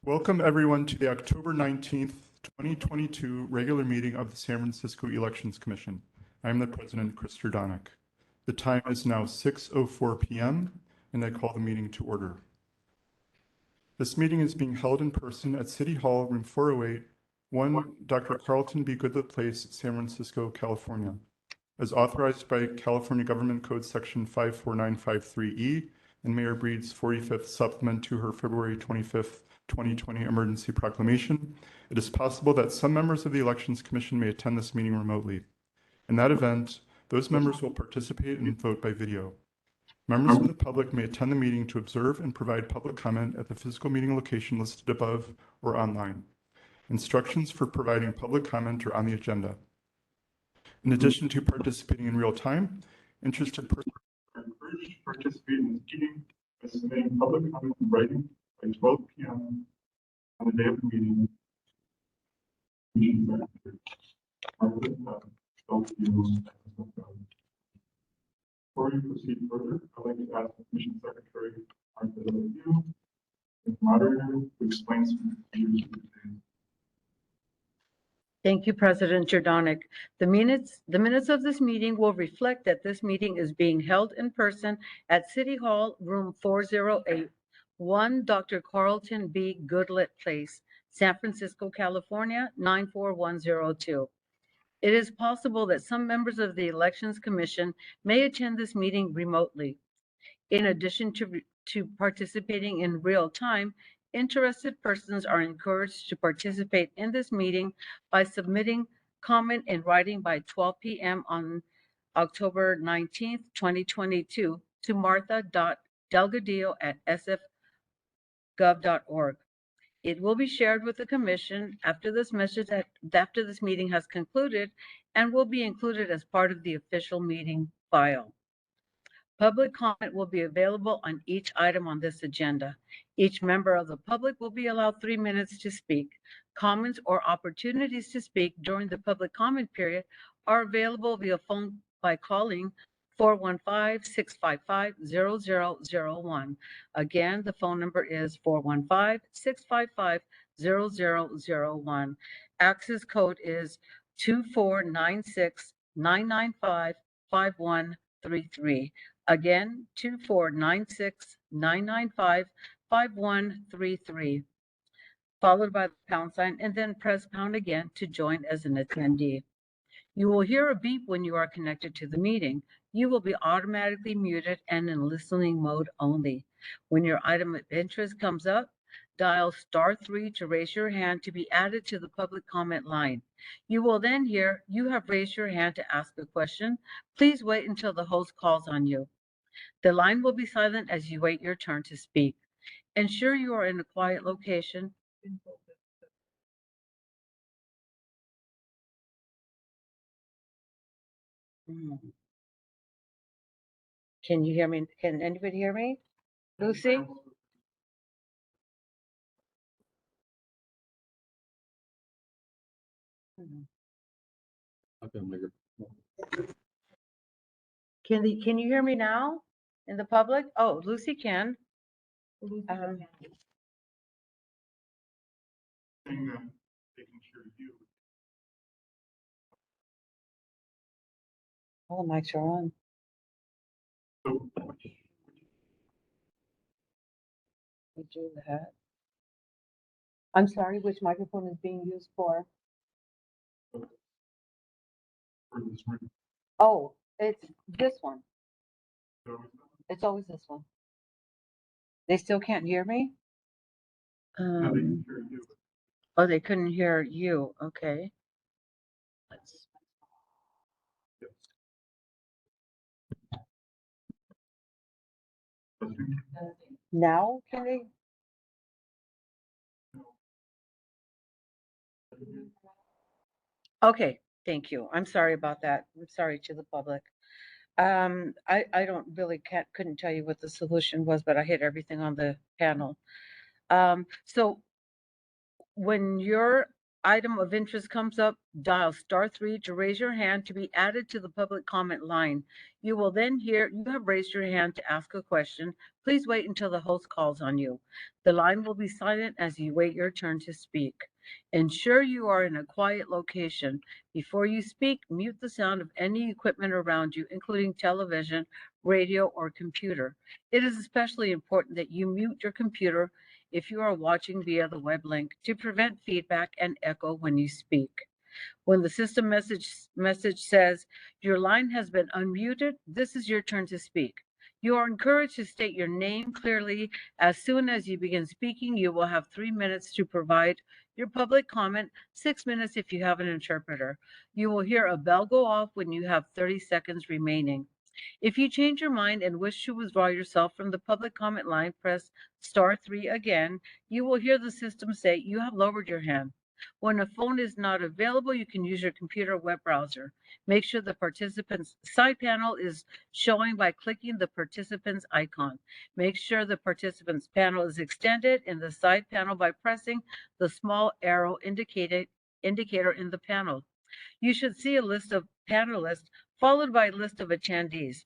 Welcome everyone to the October 19th, 2022 regular meeting of the San Francisco Elections Commission. I am the President, Chris Jordanic. The time is now 6:04 p.m. and I call the meeting to order. This meeting is being held in person at City Hall, room 408, 1 Dr. Carlton B. Goodlett Place, San Francisco, California, as authorized by California Government Code Section 54953E and Mayor Breed's 45th supplement to her February 25th, 2020 emergency proclamation. It is possible that some members of the Elections Commission may attend this meeting remotely. In that event, those members will participate and vote by video. Members of the public may attend the meeting to observe and provide public comment at the physical meeting location listed above or online. Instructions for providing public comment are on the agenda. In addition to participating in real time, interested persons are encouraged to participate in this meeting by submitting public comment in writing by 12 p.m. on the day of the meeting. Before we proceed further, I'd like to ask the Commission Secretary, Martí, the moderator, to explain some procedures for today. Thank you, President Jordanic. The minutes of this meeting will reflect that this meeting is being held in person at City Hall, room 408, 1 Dr. Carlton B. Goodlett Place, San Francisco, California, 94102. It is possible that some members of the Elections Commission may attend this meeting remotely. In addition to participating in real time, interested persons are encouraged to participate in this meeting by submitting comment in writing by 12 p.m. on October 19th, 2022 to martha.delgadillo@sfgov.org. It will be shared with the Commission after this meeting has concluded and will be included as part of the official meeting file. Public comment will be available on each item on this agenda. Each member of the public will be allowed 3 minutes to speak. Comments or opportunities to speak during the public comment period are available via phone by calling 415-655-0001. Again, the phone number is 415-655-0001. Access code is 24969955133. Again, 24969955133, followed by the pound sign, and then press pound again to join as an attendee. You will hear a beep when you are connected to the meeting. You will be automatically muted and in listening mode only. When your item of interest comes up, dial *3 to raise your hand to be added to the public comment line. You will then hear, "You have raised your hand to ask a question. Please wait until the host calls on you." The line will be silent as you wait your turn to speak. Ensure you are in a quiet location. Can you hear me? Can anybody hear me? Lucy? Can you hear me now in the public? Oh, Lucy can. Saying that they can hear you. All the mics are on. So, We do that. I'm sorry, which microphone is being used for? for this room. Oh, it's this one. So, It's always this one. They still can't hear me? now they can hear you. Oh, they couldn't hear you. Okay. Let's. Now can they? Okay, thank you. I'm sorry about that. I'm sorry to the public. I don't really couldn't tell you what the solution was, but I hit everything on the panel. So when your item of interest comes up, dial *3 to raise your hand to be added to the public comment line. You will then hear you have raised your hand to ask a question. Please wait until the host calls on you. The line will be silent as you wait your turn to speak. Ensure you are in a quiet location. Before you speak, mute the sound of any equipment around you, including television, radio, or computer. It is especially important that you mute your computer if you are watching via the web link to prevent feedback and echo when you speak. When the system message says your line has been unmuted, this is your turn to speak. You are encouraged to state your name clearly. As soon as you begin speaking, you will have 3 minutes to provide your public comment, 6 minutes if you have an interpreter. You will hear a bell go off when you have 30 seconds remaining. If you change your mind and wish to withdraw yourself from the public comment line, press *3 again. You will hear the system say you have lowered your hand. When a phone is not available, you can use your computer web browser. Make sure the participant's side panel is showing by clicking the participant's icon. Make sure the participant's panel is extended in the side panel by pressing the small arrow indicator in the panel. You should see a list of panelists followed by a list of attendees.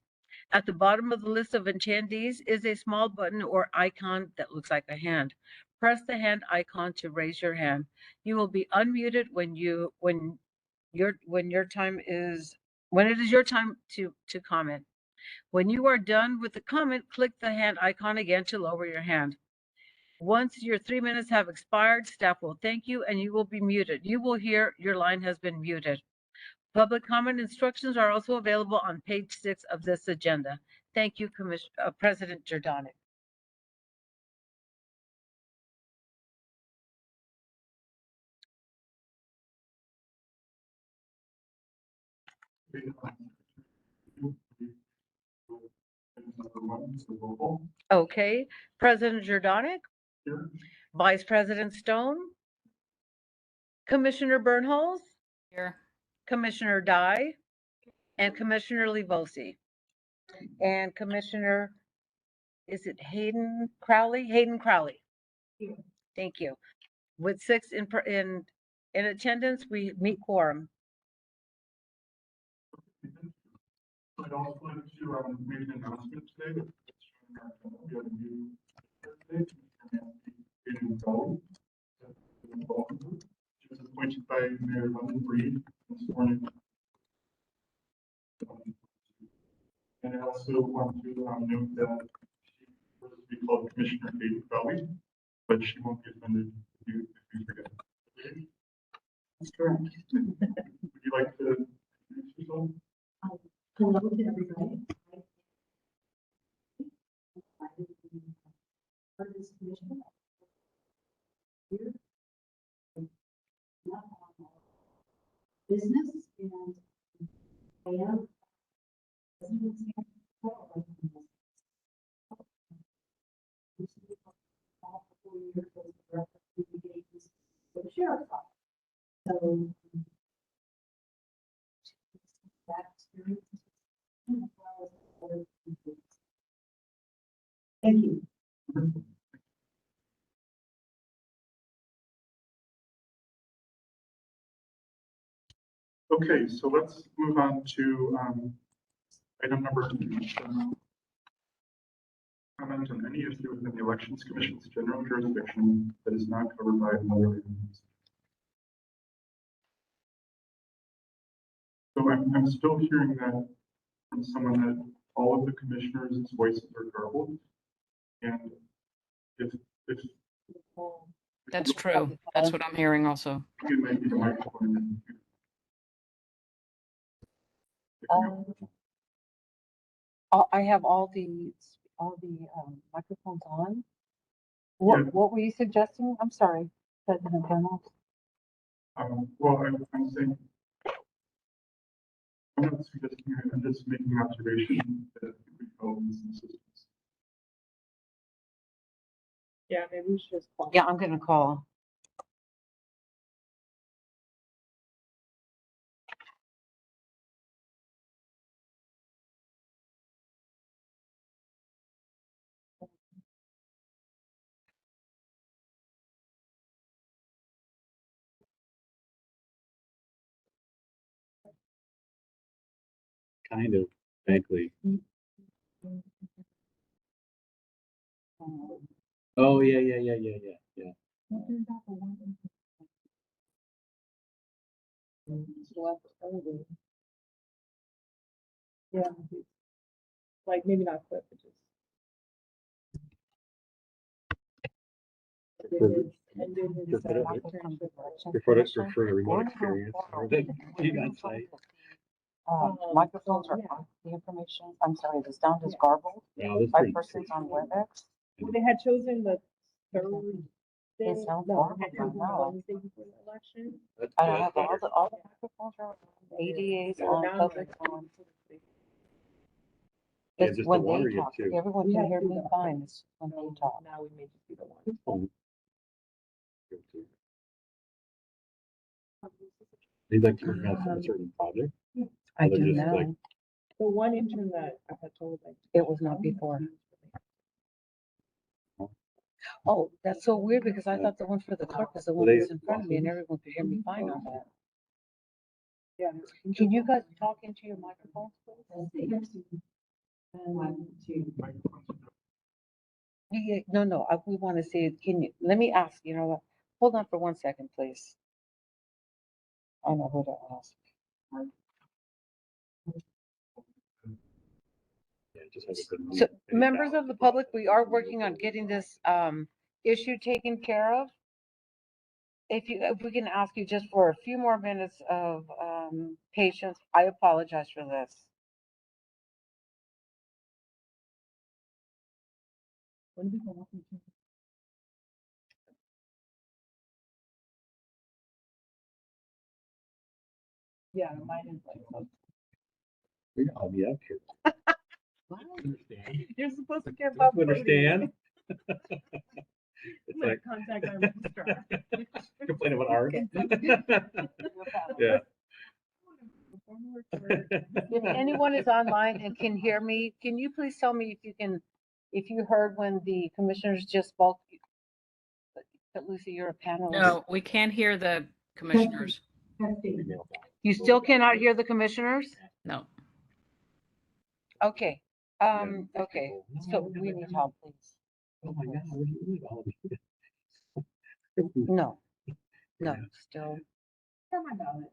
At the bottom of the list of attendees is a small button or icon that looks like a hand. Press the hand icon to raise your hand. You will be unmuted when it is your time to comment. When you are done with the comment, click the hand icon again to lower your hand. Once your 3 minutes have expired, staff will thank you and you will be muted. You will hear your line has been muted. Public comment instructions are also available on page 6 of this agenda. Thank you, President Jordanek. Okay, President Jordanek, Here. Vice President Stone, Commissioner Bernholz, Here. Commissioner Dye, and Commissioner Livosi. And Commissioner, is it Hayden Crowley? Hayden Crowley. Thank you. With 6 in attendance, we meet quorum. I'd also like to make an announcement today. We have a new today. She was appointed by Mayor London Breed this morning. And I also want to note that she was to be called Commissioner Hayden Crowley, but she won't be offended if you forget. That's correct. Would you like to introduce yourself? Hello to everybody. For this commission. Here. Business and I am. So. That experience. Thank you. Okay, so let's move on to item number 2. Comment on any issue within the Elections Commission's general jurisdiction that is not covered by another item. So I'm still hearing that from someone that all of the commissioners' voices are garbled. And if That's true. That's what I'm hearing also. it might be the microphone. in I have all the microphones on. What, Yeah. what were you suggesting? I'm sorry, President Bernal. Well, I'm saying, I'm not suggesting, I'm just making an observation that we call these systems. Yeah, maybe we should just call. Yeah, I'm going to call. kind of vaguely. Oh, yeah. Yeah. Like maybe not quick, but just. For further remote experience, you got site. Microphones are yeah. off, the information, I'm sorry, the sound is garbled Wow, that's by pretty. persons on WebEx. Well, they had chosen the third day. It sounds No, horrible they had chosen the right now. Wednesday before the election. That's I good, have better. all the microphones are on, ADA's So on, now public like, on. Yeah, It's just when the water they you talk, too. everyone We can had hear to me do the- fine, it's when So they talk. now we may just be the one. They'd like to work on a certain project. I They're do just now, like- The one intern that I had told, like. it was not before. Oh, that's so weird because I thought the one for the clerk was the one They- that was in front of me and everyone could hear me fine on that. Yeah. Can you guys talk into your microphones, please? One, two. Yeah, no, we want to see it. Can you, let me ask, you know what? Hold on for 1 second, please. I know who to ask. Yeah, just have a good So, meeting. members of the public, we are working on getting this, issue taken care of. If we can ask you just for a few more minutes of, patience, I apologize for this. When did we go off into? Yeah, mine is like. I'll be up here. Understand? You're supposed to give Don't up. you understand? It's I'm gonna like contact our registrar. complain about art. Yeah. If anyone is online and can hear me, can you please tell me if you heard when the commissioners just spoke? But Lucy, you're a panelist. No, we can't hear the commissioners. You still cannot hear the commissioners? No. Okay, okay, so we need help, please. Oh my God, what do you need all these? No, no, Yeah. still, For my ballot.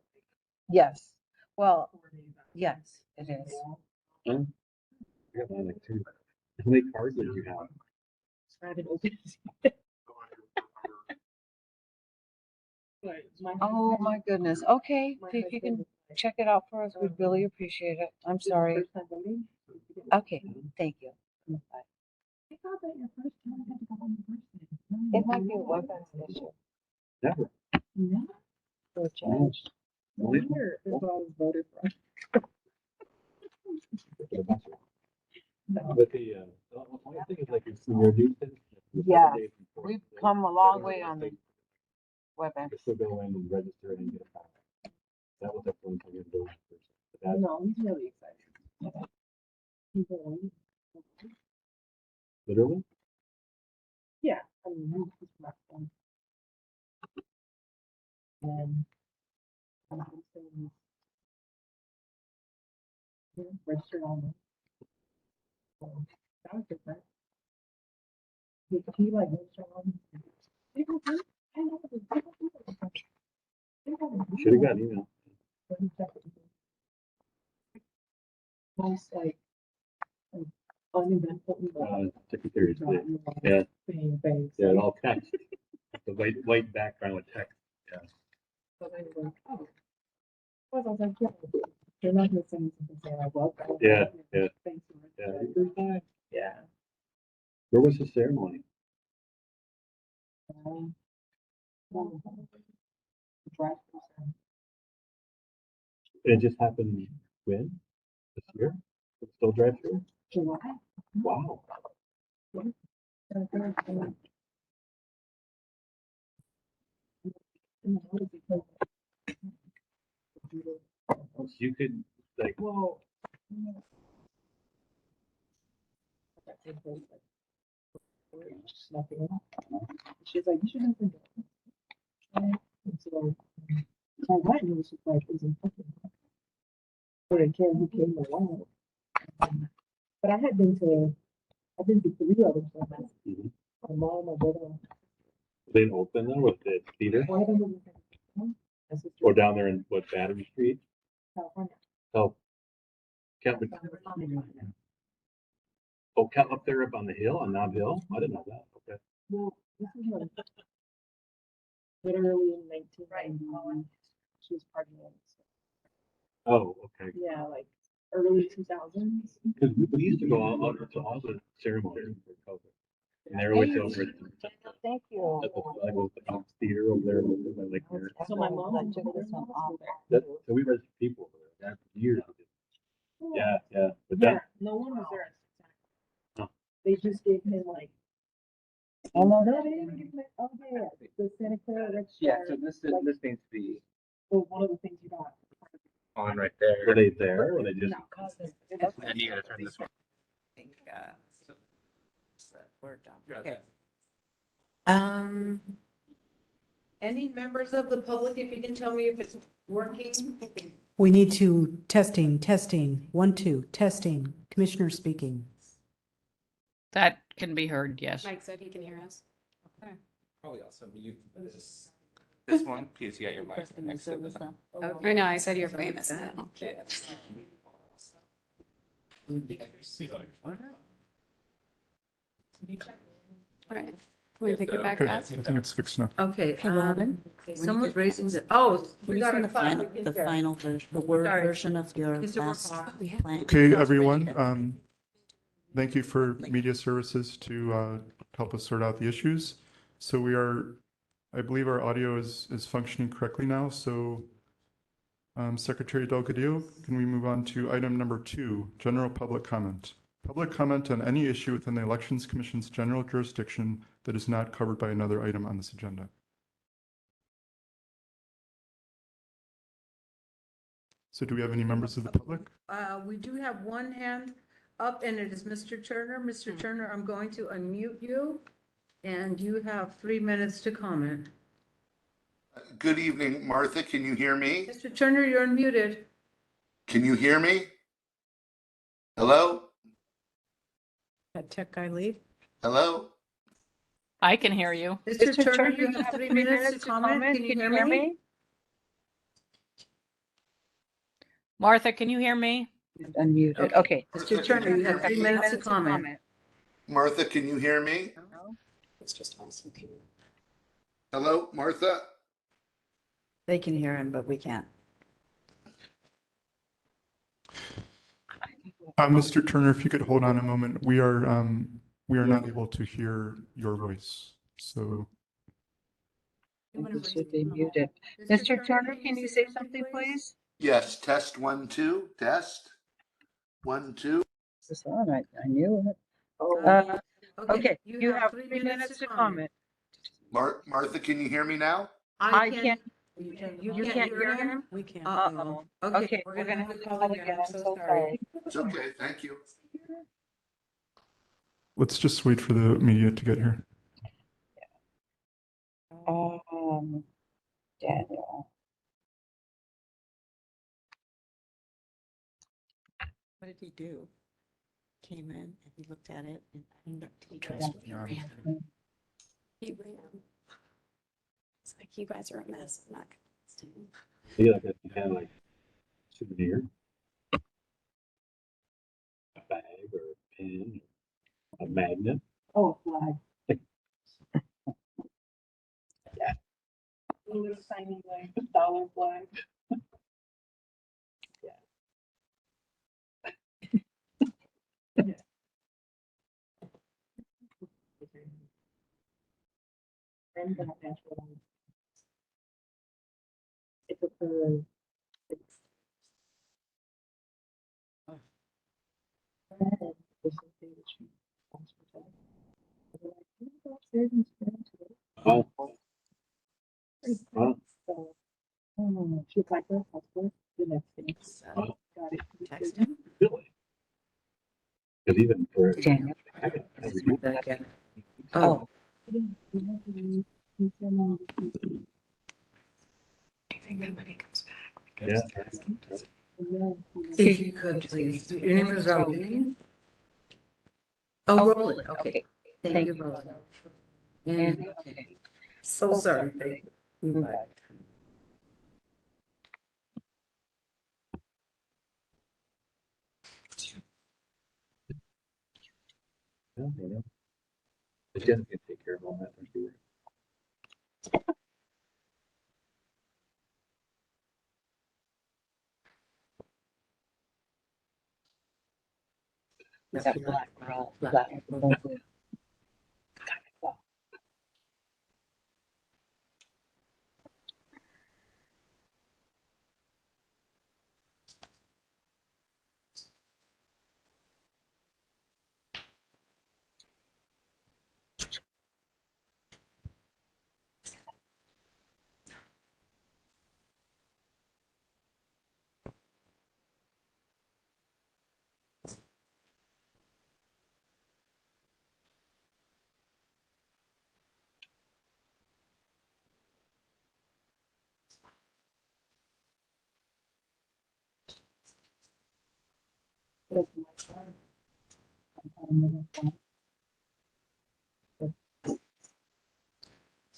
yes, well, yes, it is. Huh? I got mine like two. How many cards did you have? I haven't opened it. But my Oh, husband- my goodness, okay, my if you can husband is like, check it out for us, we'd really appreciate it. I'm "This is sorry. first time voting?" Okay, thank you. I thought that your first time had to go on the first time. It might be a WebEx issue Never. No, or a change. no Only- wonder that's what I was voted for. No. But the only thing is like it's when you're new. Yeah, we've come a long way on the WebEx. You still go in and register and get a copy. That was the one thing you're doing. But that- No, he's really excited. He's really. Literally? Yeah, I mean, he's my son. And. I'm saying, yeah, registered on it. So, that was different. He like registered on. People do- I know that people do it. People do Should have it. got an email. But he checked it. Most like uneventful. Secretary today. Yeah. Same thing. Yeah, it all text. The white background with text. Yeah. So they were like, oh. I was like, yeah, they're not gonna send something saying I love that. Yeah, yeah. Thanks for Yeah. it. Yeah. Where was the ceremony? Well, draft person. It just happened when? This year? It's still drive through? July. Wow. So you could like, Well. Nothing. She's like, you should have been doing it. And so, my wife was just like, is it fucking? Or a kid who came along. But I've been to 3 other ones. Mhm. My mom, my brother. They open though with the theater One of them was in my sister or down there in what, Battery Street? in California. Oh. Calvin, oh, up there up on the hill, on Knob Hill? I didn't know that. Okay. Well, this is like literally in 1990. She was pregnant. Oh, okay. Yeah, like early 2000s. Because we used to go out to all the ceremonies for COVID. And they're always over at Thank you. the Fox Theater over there. Like there. So my mom Took this one off there. So we read people over there for years. Yeah, yeah. But Yeah, that, no one was there. Huh. They just gave him like. Oh, no, No, they didn't give him. Oh yeah, the Santa Clara Red Yeah, Star. so this like, this needs to be was one of the things you got. on right there. were they there? Or were they just? And you gotta turn this one. Okay. Any members of the public, if you can tell me if it's working? We need to, testing, 1, 2, testing, Commissioner speaking. That can be heard, yes. Mike said he can hear us. Probably also mute this one, because you got your mic next to this one. I know, I said you're famous. Okay. All right, can we pick it back Okay, I up? think it's fixed now. Okay, Hey, Robin? someone's raising the, oh, we got a final. The final version, the word Sorry. version of your Is it last recording? plan. Okay, everyone, thank you for media services to help us sort out the issues. So I believe our audio is functioning correctly now. So Secretary Delgadillo, can we move on to item number 2, general public comment? Public comment on any issue within the Elections Commission's general jurisdiction that is not covered by another item on this agenda. So do we have any members of the public? We do have one hand up, and it is Mr. Turner. Mr. Turner, I'm going to unmute you, and you have 3 minutes to comment. Good evening, Martha. Can you hear me? Mr. Turner, you're unmuted. Can you hear me? Hello? That tech guy leave? Hello? I can hear you. Mr. Turner, you have 3 minutes to comment. Can you hear me? Martha, can you hear me? Unmuted. Okay. Mr. Turner, you have 3 minutes to comment. Martha, can you hear me? It's just awesome. Hello, Martha? They can hear him, but we can't. Mr. Turner, if you could hold on a moment, we are not able to hear your voice. So It should be muted. Mr. Turner, can you say something, please? Yes, test 1, 2, test 1, 2. This one, I knew it. Okay, you have 3 minutes to comment. Martha, can you hear me now? I can't, You can't hear him? We can't. uh-oh. Okay, we're gonna have to call again. I'm so sorry. It's okay, thank you. let's just wait for the media to get here. Daniel. What did he do? Came in and he looked at it and he ran. It's like, you guys are a mess. I'm not gonna. Yeah, like a kind of like souvenir. A bag or a pen, a magnet. Oh, flag. Yeah. A little tiny like dollar flag. And that natural. It's a curve. It's. Oh, She applied for a passport the next day. oh, Got it. Text him. really? Because even for. Daniel. Oh, Yeah. If you could, please. Your name is Raul. Oh, Roland, okay. Thank you, Roland. And, so sorry. Thank you. Bye. Yeah, you know. But Jen can take care of all that. Don't you worry. That black girl, black girl.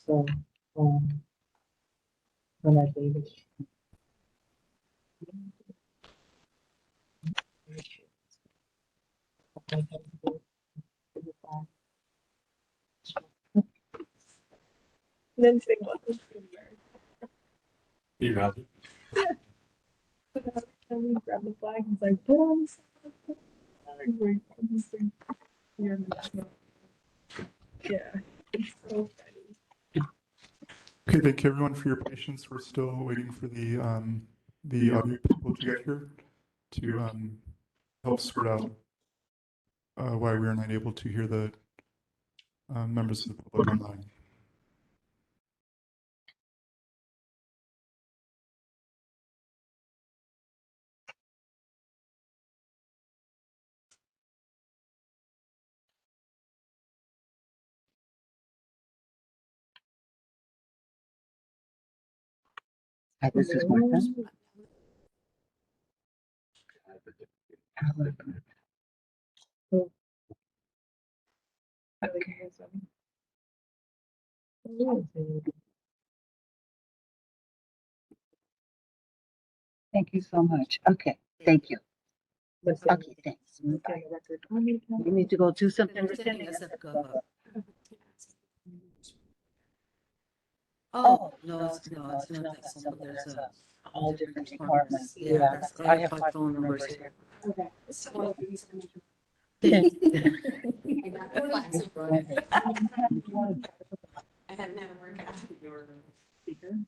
So, when I dated. Then sing what was You got it. and we grab the flag and say, put on the flag. Yeah, it's so funny. Okay, thank you everyone for your patience. We're still waiting for the audio people to get here to help sort out why we are not able to hear the members of the public online. Hi, this is Martha. Thank you so much. Okay, thank you. Okay, thanks. Bye. You need to go do something. We're sending us up. Oh, no, it's not that simple. There's all different departments. Yeah, I have my phone numbers here. Okay. Thank you. I have never worked out your speaker.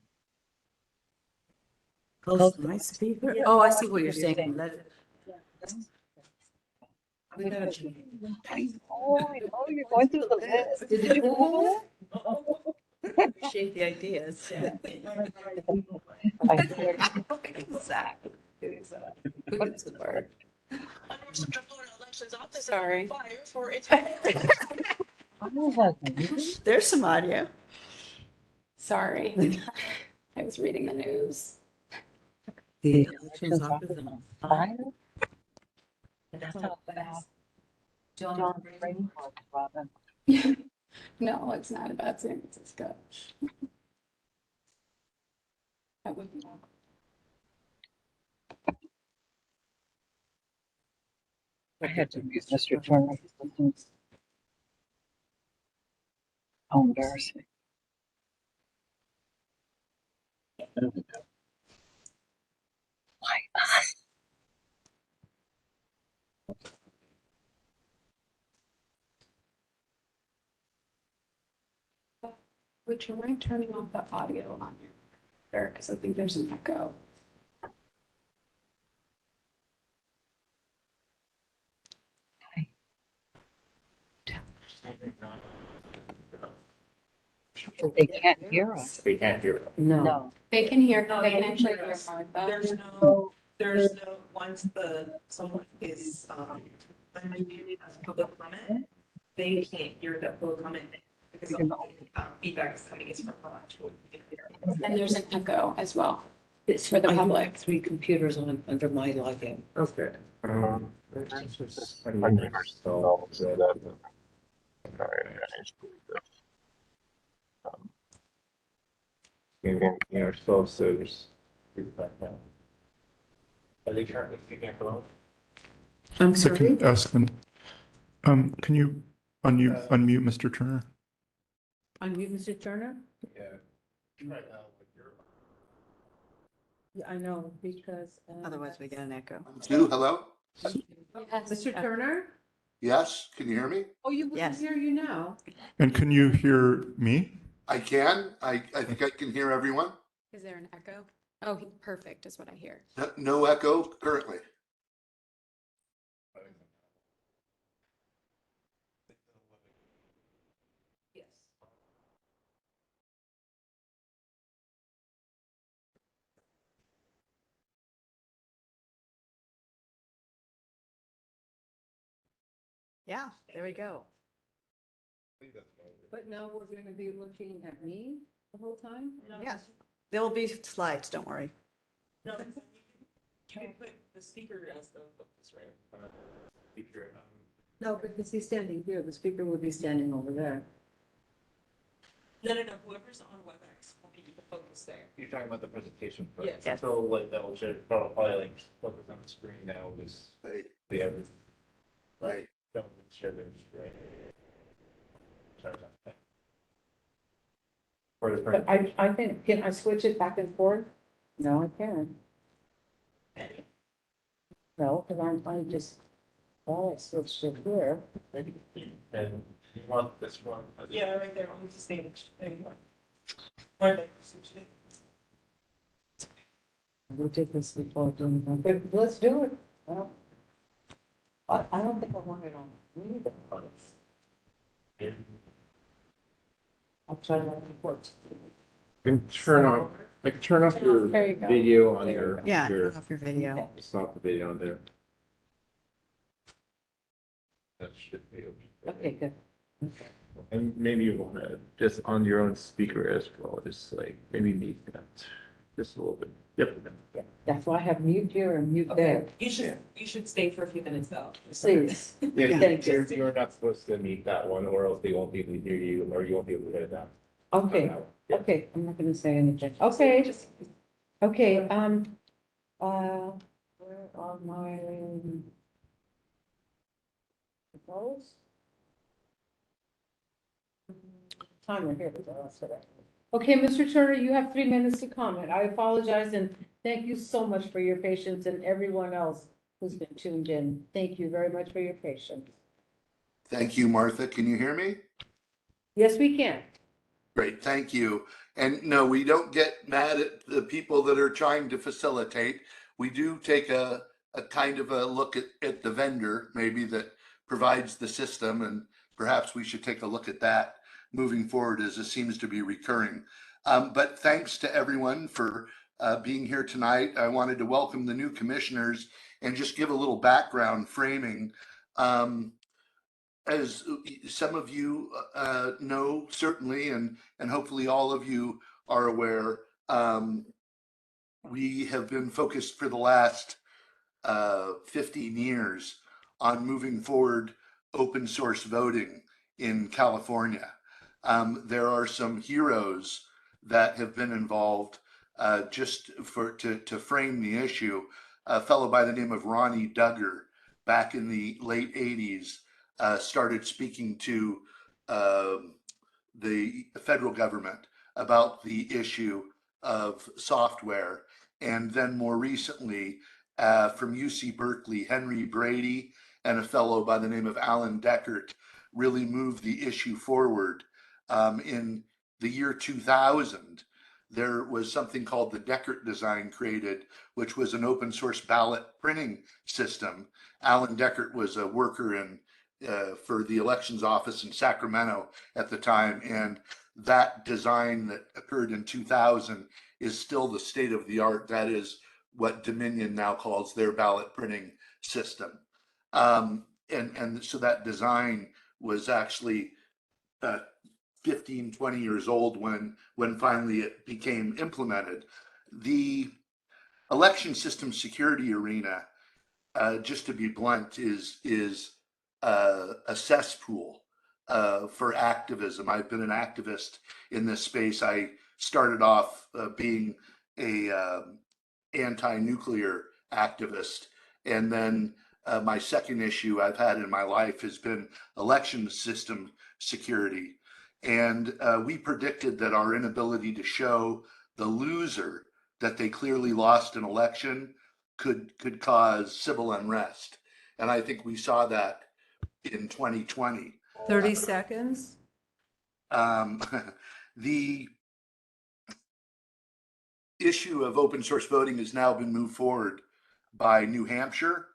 Close to my speaker. Oh, I see what you're saying. We gotta change. Oh, you're going through the list. Did you Google it? Shape the ideas. Exactly. What's the word? Sorry. I was like, There's some audio. Sorry. I was reading the news. the elections office on fire? That's how fast John Brady was, Robin. No, it's not about San Francisco. I wouldn't know. I had to use Mr. Turner. How embarrassing. I don't think that. Why us? Would you mind turning off the audio on your, because I think there's an echo. They can't hear us. They can't hear it. No. They can hear, they can actually hear Martha. There's no, once someone is, unmuted as public comment, they can't hear the public comment because all feedback is coming is from the actual. And there's an echo as well. It's for the I do public. have 3 computers on, under my login. Okay. Ourselves, so there's. Are they currently speaking at the moment? I'm So sorry? can ask them, can you unmute Mr. Turner? Unmute Mr. Turner? Yeah. Right now, Yeah, I know, because. Otherwise we get an echo. Stu, hello? Mr. Turner? Yes, can you hear me? Oh, we can Yes. hear you now. And can you hear me? I can. I think I can hear everyone. Is there an echo? Oh, perfect is what I hear. No echo currently. Yes. Yeah, there we go. But now we're gonna be looking at me the whole time? Yeah. There will be slides, don't worry. No, you can put the speaker as the focus, right? No, because he's standing here, the speaker would be standing over there. No, whoever's on WebEx will be the focus there. You're talking about the presentation. Yes. So like that will show, probably like focus on the screen now is Right. the average. Right. Don't share their screen. Sorry about that. For the But I think, can I switch it back and forth? No, I can't. No, because I'm just, I switched it here. And you want this one? Yeah, right there on the stage. There you go. Right there, switch it. We'll take this before doing that. But let's do it. Well, I don't think I want it on either. I'll try that report. You can turn off, like turn off your There you go. video on There you your. go. Yeah, your- turn off your video. Stop the video on there. That should be. Okay, good. And maybe you want to just on your own speaker as well, just like maybe mute that just a little bit. Yep. That's why I have mute here and mute there. You should stay for a few minutes though. Please. Yeah, Thank you. you're not supposed to mute that one or else they won't be able to hear you or you won't be able to hear that. Okay, okay, I'm not gonna say anything. Okay, okay, where are my those? Timer here, that's it. Okay, Mr. Turner, you have 3 minutes to comment. I apologize and thank you so much for your patience and everyone else who's been tuned in. Thank you very much for your patience. Thank you, Martha. Can you hear me? Yes, we can. Great, thank you. And no, we don't get mad at the people that are trying to facilitate. We do take a kind of a look at the vendor, maybe that provides the system, and perhaps we should take a look at that moving forward as it seems to be recurring. But thanks to everyone for being here tonight. I wanted to welcome the new commissioners and just give a little background framing. As some of you know, certainly, and hopefully all of you are aware, we have been focused for the last 15 years on moving forward open source voting in California. There are some heroes that have been involved just to frame the issue. A fellow by the name of Ronnie Duggar back in the late 80s started speaking to the federal government about the issue of software. And then more recently, from UC Berkeley, Henry Brady and a fellow by the name of Alan Deckert really moved the issue forward. In the year 2000, there was something called the Deckert design created, which was an open source ballot printing system. Alan Deckert was a worker for the elections office in Sacramento at the time. And that design that occurred in 2000 is still the state of the art. That is what Dominion now calls their ballot printing system. And so that design was actually 15, 20 years old when finally it became implemented. The election system security arena, just to be blunt, is a cesspool for activism. I've been an activist in this space. I started off being a anti-nuclear activist, and then my second issue I've had in my life has been election system security. And we predicted that our inability to show the loser that they clearly lost an election could cause civil unrest. And I think we saw that in 2020. 30 seconds. The issue of open source voting has now been moved forward by New Hampshire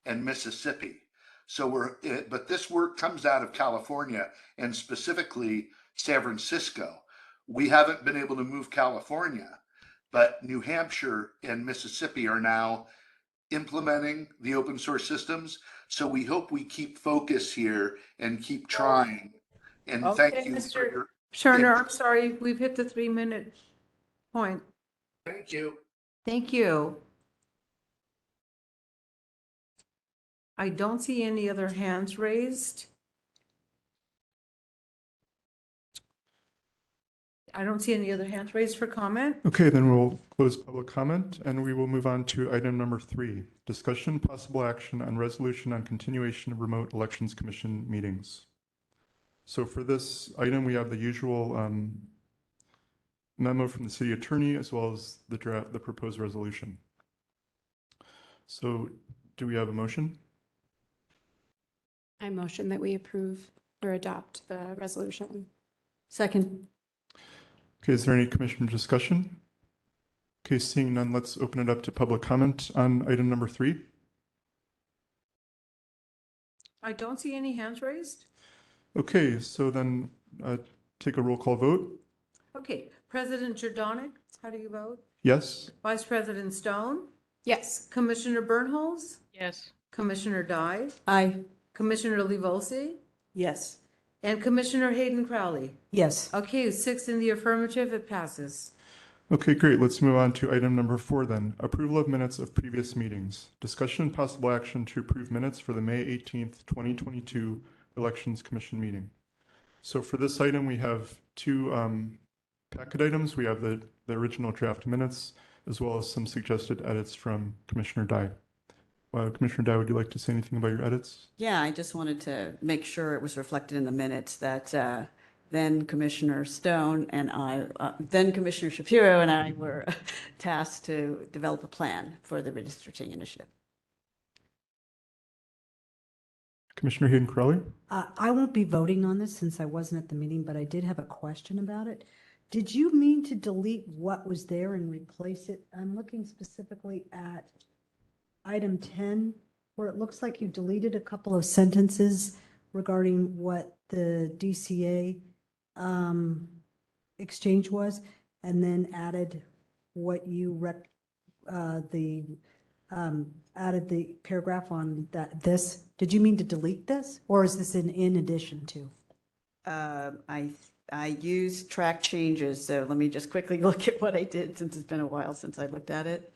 and Mississippi. So but this work comes out of California and specifically San Francisco. We haven't been able to move California, but New Hampshire and Mississippi are now implementing the open source systems. So we hope we keep focus here and keep trying. And thank Okay, you for Mr. your, Sherner, I'm sorry, we've hit the 3-minute point. thank you. Thank you. I don't see any other hands raised. I don't see any other hands raised for comment. Okay, then we'll close public comment and we will move on to item number 3, discussion possible action on resolution on continuation of remote elections commission meetings. So for this item, we have the usual memo from the city attorney as well as the proposed resolution. So do we have a motion? I motion that we approve or adopt the resolution. Second. Okay, is there any commissioner discussion? Okay, seeing none, let's open it up to public comment on item number 3. I don't see any hands raised. Okay, so then take a roll call vote. Okay, President Jordanic, how do you vote? Yes? Vice President Stone, Yes. Commissioner Bernholz, Yes. Commissioner Dye, Aye. Commissioner Livosi, Yes. and Commissioner Hayden Crowley. Yes. Okay, 6 in the affirmative, it passes. Okay, great. Let's move on to item number 4 then. Approval of minutes of previous meetings. Discussion and possible action to approve minutes for the May 18th, 2022 Elections Commission meeting. So for this item, we have 2 packet items. We have the original draft minutes as well as some suggested edits from Commissioner Dye. Commissioner Dye, would you like to say anything about your edits? Yeah, I just wanted to make sure it was reflected in the minutes that then Commissioner Stone and then Commissioner Shapiro and I were tasked to develop a plan for the redistricting initiative. Commissioner Hayden Crowley? I won't be voting on this since I wasn't at the meeting, but I did have a question about it. Did you mean to delete what was there and replace it? I'm looking specifically at item 10, where it looks like you deleted a couple of sentences regarding what the DCA exchange was, and then added what you added the paragraph on this. Did you mean to delete this, or is this in addition to? I used track changes, so let me just quickly look at what I did since it's been a while since I looked at it.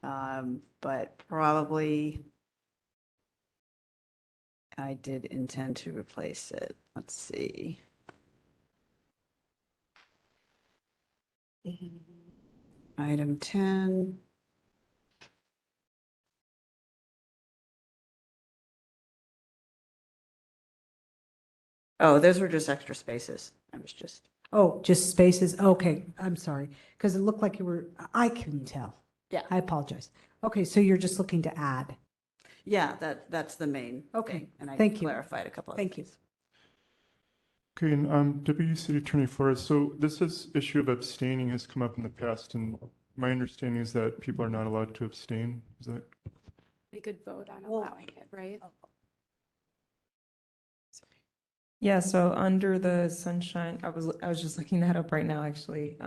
But probably I did intend to replace it. Let's see. Item 10. Oh, those were just extra spaces. I was just. Oh, just spaces. Okay, I'm sorry, because it looked like you were, I couldn't tell. Yeah. I apologize. Okay, so you're just looking to add. Yeah, that's the main. Okay, thing, and I thank you. clarified a couple of Thank you. things. Okay, and Deputy City Attorney Flores, so this issue of abstaining has come up in the past, and my understanding is that people are not allowed to abstain. Is that? We could vote on Well- allowing it, right? Yeah, so under the sunshine, I was just looking that up right now, actually.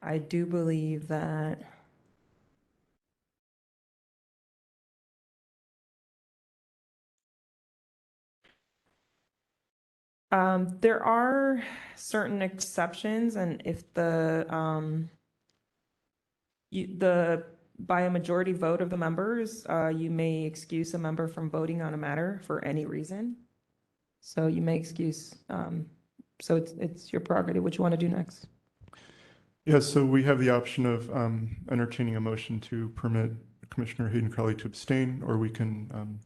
I do believe that there are certain exceptions, and if the by a majority vote of the members, you may excuse a member from voting on a matter for any reason. So you may excuse, so it's your prerogative what you want to do next. Yeah, so we have the option of entertaining a motion to permit Commissioner Hayden Crowley to abstain, or we can,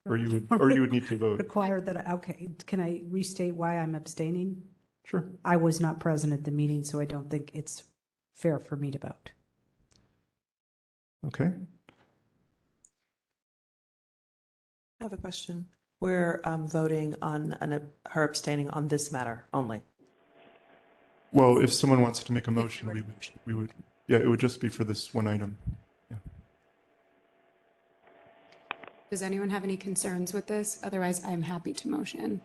or you would need to vote. Require that, okay, can I restate why I'm abstaining? Sure. I was not present at the meeting, so I don't think it's fair for me to vote. Okay. I have a question. We're voting on her abstaining on this matter only. Well, if someone wants to make a motion, we would, yeah, it would just be for this one item. Yeah. Does anyone have any concerns with this? Otherwise, I'm happy to motion.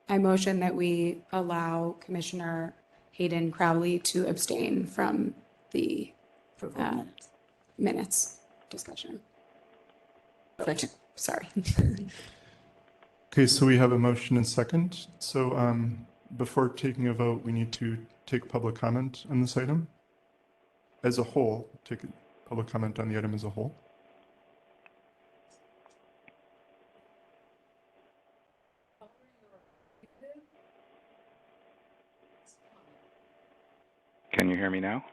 I motion that we allow Commissioner Hayden Crowley to abstain from the minutes discussion. Sorry. Okay, so we have a motion and second. So before taking a vote, we need to take public comment on this item as a whole, take public comment on the item as a whole. Can you hear me now?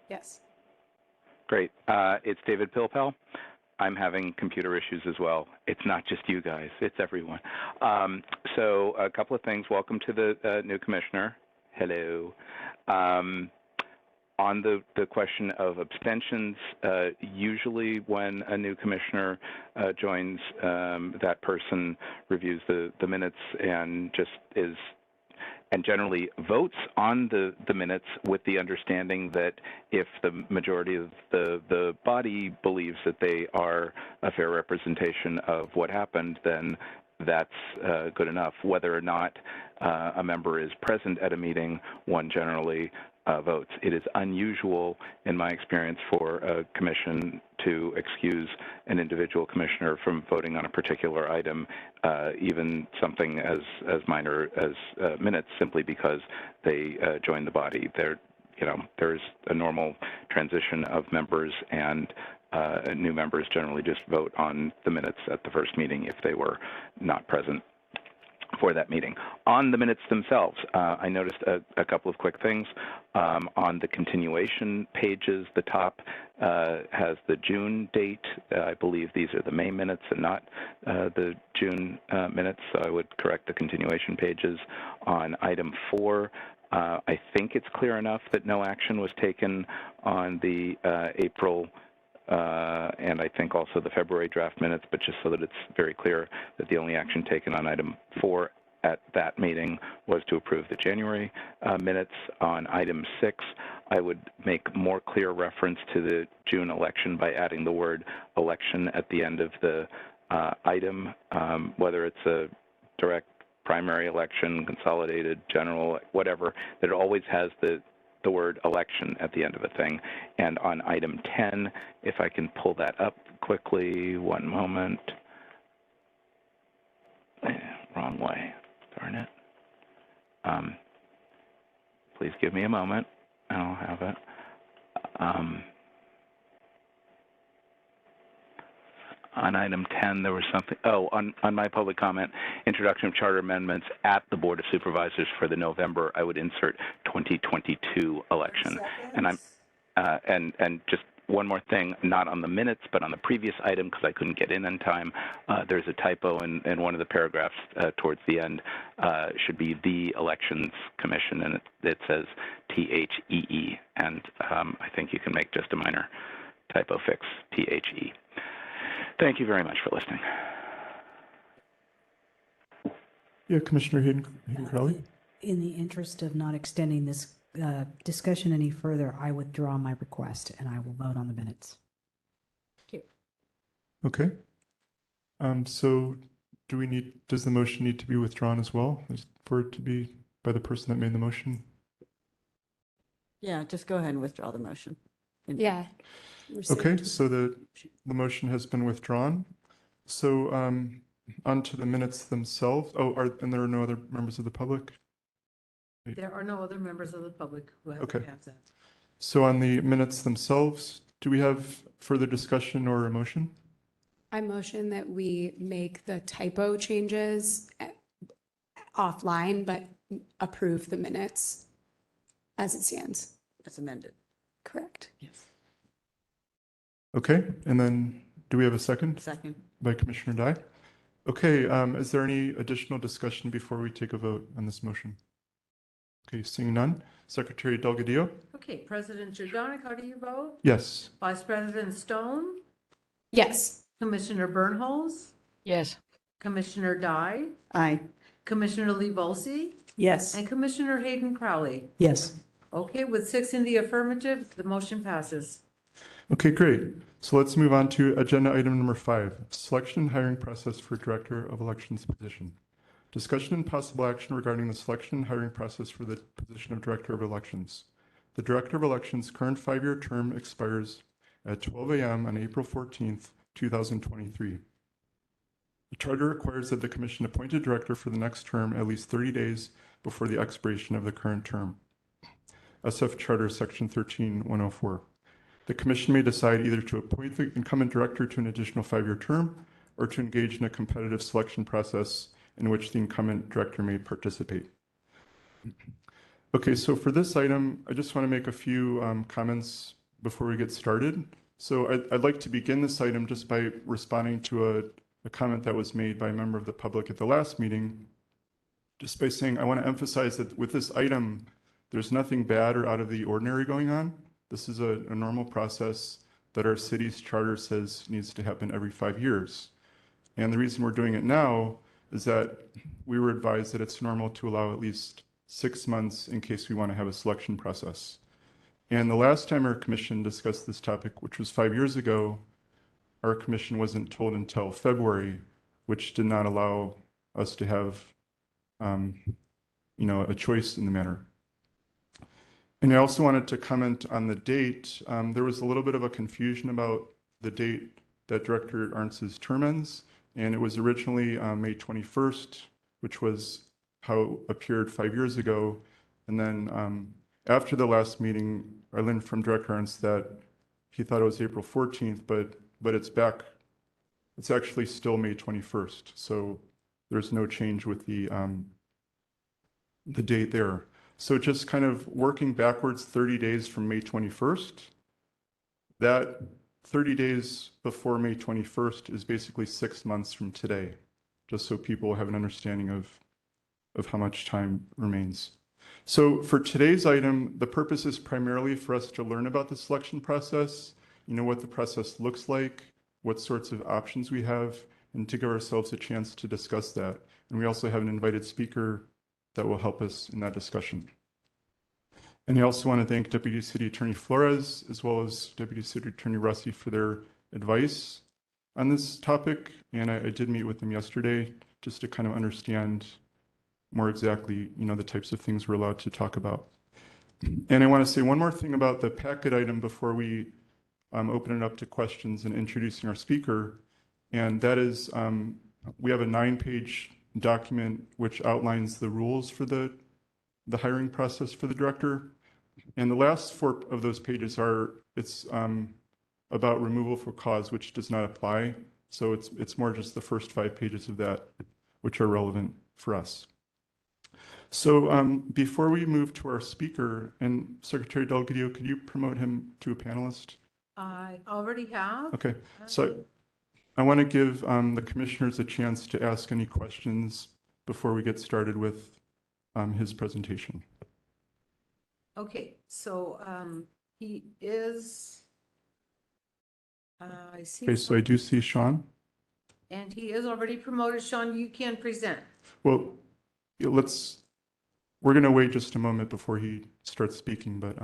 Yes. Great. It's David Pilpel. I'm having computer issues as well. It's not just you guys, it's everyone. So a couple of things. Welcome to the new commissioner. Hello. On the question of abstentions, usually when a new commissioner joins, that person reviews the minutes and just is and generally votes on the minutes with the understanding that if the majority of the body believes that they are a fair representation of what happened, then that's good enough. Whether or not a member is present at a meeting, one generally votes. It is unusual, in my experience, for a commission to excuse an individual commissioner from voting on a particular item, even something as minor as minutes, simply because they join the body. There's a normal transition of members, and new members generally just vote on the minutes at the first meeting if they were not present for that meeting. On the minutes themselves, I noticed a couple of quick things. On the continuation pages, the top has the June date. I believe these are the May minutes and not the June minutes, so I would correct the continuation pages. On item 4, I think it's clear enough that no action was taken on the April and I think also the February draft minutes, but just so that it's very clear that the only action taken on item 4 at that meeting was to approve the January minutes. On item 6, I would make more clear reference to the June election by adding the word election at the end of the item, whether it's a direct primary election, consolidated, general, whatever, that it always has the word election at the end of a thing. And on item 10, if I can pull that up quickly, one moment. Wrong way, darn it. Please give me a moment, and I'll have it. On item 10, there was something, on my public comment, introduction of charter amendments at the Board of Supervisors for the November, I would insert 2022 election. And and just one more thing, not on the minutes, but on the previous item, because I couldn't get in time, there's a typo in one of the paragraphs towards the end. Should be the Elections Commission, and it says THEE, and I think you can make just a minor typo fix, THE. Thank you very much for listening. Yeah, Commissioner Hayden Crowley. In the interest of not extending this discussion any further, I withdraw my request and I will vote on the minutes. Thank you. Okay. So does the motion need to be withdrawn as well for it to be by the person that made the motion? Yeah, just go ahead and withdraw the motion. Yeah. Okay, so the motion has been withdrawn. So on to the minutes themselves. And there are no other members of the public? There are no other members of the public who have Okay. that. So on the minutes themselves, do we have further discussion or a motion? I motion that we make the typo changes offline, but approve the minutes as it stands. That's amended. Correct. Yes. Okay, and then do we have a second? Second. By Commissioner Dye. Okay, is there any additional discussion before we take a vote on this motion? Okay, seeing none. Secretary Delgadillo? Okay, President Giordano, how do you vote? Yes. Vice President Stone? Yes. Commissioner Bernholz? Yes. Commissioner Dye? Aye. Commissioner Lee Volsi? Yes. And Commissioner Hayden Crowley? Yes. Okay, with 6 in the affirmative, the motion passes. Okay, great. So let's move on to agenda item number 5, selection and hiring process for Director of Elections position. Discussion and possible action regarding the selection and hiring process for the position of Director of Elections. The Director of Elections' current 5-year term expires at 12 a.m. on April 14th, 2023. The charter requires that the commission appoint a director for the next term at least 30 days before the expiration of the current term. SF Charter Section 13-104. The commission may decide either to appoint the incumbent director to an additional 5-year term or to engage in a competitive selection process in which the incumbent director may participate. Okay, so for this item, I just want to make a few comments before we get started. So I'd like to begin this item just by responding to a comment that was made by a member of the public at the last meeting, just by saying I want to emphasize that with this item, there's nothing bad or out of the ordinary going on. This is a normal process that our city's charter says needs to happen every 5 years. And the reason we're doing it now is that we were advised that it's normal to allow at least 6 months in case we want to have a selection process. And the last time our commission discussed this topic, which was 5 years ago, our commission wasn't told until February, which did not allow us to have, a choice in the matter. And I also wanted to comment on the date. There was a little bit of a confusion about the date that Director Arntz's term ends, and it was originally May 21st, which was how it appeared 5 years ago. And then after the last meeting, I learned from Director Arntz that he thought it was April 14th, but it's back. It's actually still May 21st. So there's no change with the date there. So just kind of working backwards 30 days from May 21st, that 30 days before May 21st is basically 6 months from today, just so people have an understanding of how much time remains. So for today's item, the purpose is primarily for us to learn about the selection process, what the process looks like, what sorts of options we have, and to give ourselves a chance to discuss that. And we also have an invited speaker that will help us in that discussion. And I also want to thank Deputy City Attorney Flores, as well as Deputy City Attorney Rossi for their advice on this topic. And I did meet with them yesterday just to kind of understand more exactly, the types of things we're allowed to talk about. And I want to say one more thing about the packet item before we open it up to questions and introducing our speaker. And that is, we have a 9-page document which outlines the rules for the hiring process for the director. And the last 4 of those pages it's about removal for cause, which does not apply. So it's more just the first 5 pages of that, which are relevant for us. So before we move to our speaker, and Secretary Delgadillo, could you promote him to a panelist? I already have. Okay, so I want to give the commissioners a chance to ask any questions before we get started with his presentation. Okay, so he is, I see. Okay, so I do see Shawn. And he is already promoted. Shawn, you can present. Well, we're going to wait just a moment before he starts speaking, but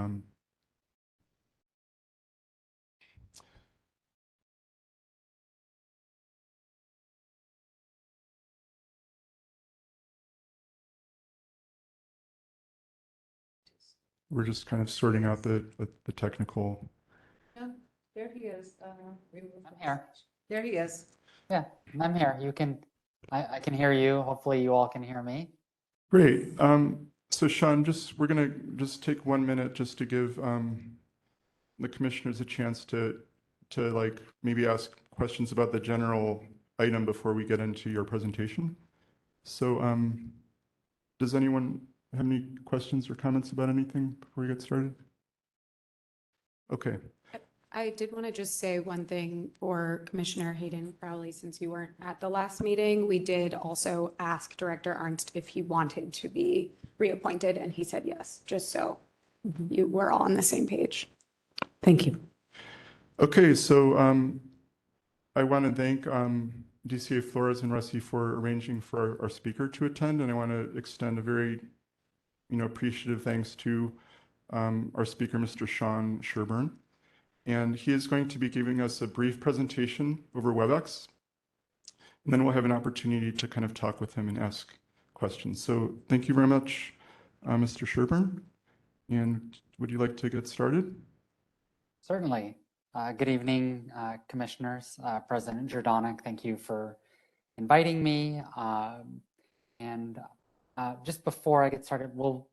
we're just kind of sorting out the technical. Yeah, there he is. I'm here. There he is. Yeah, I'm here. I can hear you. Hopefully you all can hear me. Great. So Shawn, we're going to just take 1 minute just to give the commissioners a chance to like maybe ask questions about the general item before we get into your presentation. So does anyone have any questions or comments about anything before we get started? Okay. I did want to just say one thing for Commissioner Hayden Crowley, since you weren't at the last meeting. We did also ask Director Ernst if he wanted to be reappointed, and he said yes, just so you were all on the same page. Thank you. Okay, so I want to thank DCA Flores and Rusty for arranging for our speaker to attend, and I want to extend a very, appreciative thanks to our speaker, Mr. Shawn Sherburne. And he is going to be giving us a brief presentation over WebEx, and then we'll have an opportunity to kind of talk with him and ask questions. So thank you very much, Mr. Sherburne. And would you like to get started? Certainly. Good evening, commissioners. President Jordanic, thank you for inviting me. And just before I get started, will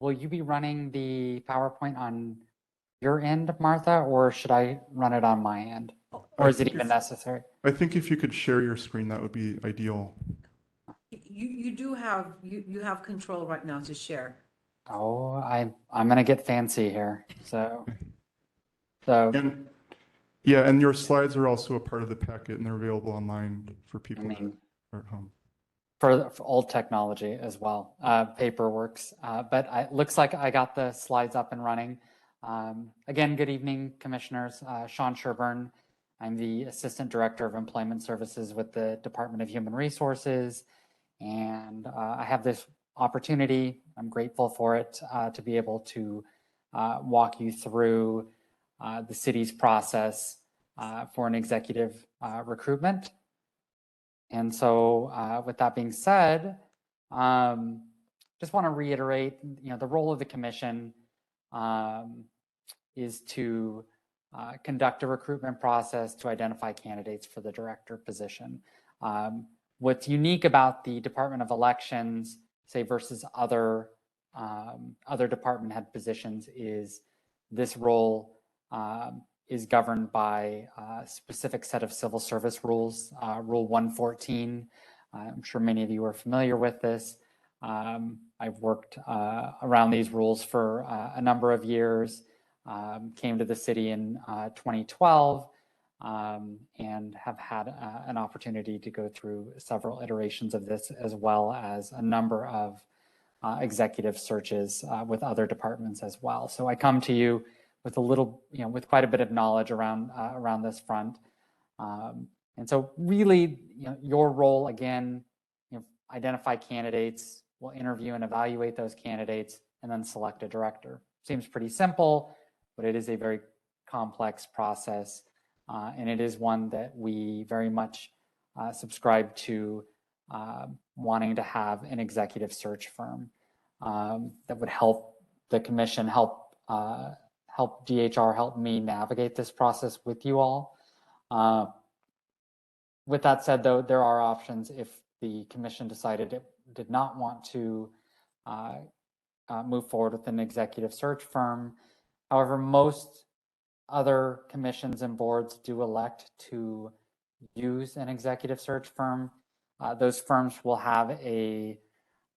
you be running the PowerPoint on your end, Martha, or should I run it on my end? Or is it even necessary? I think if you could share your screen, that would be ideal. You do have, you have control right now to share. Oh, I'm gonna get fancy here. So And yeah, and your slides are also a part of the packet, and they're available online for people that are at home. For old technology as well, paperworks. But it looks like I got the slides up and running. Again, good evening, commissioners. Shawn Sherburne. I'm the Assistant Director of Employment Services with the Department of Human Resources. And I have this opportunity, I'm grateful for it, to be able to walk you through the city's process for an executive recruitment. And so with that being said, just want to reiterate, the role of the commission is to conduct a recruitment process to identify candidates for the director position. What's unique about the Department of Elections, say, versus other department head positions is this role is governed by a specific set of civil service rules, Rule 114. I'm sure many of you are familiar with this. I've worked around these rules for a number of years, came to the city in 2012, and have had an opportunity to go through several iterations of this, as well as a number of executive searches with other departments as well. So I come to you with a little, with quite a bit of knowledge around this front. And so really, your role, again, identify candidates, we'll interview and evaluate those candidates, and then select a director. Seems pretty simple, but it is a very complex process. And it is one that we very much subscribe to, wanting to have an executive search firm that would help the commission, help DHR, help me navigate this process with you all. With that said, though, there are options if the commission decided it did not want to move forward with an executive search firm. However, most other commissions and boards do elect to use an executive search firm. Those firms will have a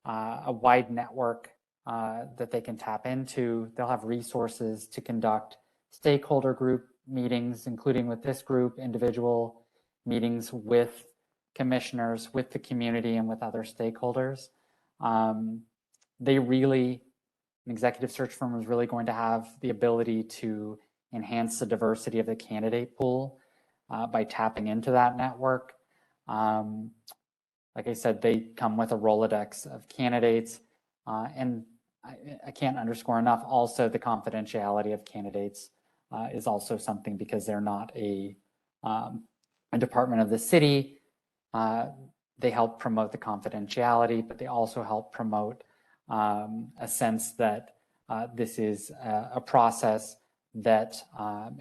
wide network that they can tap into. They'll have resources to conduct stakeholder group meetings, including with this group, individual meetings with commissioners, with the community, and with other stakeholders. An executive search firm is really going to have the ability to enhance the diversity of the candidate pool by tapping into that network. Like I said, they come with a Rolodex of candidates, and I can't underscore enough, also the confidentiality of candidates is also something, because they're not a department of the city. They help promote the confidentiality, but they also help promote a sense that this is a process that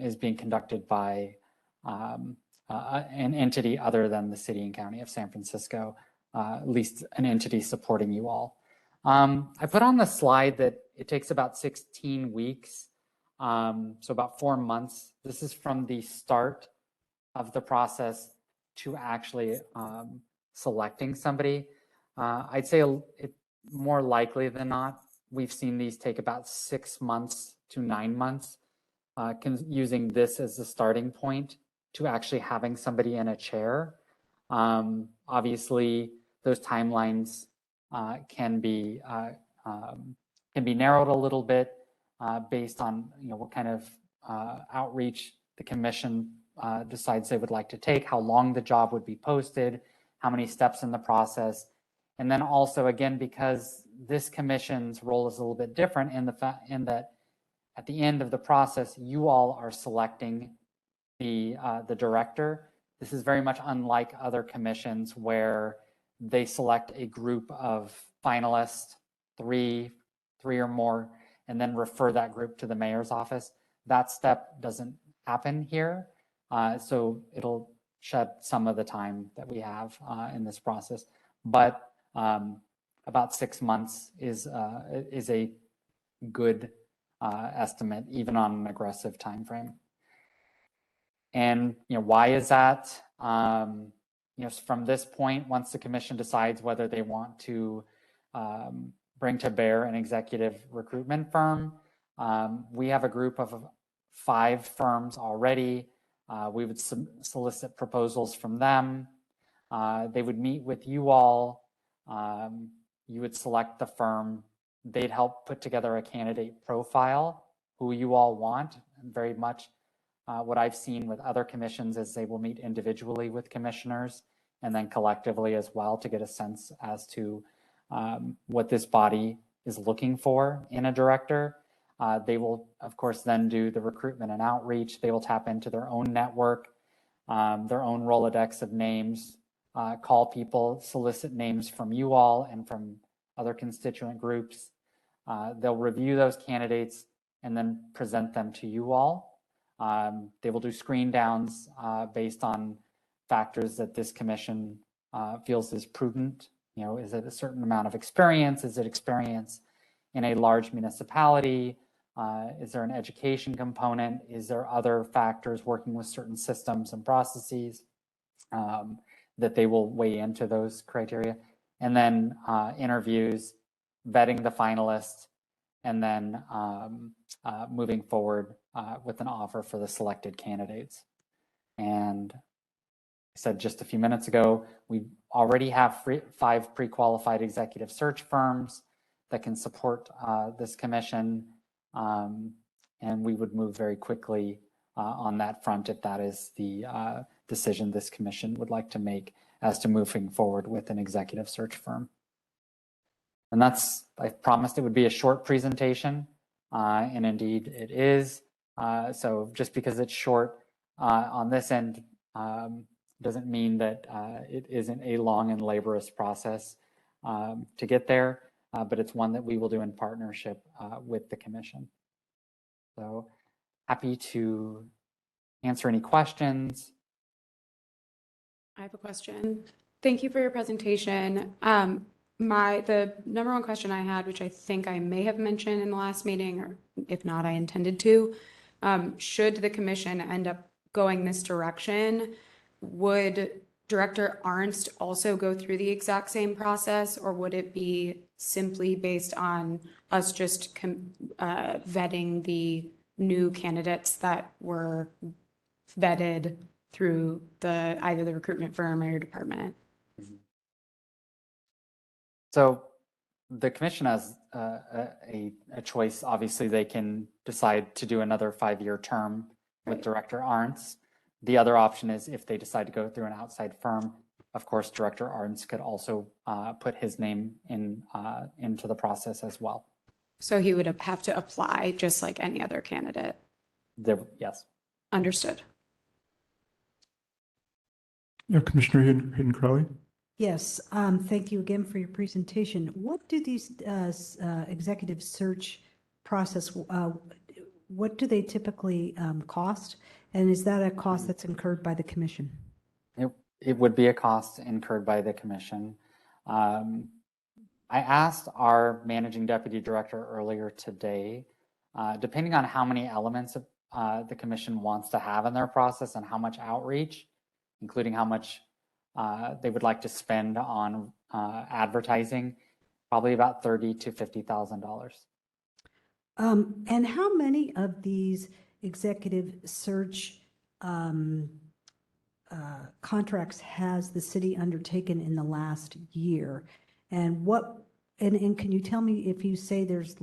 is being conducted by an entity other than the city and county of San Francisco, at least an entity supporting you all. I put on the slide that it takes about 16 weeks So about 4 months. This is from the start of the process to actually selecting somebody. I'd say it more likely than not, we've seen these take about 6 months to 9 months, using this as the starting point to actually having somebody in a chair. Obviously, those timelines can be narrowed a little bit based on what kind of outreach the commission decides they would like to take, how long the job would be posted, how many steps in the process. And then also, again, because this commission's role is a little bit different in that at the end of the process, you all are selecting the director. This is very much unlike other commissions where they select a group of finalists, three or more, and then refer that group to the mayor's office. That step doesn't happen here. So it'll shed some of the time that we have in this process. But about 6 months is a good estimate, even on an aggressive time frame. And why is that? From this point, once the commission decides whether they want to bring to bear an executive recruitment firm, we have a group of 5 firms already. We would solicit proposals from them. They would meet with you all. You would select the firm. They'd help put together a candidate profile, who you all want. And very much what I've seen with other commissions is they will meet individually with commissioners and then collectively as well to get a sense as to what this body is looking for in a director. They will, of course, then do the recruitment and outreach. They will tap into their own network, their own Rolodex of names, call people, solicit names from you all and from other constituent groups. They'll review those candidates and then present them to you all. They will do screen downs based on factors that this commission feels is prudent. Is it a certain amount of experience? Is it experience in a large municipality? Is there an education component? Is there other factors working with certain systems and processes that they will weigh into those criteria? And then interviews, vetting the finalists, and then moving forward with an offer for the selected candidates. And I said just a few minutes ago, we already have 5 pre-qualified executive search firms that can support this commission. And we would move very quickly on that front if that is the decision this commission would like to make as to moving forward with an executive search firm. And I promised it would be a short presentation, and indeed it is. So just because it's short on this end doesn't mean that it isn't a long and laborious process to get there, but it's one that we will do in partnership with the commission. So happy to answer any questions. I have a question. Thank you for your presentation. The number one question I had, which I think I may have mentioned in the last meeting, or if not, I intended to, should the commission end up going this direction, would Director Arnst also go through the exact same process, or would it be simply based on us just vetting the new candidates that were vetted through either the recruitment firm or your department? So the commission has a choice. Obviously, they can decide to do another 5-year term with Director Arnst. The other option is if they decide to go through an outside firm, of course, Director Arnst could also put his name into the process as well. So he would have to apply just like any other candidate? Yes. Understood. Yeah, Commissioner Hayden Crowley. Yes, thank you again for your presentation. What do these executive search process, what do they typically cost? And is that a cost that's incurred by the commission? It would be a cost incurred by the commission. I asked our managing deputy director earlier today depending on how many elements of, the commission wants to have in their process and how much outreach, including how much they would like to spend on advertising, probably about $30,000 to $50,000. And how many of these executive search contracts has the city undertaken in the last year? And and can you tell me, if you say there's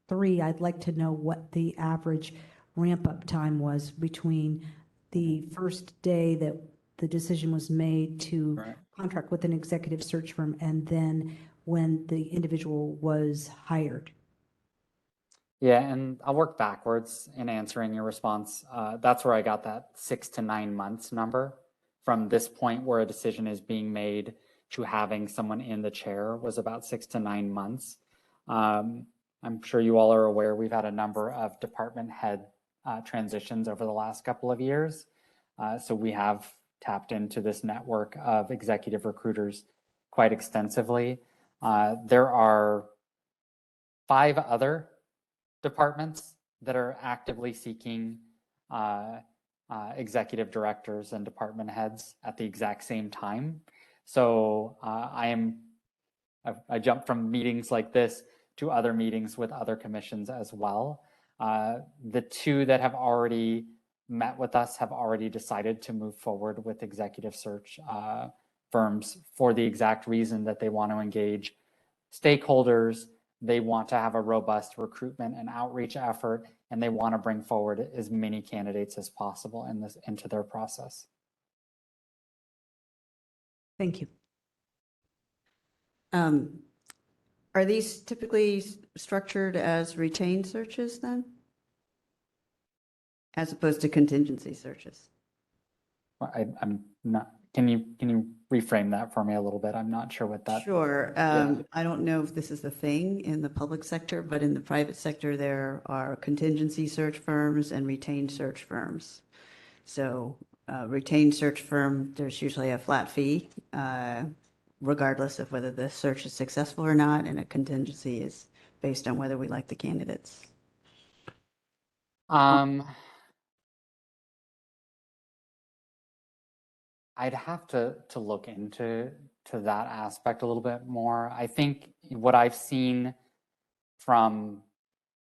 3, I'd like to know what the average ramp-up time was between the first day that the decision was made to contract with an executive search firm and then when the individual was hired. Yeah, and I'll work backwards in answering your response. That's where I got that 6 to 9 months number. From this point where a decision is being made to having someone in the chair was about 6 to 9 months. I'm sure you all are aware we've had a number of department head transitions over the last couple of years. So we have tapped into this network of executive recruiters quite extensively. There are 5 other departments that are actively seeking executive directors and department heads at the exact same time. So I jumped from meetings like this to other meetings with other commissions as well. The 2 that have already met with us have already decided to move forward with executive search firms for the exact reason that they want to engage stakeholders. They want to have a robust recruitment and outreach effort, and they want to bring forward as many candidates as possible into their process. Thank you. Are these typically structured as retained searches then? As opposed to contingency searches? I'm not, can you reframe that for me a little bit? I'm not sure what that. Sure. I don't know if this is a thing in the public sector, but in the private sector, there are contingency search firms and retained search firms. So retained search firm, there's usually a flat fee, regardless of whether the search is successful or not, and a contingency is based on whether we like the candidates. I'd have to look into that aspect a little bit more. I think what I've seen from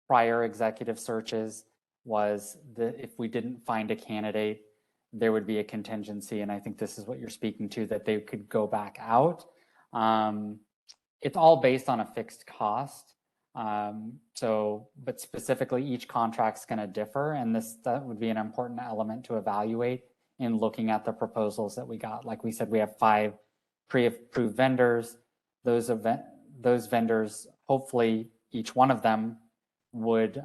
prior executive searches was that if we didn't find a candidate, there would be a contingency. And I think this is what you're speaking to, that they could go back out. It's all based on a fixed cost. But specifically each contract's going to differ. And that would be an important element to evaluate in looking at the proposals that we got. Like we said, we have 5 pre-approved vendors. Those vendors, hopefully each one of them would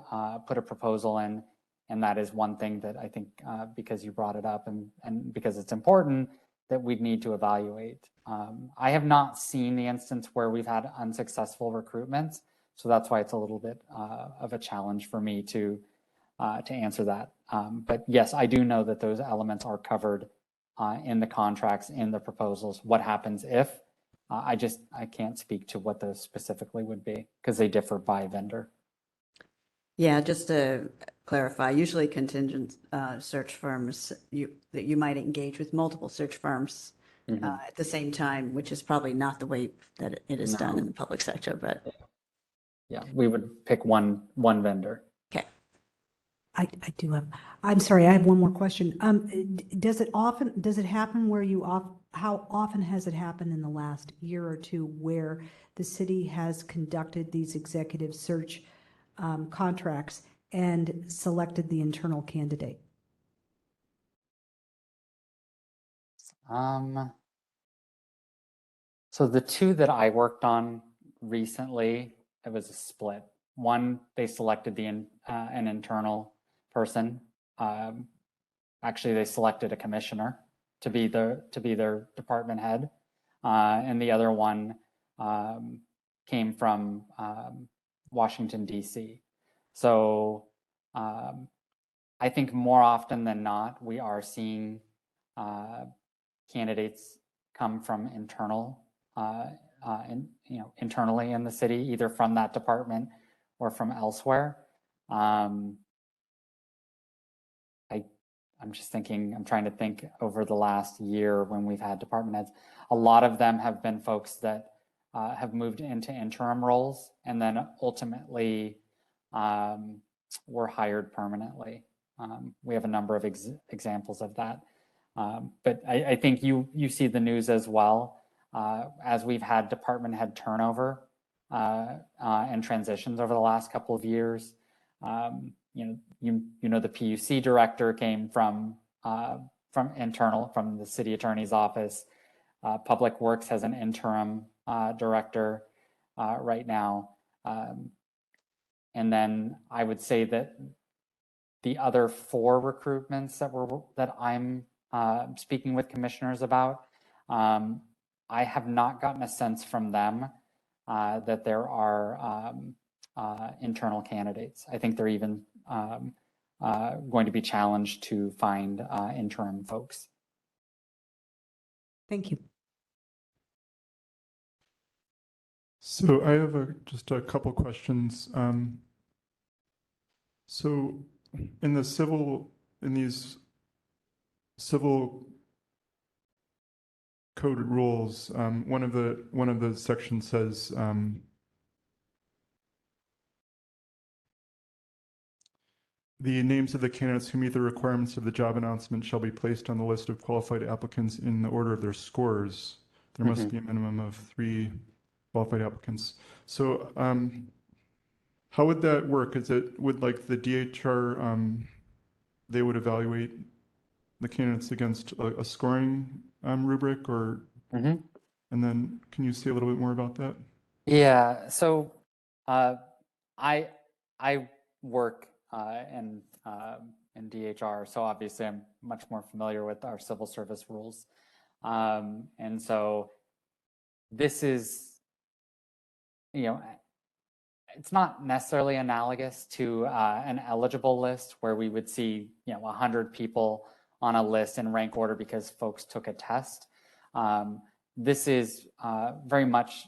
put a proposal in. And that is one thing that I think, because you brought it up and because it's important, that we'd need to evaluate. I have not seen the instance where we've had unsuccessful recruitments. So that's why it's a little bit of a challenge for me to answer that. But yes, I do know that those elements are covered in the contracts, in the proposals. What happens if? I can't speak to what those specifically would be because they differ by vendor. Yeah, just to clarify, usually contingent search firms, that you might engage with multiple search firms at the same time, which is probably not the way that it is done in the public sector, but. Yeah, we would pick one vendor. Okay. I'm sorry, I have one more question. Does it happen where how often has it happened in the last year or 2 where the city has conducted these executive search contracts and selected the internal candidate? So the 2 that I worked on recently, it was a split. One, they selected an internal person. Actually, they selected a commissioner to be their department head, and the other one came from Washington, D.C. So I think more often than not, we are seeing candidates come from internally in the city, either from that department or from elsewhere. I'm just thinking, I'm trying to think over the last year when we've had department heads. A lot of them have been folks that have moved into interim roles and then ultimately were hired permanently. We have a number of examples of that. But I think you see the news as well. As we've had department head turnover and transitions over the last couple of years. You know the PUC director came from the city attorney's office. Public Works has an interim director right now. And then I would say that the other 4 recruitments that I'm speaking with commissioners about, I have not gotten a sense from them that there are internal candidates. I think they're even going to be challenged to find interim folks. Thank you. So I have just a couple questions. So in these civil code rules, one of the sections says the names of the candidates who meet the requirements of the job announcement shall be placed on the list of qualified applicants in the order of their scores. There must be a minimum of 3 qualified applicants. So how would that work? Would like the DHR, they would evaluate the candidates against a scoring rubric or, and then can you say a little bit more about that? Yeah, so I work in DHR, so obviously I'm much more familiar with our civil service rules. And so this is, it's not necessarily analogous to an eligible list where we would see, 100 people on a list in rank order because folks took a test. This is very much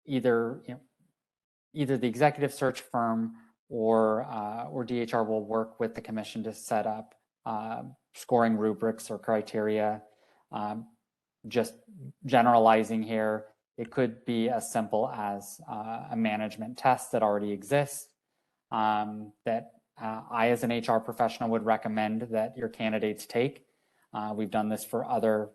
either the executive search firm or DHR will work with the commission to set up scoring rubrics or criteria. Just generalizing here, it could be as simple as a management test that already exists that I, as an HR professional, would recommend that your candidates take. We've done this for other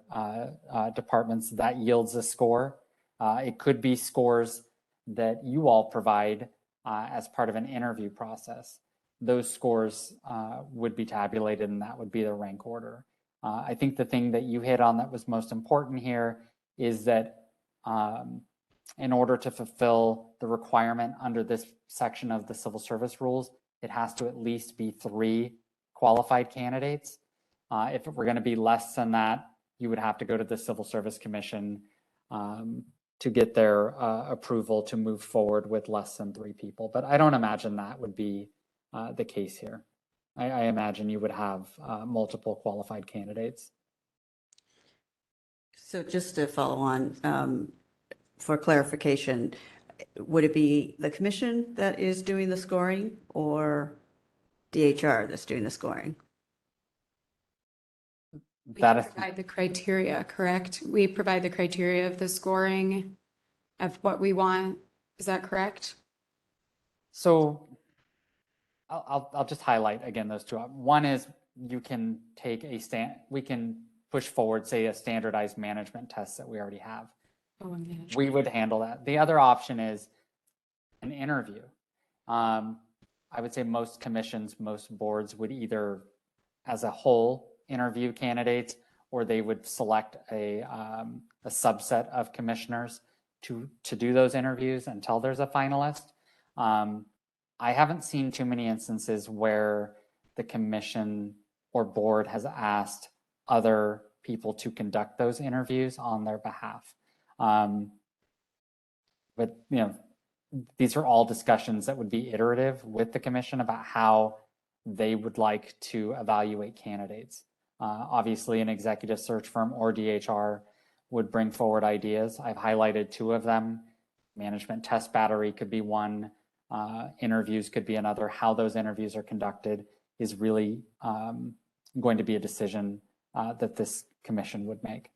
departments that yields a score. It could be scores that you all provide as part of an interview process. Those scores would be tabulated and that would be the rank order. I think the thing that you hit on that was most important here is that in order to fulfill the requirement under this section of the civil service rules, it has to at least be 3 qualified candidates. If it were going to be less than that, you would have to go to the Civil Service Commission to get their approval to move forward with less than 3 people. But I don't imagine that would be the case here. I imagine you would have multiple qualified candidates. So just to follow on, for clarification, would it be the commission that is doing the scoring or DHR that's doing the scoring? We provide the criteria, correct? We provide the criteria of the scoring of what we want. Is that correct? So I'll just highlight again those 2. One is you can take we can push forward, say, a standardized management test that we already have. We would handle that. The other option is an interview. I would say most commissions, most boards would either as a whole interview candidates, or they would select a subset of commissioners to do those interviews until there's a finalist. I haven't seen too many instances where the commission or board has asked other people to conduct those interviews on their behalf. But these are all discussions that would be iterative with the commission about how they would like to evaluate candidates. Obviously, an executive search firm or DHR would bring forward ideas. I've highlighted 2 of them. Management test battery could be one. Interviews could be another. How those interviews are conducted is really going to be a decision that this commission would make.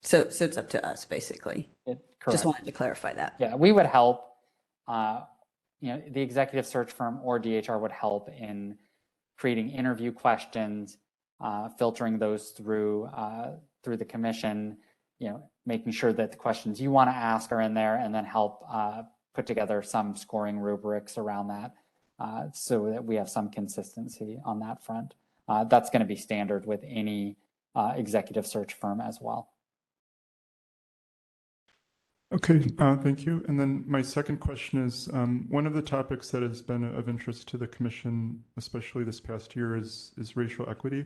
So it's up to us, basically. Just Correct. wanted to clarify that. Yeah, we would help. The executive search firm or DHR would help in creating interview questions, filtering those through the commission, making sure that the questions you want to ask are in there, and then help put together some scoring rubrics around that so that we have some consistency on that front. That's going to be standard with any executive search firm as well. Okay, thank you. And then my second question is, one of the topics that has been of interest to the commission, especially this past year, is racial equity.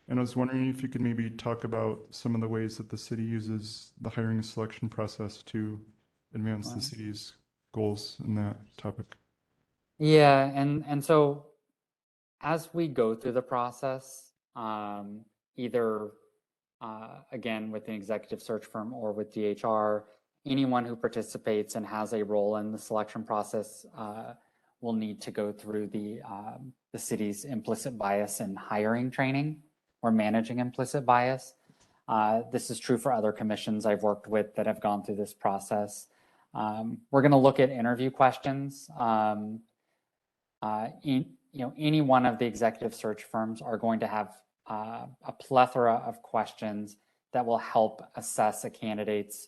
And I was wondering if you could maybe talk about some of the ways that the city uses the hiring and selection process to advance the city's goals in that topic. Yeah, and so as we go through the process, either again with an executive search firm or with DHR, anyone who participates and has a role in the selection process will need to go through the city's implicit bias and hiring training or managing implicit bias. This is true for other commissions I've worked with that have gone through this process. We're going to look at interview questions. Any one of the executive search firms are going to have a plethora of questions that will help assess a candidate's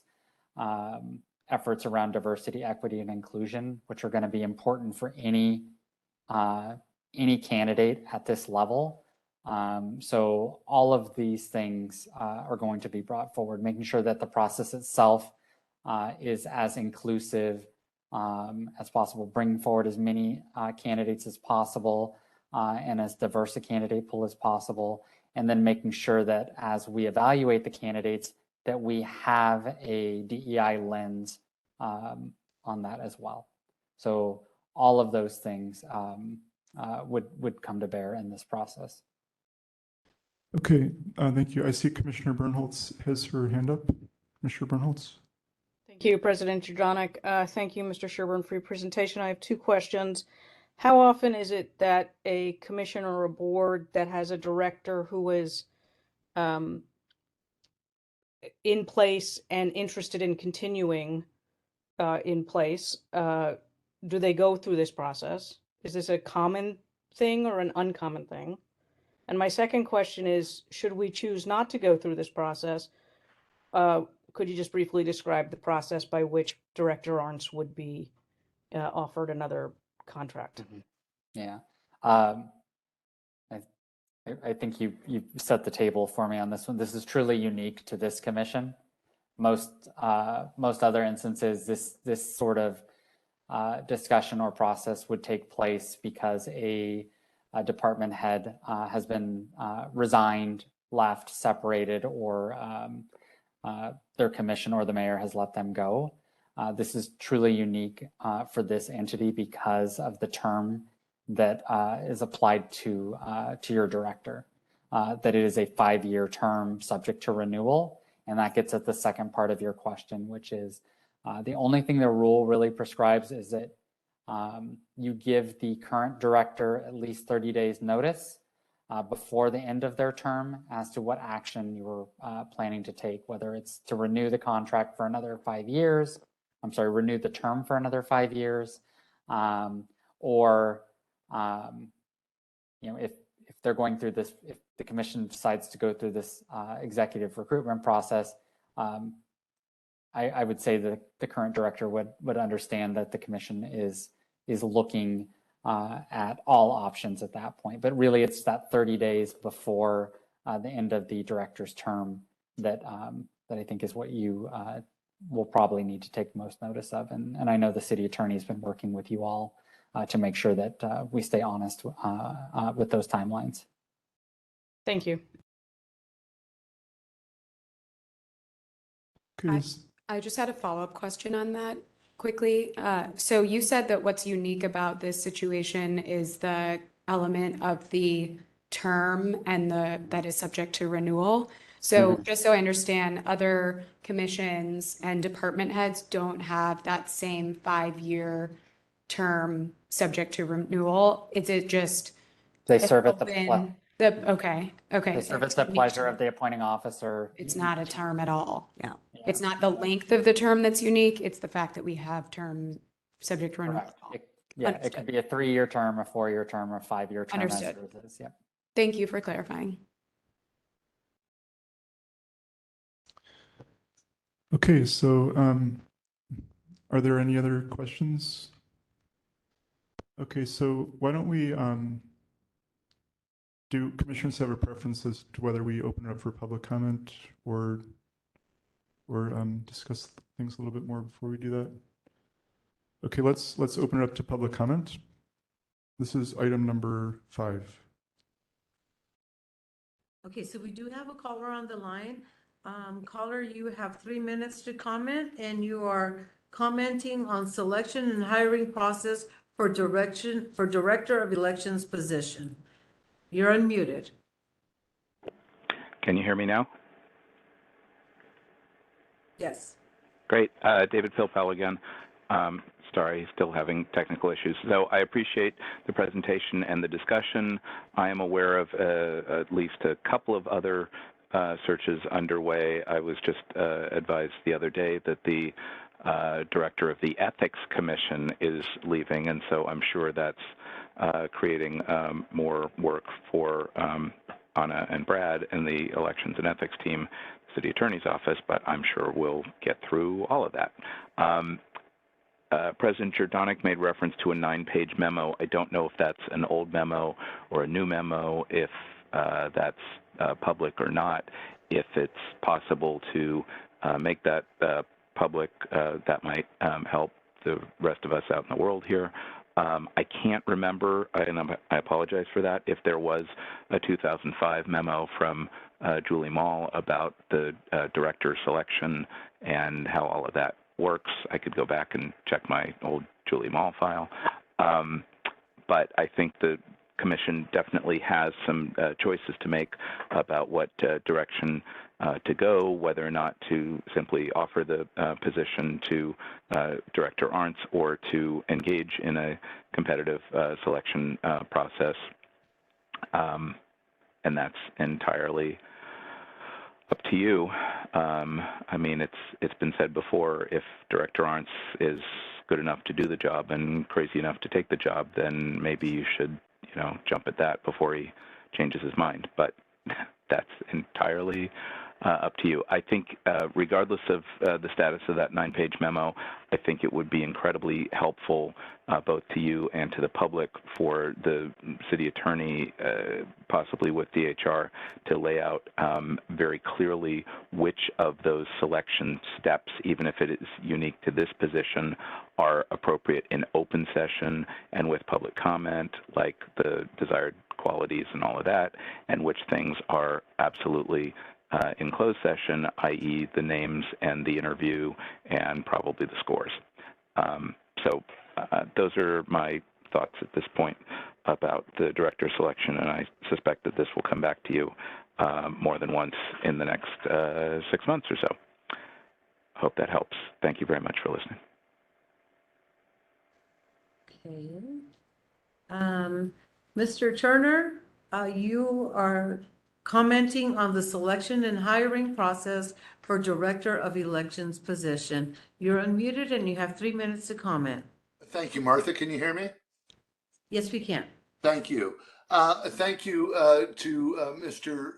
efforts around diversity, equity, and inclusion, which are going to be important for any candidate at this level. So all of these things are going to be brought forward, making sure that the process itself is as inclusive as possible, bringing forward as many candidates as possible and as diverse a candidate pool as possible, and then making sure that as we evaluate the candidates, that we have a DEI lens on that as well. So all of those things would come to bear in this process. Okay, thank you. I see Commissioner Bernholz has her hand up. Commissioner Bernholz. Thank you, President Jadonic. Thank you, Mr. Sherburne, for your presentation. I have two questions. How often is it that a commission or a board that has a director who is in place and interested in continuing in place, do they go through this process? Is this a common thing or an uncommon thing? And my second question is, should we choose not to go through this process, could you just briefly describe the process by which Director Arntz would be offered another contract? Mm-hmm. Yeah. I think you set the table for me on this one. This is truly unique to this commission. Most other instances, this sort of discussion or process would take place because a department head has been resigned, left, separated, or their commission or the mayor has let them go. This is truly unique for this entity because of the term that is applied to your director, that it is a 5-year term subject to renewal. And that gets at the second part of your question, which is the only thing the rule really prescribes is that you give the current director at least 30 days notice before the end of their term as to what action you're planning to take, whether it's to renew the contract for another 5 years, renew the term for another 5 years, or if they're going through this, if the commission decides to go through this executive recruitment process, I would say that the current director would understand that the commission is looking at all options at that point. But really, it's that 30 days before the end of the director's term that I think is what you will probably need to take most notice of. And I know the city attorney has been working with you all to make sure that we stay honest with those timelines. Thank you. I just had a follow-up question on that quickly. So you said that what's unique about this situation is the element of the term and that is subject to renewal. So just so I understand, other commissions and department heads don't have that same 5-year term subject to renewal? Is it just? They an serve at the, open- okay. they serve at the pleasure of the appointing officer. It's not a term at all. Yeah. It's not the length of the term that's unique. It's the fact that we have term subject to renewal. Correct. Yeah, it could be a 3-year term, a 4-year term, or a 5-year term. as Understood. it is, yeah. Thank you for clarifying. Okay, so are there any other questions? Okay, so why don't we, do commissioners have a preference as to whether we open it up for public comment or discuss things a little bit more before we do that? Okay, let's open it up to public comment. This is item number 5. Okay, so we do have a caller on the line. Caller, you have 3 minutes to comment, and you are commenting on selection and hiring process for Director of Elections position. You're unmuted. Can you hear me now? Yes. Great. David Philpell again. Sorry, still having technical issues. So I appreciate the presentation and the discussion. I am aware of at least a couple of other searches underway. I was just advised the other day that the director of the Ethics Commission is leaving, and so I'm sure that's creating more work for Anna and Brad and the Elections and Ethics team, City Attorney's Office, but I'm sure we'll get through all of that. President Jordanic made reference to a 9-page memo. I don't know if that's an old memo or a new memo, if that's public or not. If it's possible to make that public, that might help the rest of us out in the world here. I can't remember, and I apologize for that, if there was a 2005 memo from Julie Mall about the director selection and how all of that works. I could go back and check my old Julie Mall file. But I think the Commission definitely has some choices to make about what direction to go, whether or not to simply offer the position to Director Arntz or to engage in a competitive selection process. And that's entirely up to you. I mean, it's been said before, if Director Arntz is good enough to do the job and crazy enough to take the job, then maybe you should, jump at that before he changes his mind. But that's entirely up to you. I think regardless of the status of that 9-page memo, I think it would be incredibly helpful both to you and to the public for the city attorney, possibly with DHR, to lay out very clearly which of those selection steps, even if it is unique to this position, are appropriate in open session and with public comment, like the desired qualities and all of that, and which things are absolutely in closed session, i.e. the names and the interview and probably the scores. So those are my thoughts at this point about the director selection, and I suspect that this will come back to you more than once in the next 6 months or so. Hope that helps. Thank you very much for listening. Okay. Mr. Turner, you are commenting on the selection and hiring process for Director of Elections position. You're unmuted and you have 3 minutes to comment. Thank you, Martha. Can you hear me? Yes, we can. Thank you. Thank you to Mr.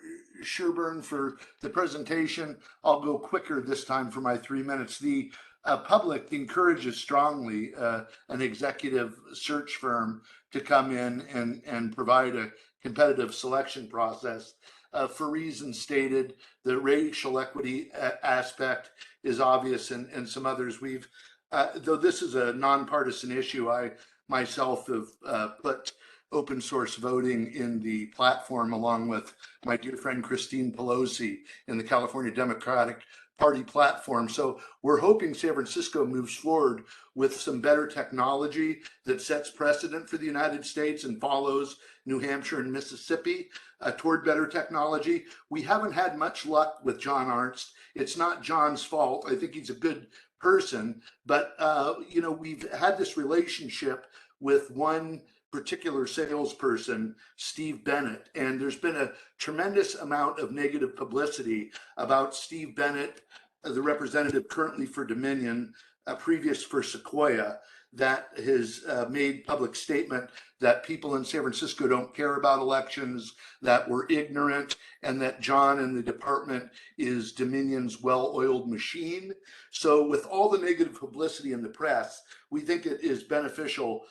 Sherburne for the presentation. I'll go quicker this time for my 3 minutes. The public encourages strongly an executive search firm to come in and provide a competitive selection process. For reasons stated, the racial equity aspect is obvious, and some others. We've, though this is a nonpartisan issue, I myself have put open source voting in the platform along with my dear friend Christine Pelosi in the California Democratic Party platform. So we're hoping San Francisco moves forward with some better technology that sets precedent for the United States and follows New Hampshire and Mississippi toward better technology. We haven't had much luck with John Arntz. It's not John's fault. I think he's a good person, but, we've had this relationship with one particular salesperson, Steve Bennett, and there's been a tremendous amount of negative publicity about Steve Bennett, the representative currently for Dominion, previous for Sequoia, that has made public statement that people in San Francisco don't care about elections, that we're ignorant, and that John and the department is Dominion's well-oiled machine. So with all the negative publicity in the press, we think it is beneficial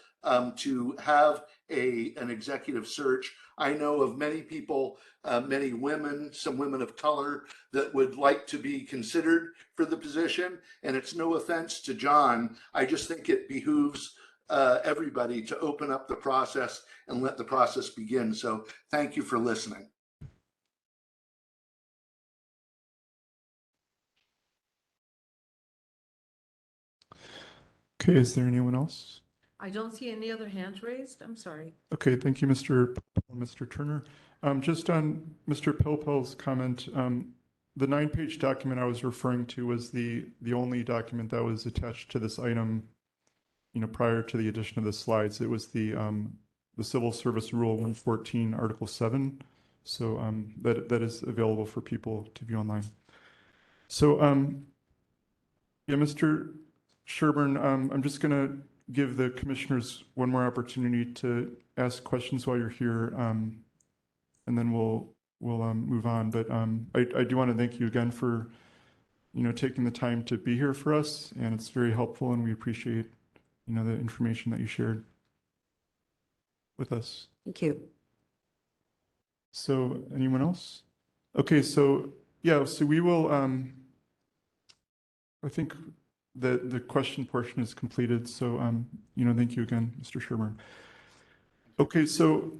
to have an executive search. I know of many people, many women, some women of color that would like to be considered for the position. And it's no offense to John. I just think it behooves everybody to open up the process and let the process begin. So thank you for listening. Okay, is there anyone else? I don't see any other hands raised. I'm sorry. Okay, thank you, Mr. Turner. Just on Mr. Pilpel's comment, the 9-page document I was referring to was the only document that was attached to this item, prior to the addition of the slides. It was the Civil Service Rule 114, Article 7. So that is available for people to view online. So yeah, Mr. Sherburne, I'm just going to give the commissioners one more opportunity to ask questions while you're here, and then we'll move on. But I do want to thank you again for taking the time to be here for us, and it's very helpful, and we appreciate the information that you shared with us. Thank you. So anyone else? Okay, so yeah, so we will. I think the question portion is completed. So thank you again, Mr. Sherburne. Okay, so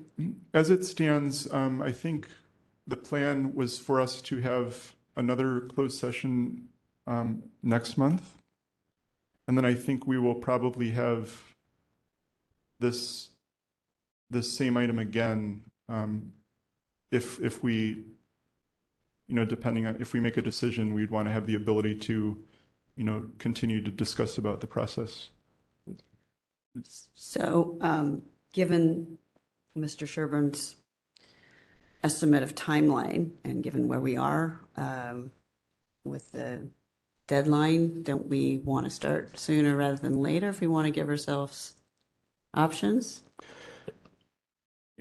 as it stands, I think the plan was for us to have another closed session next month. And then I think we will probably have this same item again if we, depending on if we make a decision, we'd want to have the ability to, continue to discuss about the process. So given Mr. Sherburne's estimate of timeline and given where we are with the deadline, don't we want to start sooner rather than later if we want to give ourselves options?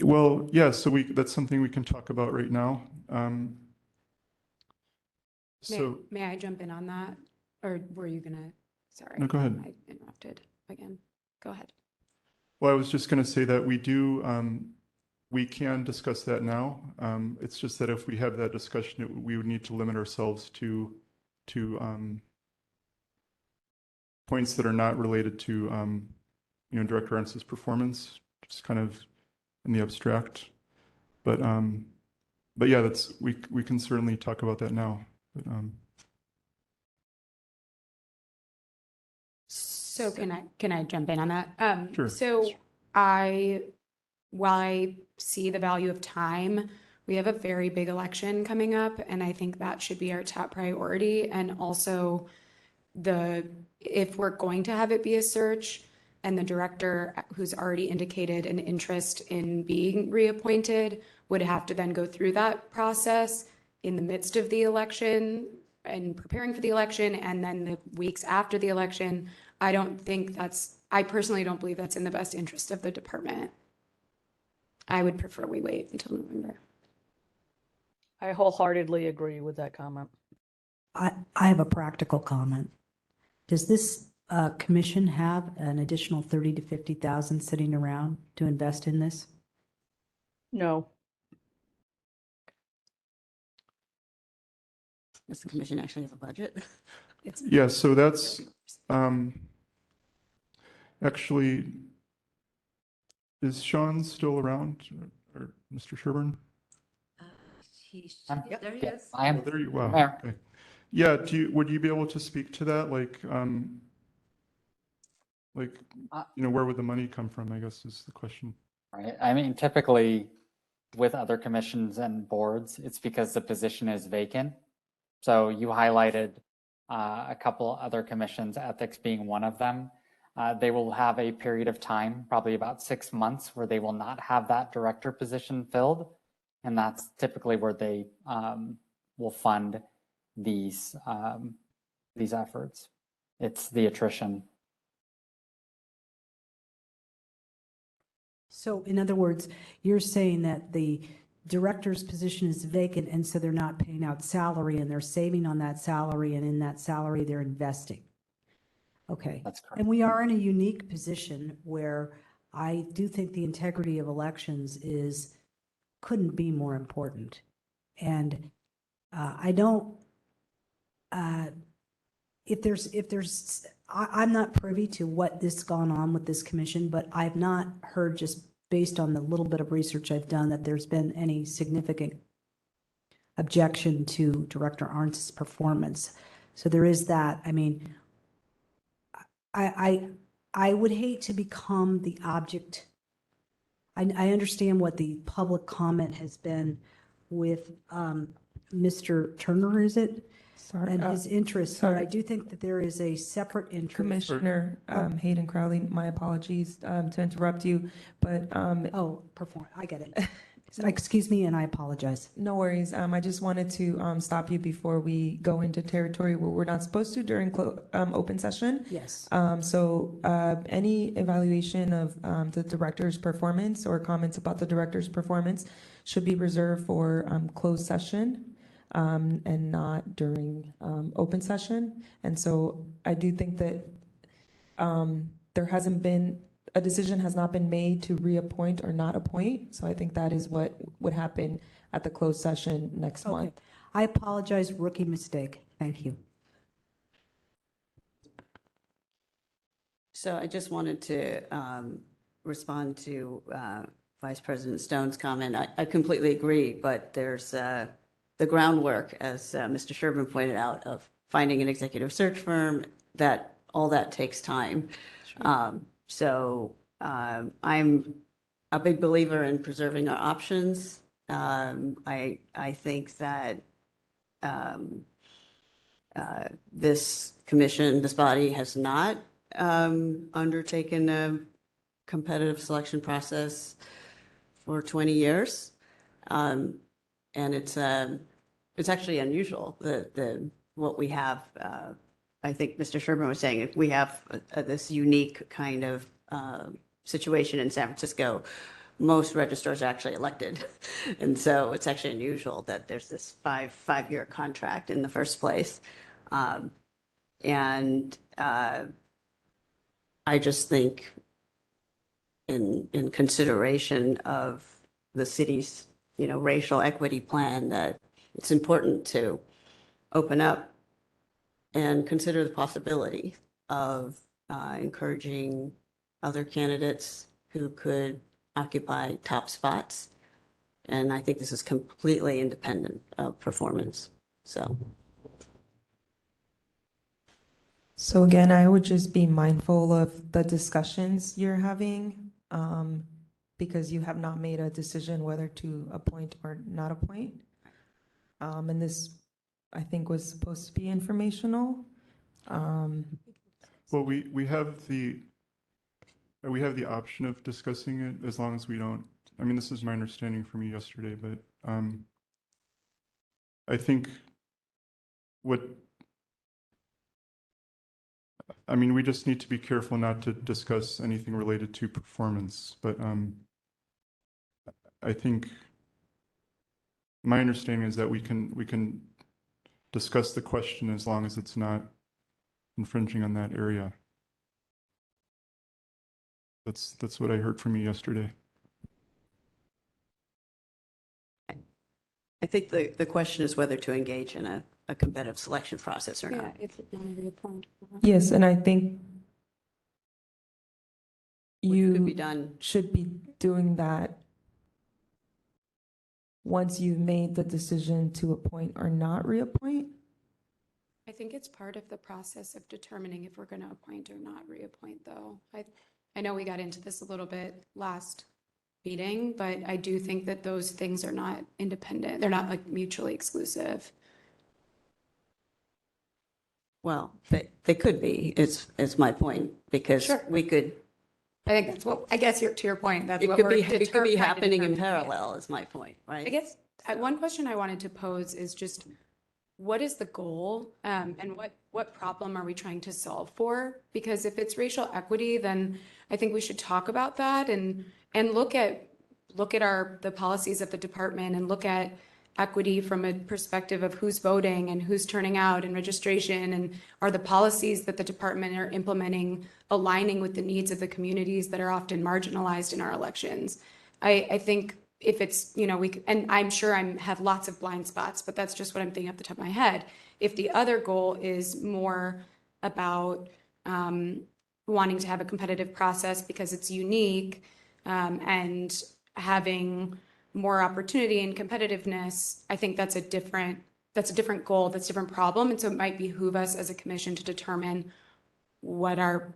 Well, yeah, so that's something we can talk about right now. May I jump in on that? Or were you gonna, sorry. No, go ahead. I interrupted again. Go ahead. Well, I was just going to say that we can discuss that now. It's just that if we have that discussion, we would need to limit ourselves to points that are not related to, Director Ence's performance, just kind of in the abstract. But yeah, we can certainly talk about that now. But, So can I jump in on that? Sure. So while I see the value of time, we have a very big election coming up, and I think that should be our top priority. And also if we're going to have it be a search and the director who's already indicated an interest in being reappointed would have to then go through that process in the midst of the election and preparing for the election and then the weeks after the election, I personally don't believe that's in the best interest of the department. I would prefer we wait until November. I wholeheartedly agree with that comment. I have a practical comment. Does this commission have an additional 30 to 50,000 sitting around to invest in this? No. Does the commission actually have a budget? yeah, so that's actually, is Shawn still around, or Mr. Sherburne? Yep, there he is. I am. Oh, there you, wow, There. okay. Yeah, would you be able to speak to that? Like, where would the money come from, I guess is the question. Right. I mean, typically with other commissions and boards, it's because the position is vacant. So you highlighted a couple other commissions, ethics being one of them. They will have a period of time, probably about 6 months, where they will not have that director position filled. And that's typically where they will fund these efforts. It's the attrition. So in other words, you're saying that the director's position is vacant and so they're not paying out salary and they're saving on that salary, and in that salary they're investing. Okay. That's correct. And we are in a unique position where I do think the integrity of elections couldn't be more important. And I don't, I'm not privy to what this gone on with this commission, but I've not heard, just based on the little bit of research I've done, that there's been any significant objection to Director Arndt's performance. So there is that. I mean, I would hate to become the object. I understand what the public comment has been with Mr. Turner, is it? Sorry, And his interest, but I do think that there is a separate interest. Commissioner Hayden Crowley, my apologies to interrupt you, but I get it. Excuse me, and I apologize. no worries. I just wanted to stop you before we go into territory where we're not supposed to during open session. Yes. So any evaluation of the director's performance or comments about the director's performance should be reserved for closed session. And not during open session. And so I do think that there hasn't been, a decision has not been made to reappoint or not appoint. So I think that is what would happen at the closed session next month. I apologize, rookie mistake. Thank you. So I just wanted to respond to Vice President Stone's comment. I completely agree, but there's the groundwork, as Mr. Sherburne pointed out, of finding an executive search firm, that all that takes time. So I'm a big believer in preserving our options. I think that this commission, this body has not undertaken a competitive selection process for 20 years. And it's actually unusual that what we have. I think Mr. Sherburne was saying, we have this unique kind of situation in San Francisco. Most registrars are actually elected, and so it's actually unusual that there's this five-year contract in the first place. And I just think, in consideration of the city's racial equity plan, that it's important to open up and consider the possibility of encouraging other candidates who could occupy top spots. And I think this is completely independent of performance. So again, I would just be mindful of the discussions you're having, because you have not made a decision whether to appoint or not appoint. And this, I think, was supposed to be informational. Well, we have the option of discussing it as long as we don't, I mean, this is my understanding from you yesterday, but I think we just need to be careful not to discuss anything related to performance, but I think my understanding is that we can discuss the question as long as it's not infringing on that area. That's what I heard from you yesterday. I think the question is whether to engage in a competitive selection process or not. Yes, and I think you could be done. Should be doing that once you've made the decision to appoint or not reappoint. I think it's part of the process of determining if we're going to appoint or not reappoint, though. I know we got into this a little bit last meeting, but I do think that those things are not independent. They're not like mutually exclusive. Well, they could be, is my point, because Sure. we could, I think that's what, I guess to your point, that's it what could we're be, it could be trying to happening in determine. parallel, is my point, right? I guess one question I wanted to pose is just, what is the goal, and what problem are we trying to solve for? Because if it's racial equity, then I think we should talk about that and look at the policies of the department and look at equity from a perspective of who's voting and who's turning out and registration, and are the policies that the department are implementing aligning with the needs of the communities that are often marginalized in our elections. I think if it's, and I'm sure have lots of blind spots, but that's just what I'm thinking off the top of my head. If the other goal is more about wanting to have a competitive process because it's unique, and having more opportunity and competitiveness, I think that's a different goal, that's a different problem. And so it might behoove us as a commission to determine what our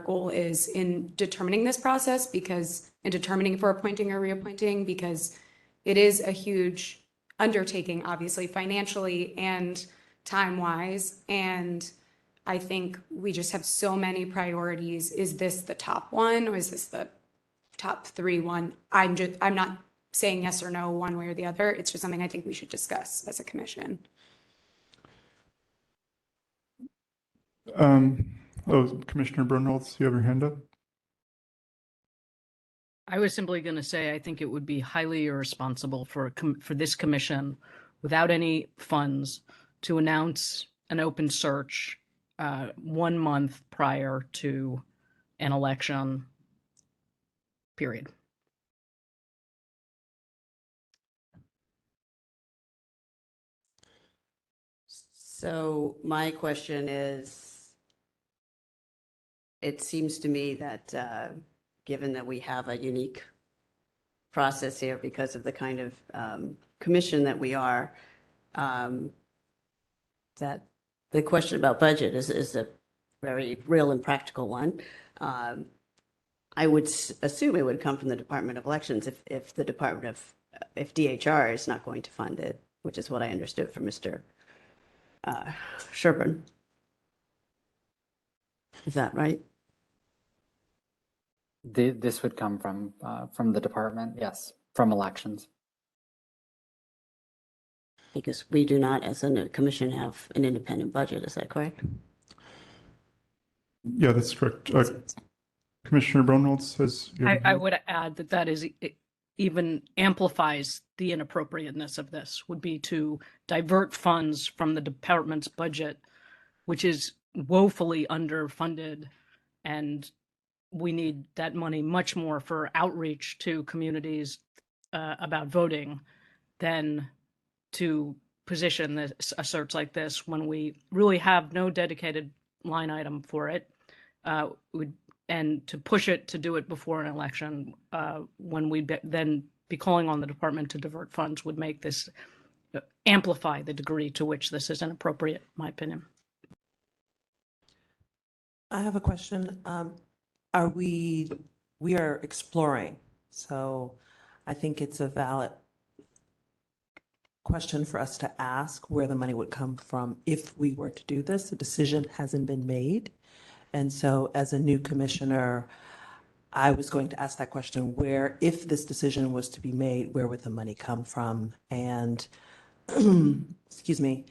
goal is in determining this process, because in determining if we're appointing or reappointing, because it is a huge undertaking, obviously financially and time-wise. And I think we just have so many priorities. Is this the top one, or is this the top 3 one? I'm not saying yes or no one way or the other. It's just something I think we should discuss as a commission. Commissioner Brunholtz, you have your hand up? I was simply going to say, I think it would be highly irresponsible for this commission, without any funds, to announce an open search 1 month prior to an election, period. So my question is, it seems to me that given that we have a unique process here because of the kind of commission that we are, that the question about budget is a very real and practical one. I would assume it would come from the Department of Elections if the if DHR is not going to fund it, which is what I understood from Mr. Sherburne. Is that right? This would come from the department, yes, from elections. Because we do not, as a commission, have an independent budget. Is that correct? Yeah, that's correct. Commissioner Brunholtz says. I would add that is even amplifies the inappropriateness of this, would be to divert funds from the department's budget, which is woefully underfunded, and we need that money much more for outreach to communities about voting than to position a search like this when we really have no dedicated line item for it. And to push it to do it before an election, when we then be calling on the department to divert funds, would make this amplify the degree to which this is inappropriate, in my opinion. I have a question. We are exploring, so I think it's a valid question for us to ask where the money would come from if we were to do this. The decision hasn't been made. And so as a new commissioner, I was going to ask that question, where, if this decision was to be made, where would the money come from? And, excuse me,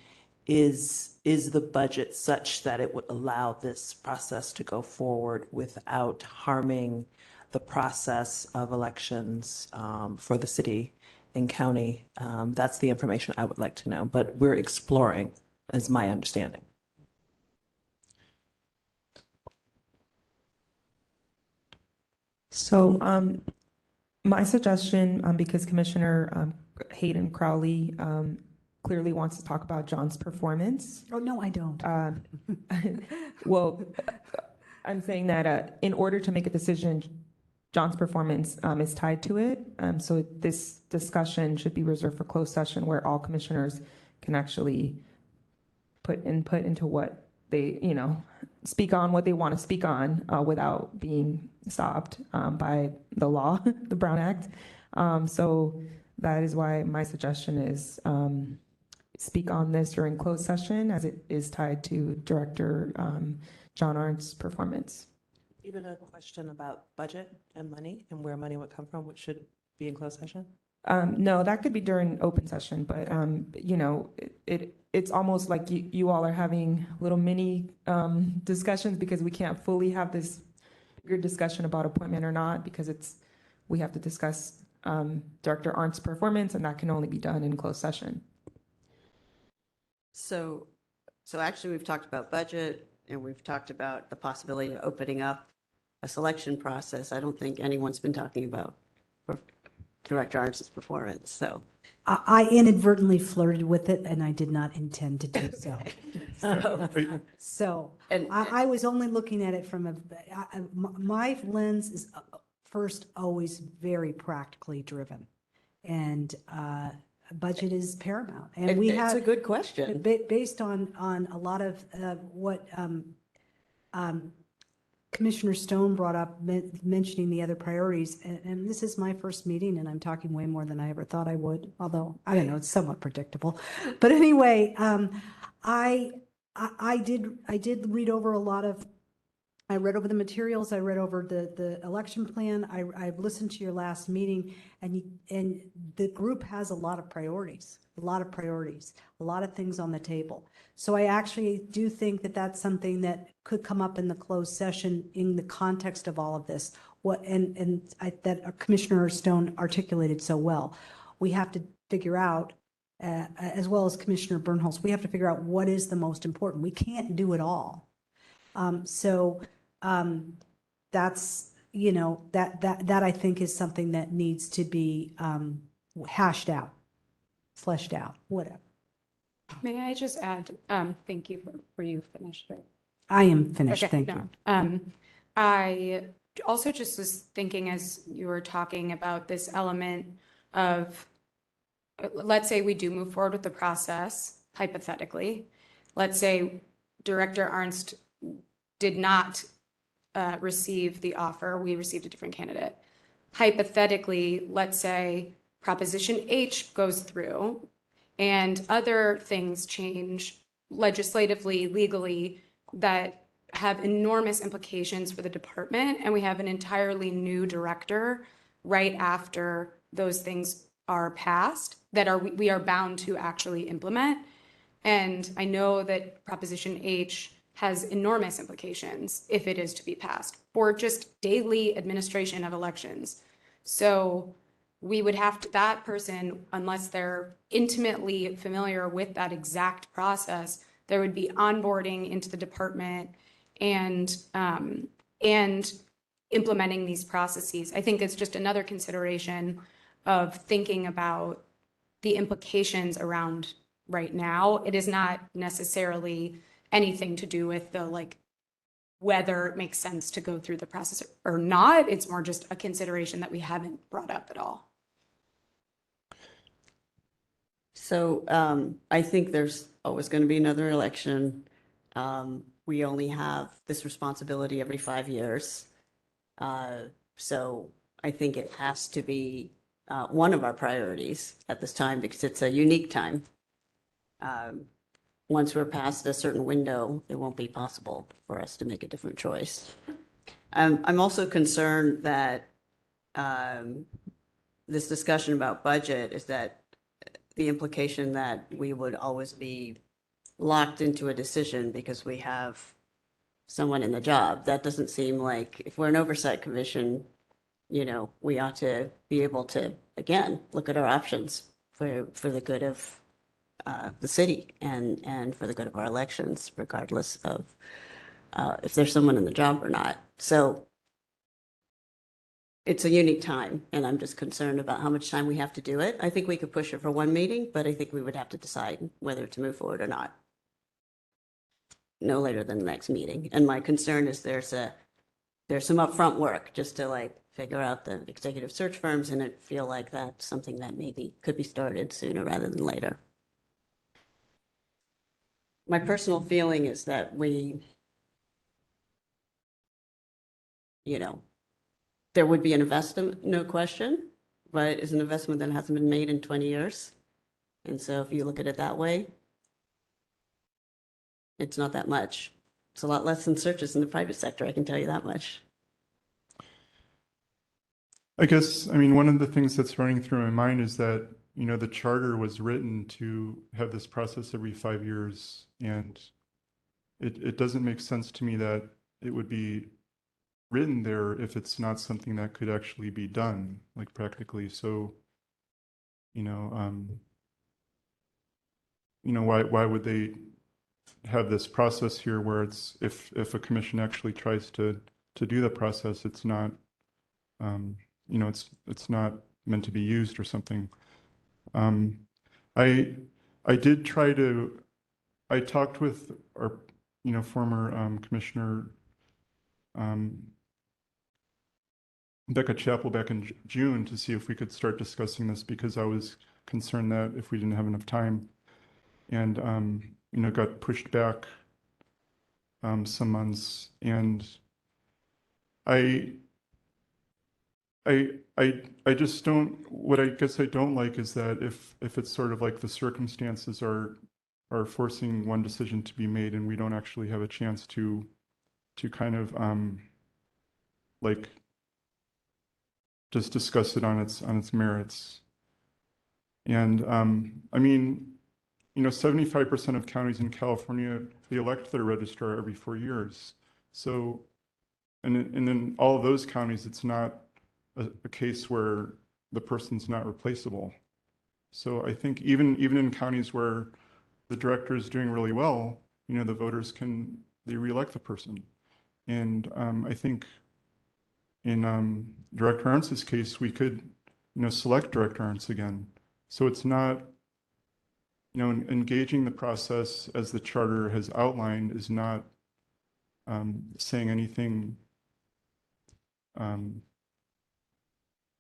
is the budget such that it would allow this process to go forward without harming the process of elections for the city and county? That's the information I would like to know, but we're exploring, is my understanding. So my suggestion, because Commissioner Hayden Crowley clearly wants to talk about John's performance. Oh, no, I don't. Well, I'm saying that in order to make a decision, John's performance is tied to it. So this discussion should be reserved for closed session where all commissioners can actually put input into what they, speak on what they want to speak on without being stopped by the law, the Brown Act. So that is why my suggestion is speak on this during closed session as it is tied to Director John Arndt's performance. Even a question about budget and money and where money would come from, which should be in closed session? No, that could be during open session, but you know, it's almost like you all are having little mini discussions because we can't fully have this bigger discussion about appointment or not because we have to discuss Director Arndt's performance, and that can only be done in closed session. So actually, we've talked about budget and we've talked about the possibility of opening up a selection process. I don't think anyone's been talking about Director Arndt's performance, so. I inadvertently flirted with it and I did not intend to do so. So I was only looking at it from my lens is first always very practically driven. And budget is paramount. And we have. It's a good question. Based on a lot of what Commissioner Stone brought up, mentioning the other priorities, and this is my first meeting, and I'm talking way more than I ever thought I would, although, I don't know, it's somewhat predictable. But anyway, I did read over a lot of, I read over the materials, I read over the election plan, I've listened to your last meeting, and the group has a lot of priorities, a lot of things on the table. So I actually do think that that's something that could come up in the closed session in the context of all of this. That Commissioner Stone articulated so well. We have to figure out, as well as Commissioner Bernholz, we have to figure out what is the most important. We can't do it all. That's, you know, that I think is something that needs to be hashed out, fleshed out, whatever. May I just add, thank you for you finished. Right? I am finished, Okay, thank no. you. I also just was thinking as you were talking about this element of, let's say we do move forward with the process, hypothetically. Let's say Director Arndt's did not receive the offer, we received a different candidate. Hypothetically, let's say Proposition H goes through and other things change legislatively, legally, that have enormous implications for the department, and we have an entirely new director right after those things are passed that we are bound to actually implement. And I know that Proposition H has enormous implications if it is to be passed for just daily administration of elections. So we would have to, that person, unless they're intimately familiar with that exact process, there would be onboarding into the department and implementing these processes. I think it's just another consideration of thinking about the implications around right now. It is not necessarily anything to do with the whether it makes sense to go through the process or not. It's more just a consideration that we haven't brought up at all. So I think there's always going to be another election. We only have this responsibility every 5 years. So I think it has to be one of our priorities at this time because it's a unique time. Once we're past a certain window, it won't be possible for us to make a different choice. I'm also concerned that this discussion about budget is that the implication that we would always be locked into a decision because we have someone in the job. That doesn't seem like, if we're an oversight commission, you know, we ought to be able to, again, look at our options for the good of the city and for the good of our elections, regardless of if there's someone in the job or not. So it's a unique time, and I'm just concerned about how much time we have to do it. I think we could push it for one meeting, but I think we would have to decide whether to move forward or not no later than the next meeting. And my concern is there's some upfront work just to figure out the executive search firms, and I feel like that's something that maybe could be started sooner rather than later. My personal feeling is that there would be an investment, no question, but it's an investment that hasn't been made in 20 years. And so if you look at it that way, it's not that much. It's a lot less than searches in the private sector, I can tell you that much. I guess, I mean, one of the things that's running through my mind is that, you know, the charter was written to have this process every 5 years. And it doesn't make sense to me that it would be written there if it's not something that could actually be done, like practically. So, you know, why would they have this process here where it's, if a commission actually tries to do the process, it's not, you know, it's not meant to be used or something. I did try to, I talked with our, you know, former Commissioner Becca Chapel back in June to see if we could start discussing this, because I was concerned that if we didn't have enough time, and you know, got pushed back some months. And I just don't, what I guess I don't like is that if it's sort of like the circumstances are forcing one decision to be made and we don't actually have a chance to kind of like just discuss it on its merits. And I mean, you know, 75% of counties in California, they elect their registrar every 4 years. So, and in all of those counties, it's not a case where the person's not replaceable. So I think even in counties where the director is doing really well, you know, the voters they reelect the person. And I think in Director Arndt's case, we could, you know, select Director Arndt's again. So it's not, you know, engaging the process as the charter has outlined is not saying anything.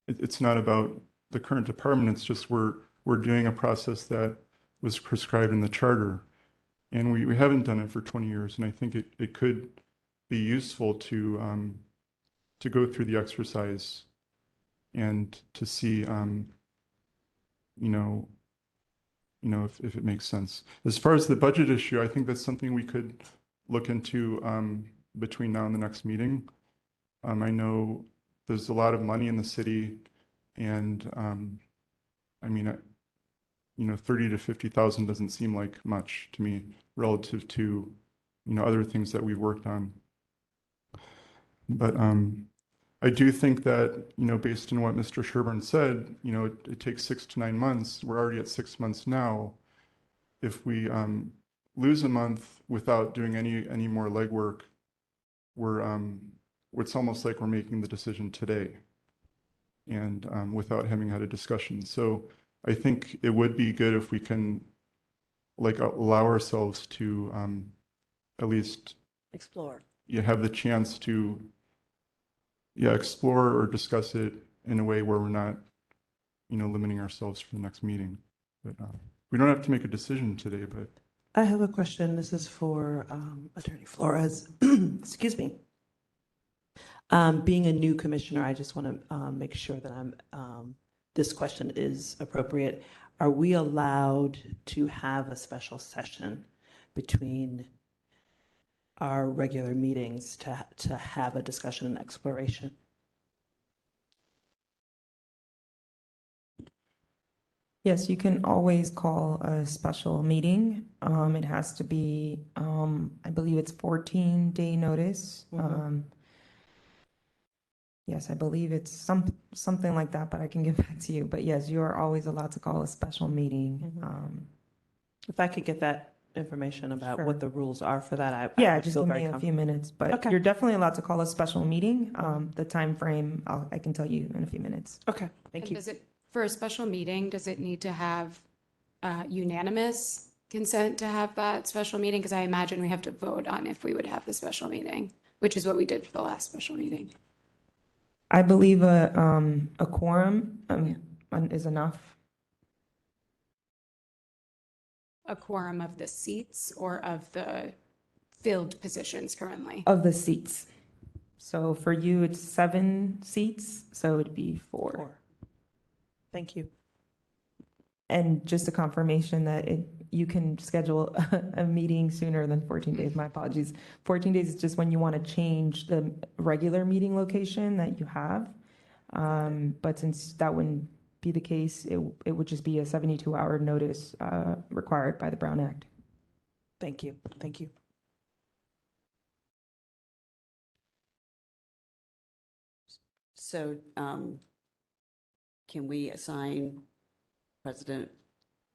It's not about the current department. It's just we're doing a process that was prescribed in the charter, and we haven't done it for 20 years. And I think it could be useful to go through the exercise and to see, you know, if it makes sense. As far as the budget issue, I think that's something we could look into between now and the next meeting. I know there's a lot of money in the city, and I mean, you know, 30 to 50,000 doesn't seem like much to me relative to, you know, other things that we've worked on. But I do think that, you know, based on what Mr. Sherburne said, you know, it takes 6 to 9 months. We're already at 6 months now. If we lose a month without doing any more legwork, it's almost like we're making the decision today, and without having had a discussion. So I think it would be good if we can like allow ourselves to at least Explore. You have the chance to explore or discuss it in a way where we're not, you know, limiting ourselves for the next meeting. But we don't have to make a decision today, but. I have a question. This is for Attorney Flores. Excuse me. Being a new commissioner, I just want to make sure that this question is appropriate. Are we allowed to have a special session between our regular meetings to have a discussion and exploration? Yes, you can always call a special meeting. It has to be, I believe it's 14-day notice. Yes, I believe it's something like that, but I can get back to you. But yes, you are always allowed to call a special meeting. If I could get that information about what the rules are for that, I Yeah, would just feel give very me a few comfortable. minutes, but Okay. you're definitely allowed to call a special meeting. The time frame, I can tell you in a few minutes. Okay, thank And you. does it, for a special meeting, does it need to have unanimous consent to have that special meeting? Because I imagine we have to vote on if we would have the special meeting, which is what we did for the last special meeting. I believe a quorum is enough. A quorum of the seats or of the filled positions currently? Of the seats. So for you, it's 7 seats, so it'd be 4. Thank you. And just a confirmation that you can schedule a meeting sooner than 14 days. My apologies. 14 days is just when you want to change the regular meeting location that you have. But since that wouldn't be the case, it would just be a 72-hour notice required by the Brown Act. Thank you. Thank you. So can we assign President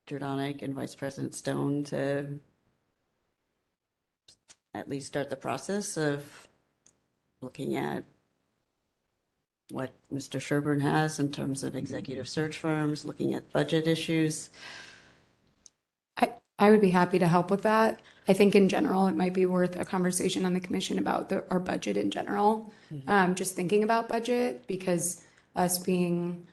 Jordanic and Vice President Stone to at least start the process of looking at what Mr. Sherburne has in terms of executive search firms, looking at budget issues? I would be happy to help with that. I think in general, it might be worth a conversation on the commission about our budget in general. Just thinking about budget, because us pulling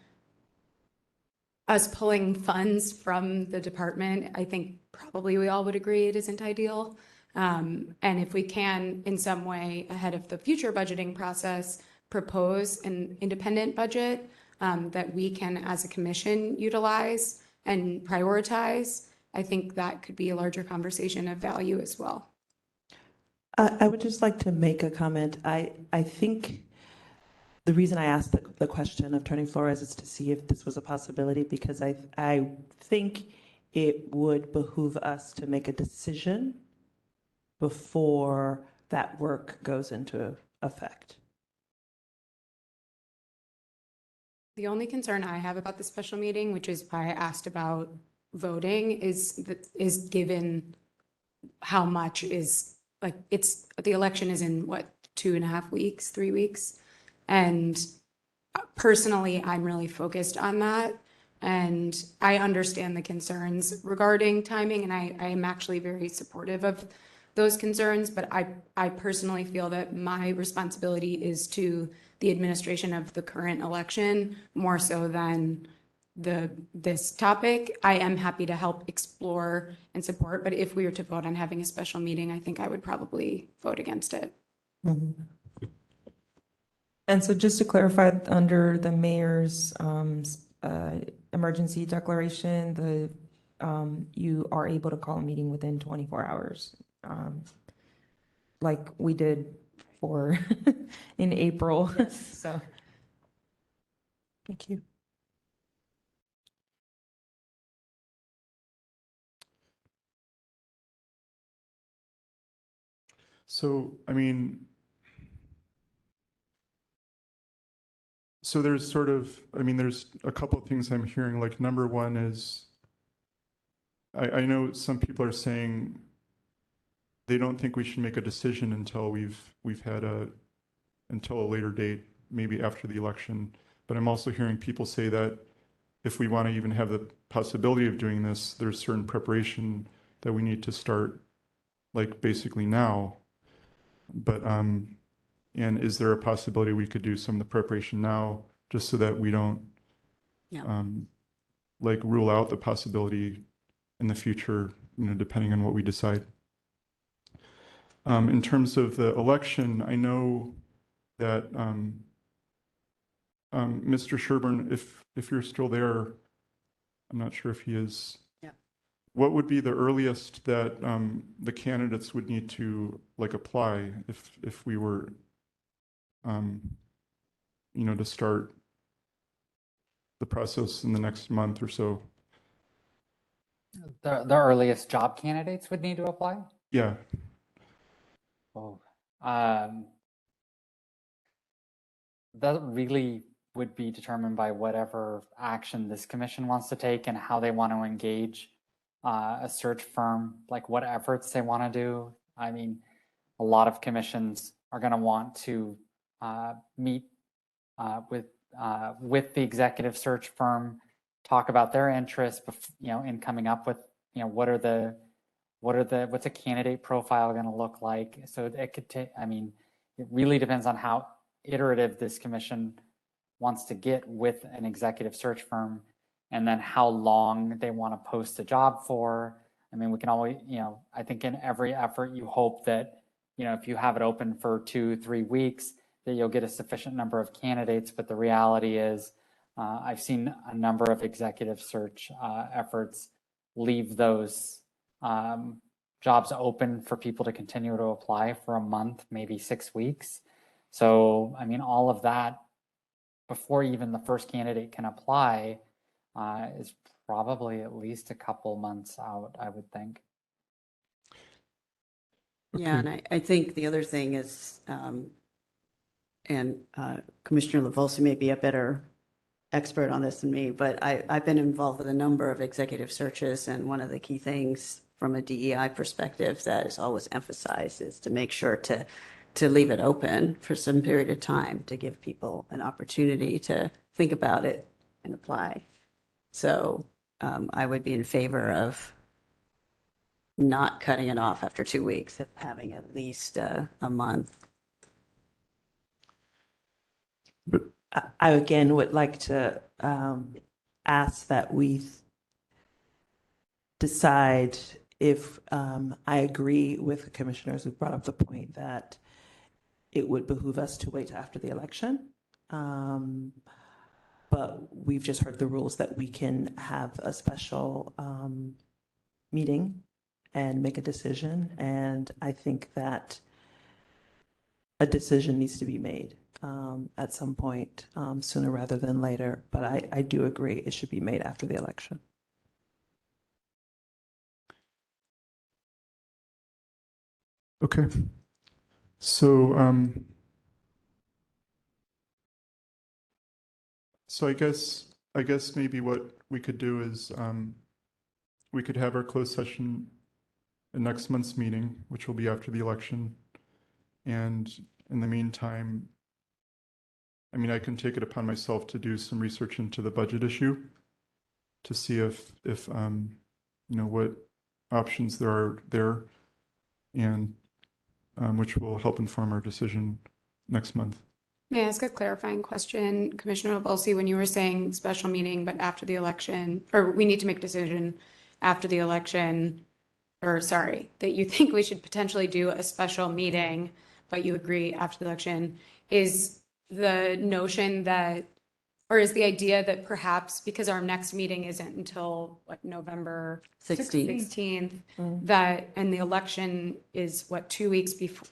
funds from the department, I think probably we all would agree it isn't ideal. And if we can, in some way, ahead of the future budgeting process, propose an independent budget that we can, as a commission, utilize and prioritize, I think that could be a larger conversation of value as well. I would just like to make a comment. I think the reason I asked the question of Attorney Flores is to see if this was a possibility, because I think it would behoove us to make a decision before that work goes into effect. The only concern I have about the special meeting, which is why I asked about voting, is given how much is, like, the election is in what, 2.5 weeks, 3 weeks? And personally, I'm really focused on that. And I understand the concerns regarding timing, and I am actually very supportive of those concerns, but I personally feel that my responsibility is to the administration of the current election more so than this topic. I am happy to help explore and support, but if we were to vote on having a special meeting, I think I would probably vote against it. And so just to clarify, under the mayor's emergency declaration, you are able to call a meeting within 24 hours, like we did for in April. So, thank you. So, I mean, so there's sort of, I mean, there's a couple of things I'm hearing. Like, number one is, I know some people are saying they don't think we should make a decision until we've had until a later date, maybe after the election. But I'm also hearing people say that if we want to even have the possibility of doing this, there's certain preparation that we need to start, like, basically now. But and is there a possibility we could do some of the preparation now, just so that we don't like rule out the possibility in the future, depending on what we decide. In terms of the election, I know that Mr. Sherburne, if you're still there, I'm not sure if he is. Yeah. What would be the earliest that the candidates would need to, like, apply if we were, to start the process in the next month or so? The earliest job candidates would need to apply? Yeah. Oh, that really would be determined by whatever action this commission wants to take and how they want to engage a search firm, like what efforts they want to do. I mean, a lot of commissions are going to want to meet with the executive search firm, talk about their interests, in coming up with, what's a candidate profile going to look like. So it could take, I mean, it really depends on how iterative this commission wants to get with an executive search firm, and then how long they want to post a job for. I mean, we can always, I think in every effort you hope that, if you have it open for 2-3 weeks, that you'll get a sufficient number of candidates. But the reality is I've seen a number of executive search efforts leave those jobs open for people to continue to apply for a month, maybe 6 weeks. So, I mean, all of that before even the first candidate can apply is probably at least a couple months out, I would think. Yeah, and I think the other thing is, and Commissioner LaVolsi may be a better expert on this than me, but I've been involved with a number of executive searches, and one of the key things from a DEI perspective that is always emphasized is to make sure to leave it open for some period of time to give people an opportunity to think about it and apply. So I would be in favor of not cutting it off after 2 weeks, of having at least a month. I again would like to ask that we decide if I agree with the commissioners who brought up the point that it would behoove us to wait after the election. But we've just heard the rules that we can have a special meeting and make a decision. And I think that a decision needs to be made at some point sooner rather than later. But I do agree it should be made after the election. Okay. So, so I guess maybe what we could do is we could have our closed session in next month's meeting, which will be after the election. And in the meantime, I mean, I can take it upon myself to do some research into the budget issue to see if you know, what options there are there, and which will help inform our decision next month. May I ask a clarifying question, Commissioner LaVolsi, when you were saying special meeting, but after the election, or we need to make a decision after the election, or sorry, that you think we should potentially do a special meeting, but you agree after the election, is the notion that, or is the idea that perhaps because our next meeting isn't until what, November 16th, that, and the election is what, 2 weeks before,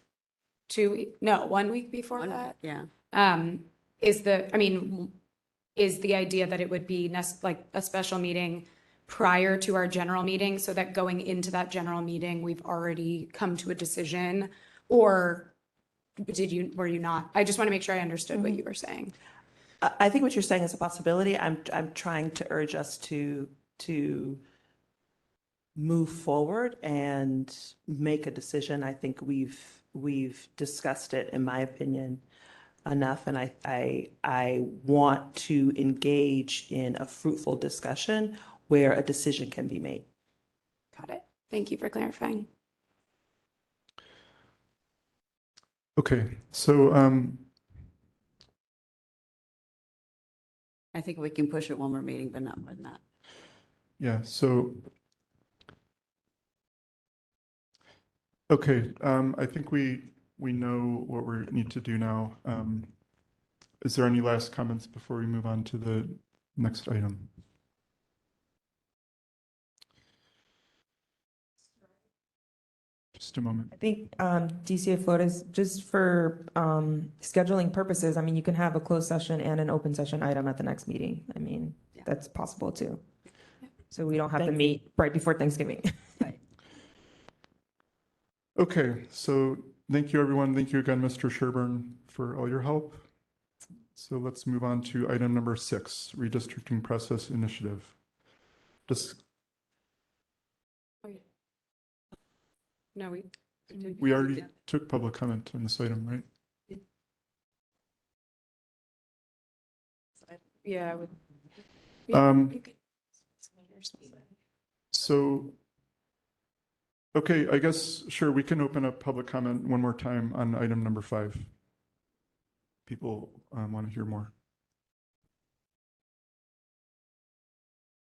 1 week before that? Yeah. Is the idea that it would be like a special meeting prior to our general meeting, so that going into that general meeting, we've already come to a decision? Or were you not? I just want to make sure I understood what you were saying. I think what you're saying is a possibility. I'm trying to urge us to move forward and make a decision. I think we've discussed it, in my opinion, enough, and I want to engage in a fruitful discussion where a decision can be made. Got it. Thank you for clarifying. Okay, so I think we can push it one more meeting, but not more than that. yeah, so okay, I think we know what we need to do now. Is there any last comments before we move on to the next item? Just a moment. I think DCA Flores, just for scheduling purposes, I mean, you can have a closed session and an open session item at the next meeting. I mean, that's possible too. So we don't have to meet right before Thanksgiving. Okay, so thank you, everyone. Thank you again, Mr. Sherburne, for all your help. So let's move on to item number 6, Redistricting Process Initiative. No, We already took public comment on this item, right? Yeah, I would. So, okay, I guess, sure, we can open up public comment one more time on item number 5. People want to hear more.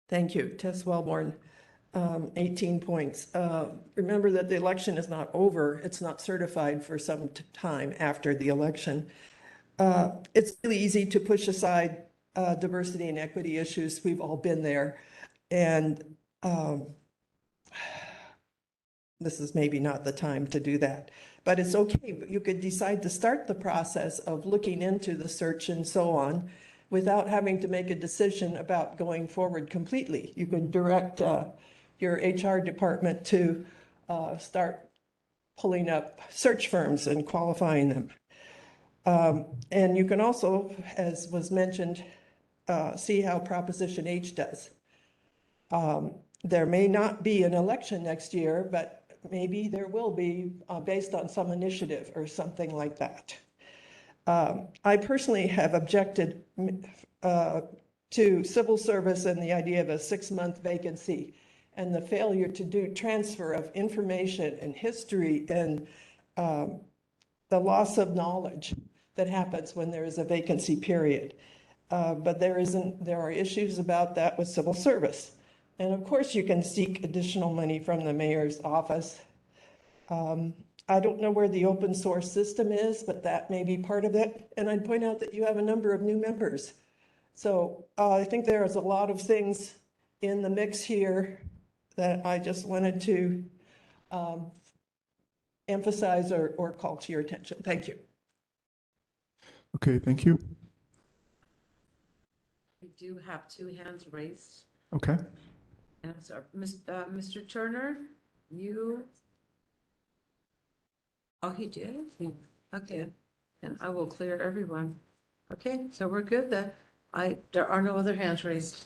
Thank you. Tess Wellborn, 18 points. Remember that the election is not over. It's not certified for some time after the election. It's really easy to push aside diversity and equity issues. We've all been there. And this is maybe not the time to do that, but it's okay. You could decide to start the process of looking into the search and so on without having to make a decision about going forward completely. You can direct your HR department to start pulling up search firms and qualifying them. And you can also, as was mentioned, see how Proposition H does. There may not be an election next year, but maybe there will be based on some initiative or something like that. I personally have objected to civil service and the idea of a 6-month vacancy and the failure to do transfer of information and history and the loss of knowledge that happens when there is a vacancy period. But there are issues about that with civil service. And of course, you can seek additional money from the mayor's office. I don't know where the open source system is, but that may be part of it. And I'd point out that you have a number of new members. So I think there's a lot of things in the mix here that I just wanted to emphasize or call to your attention. Thank you. Okay, thank you. We do have 2 hands raised. Okay. And so, Mr. Turner, you. Oh, he did? Okay, and I will clear everyone. Okay, so we're good then. There are no other hands raised.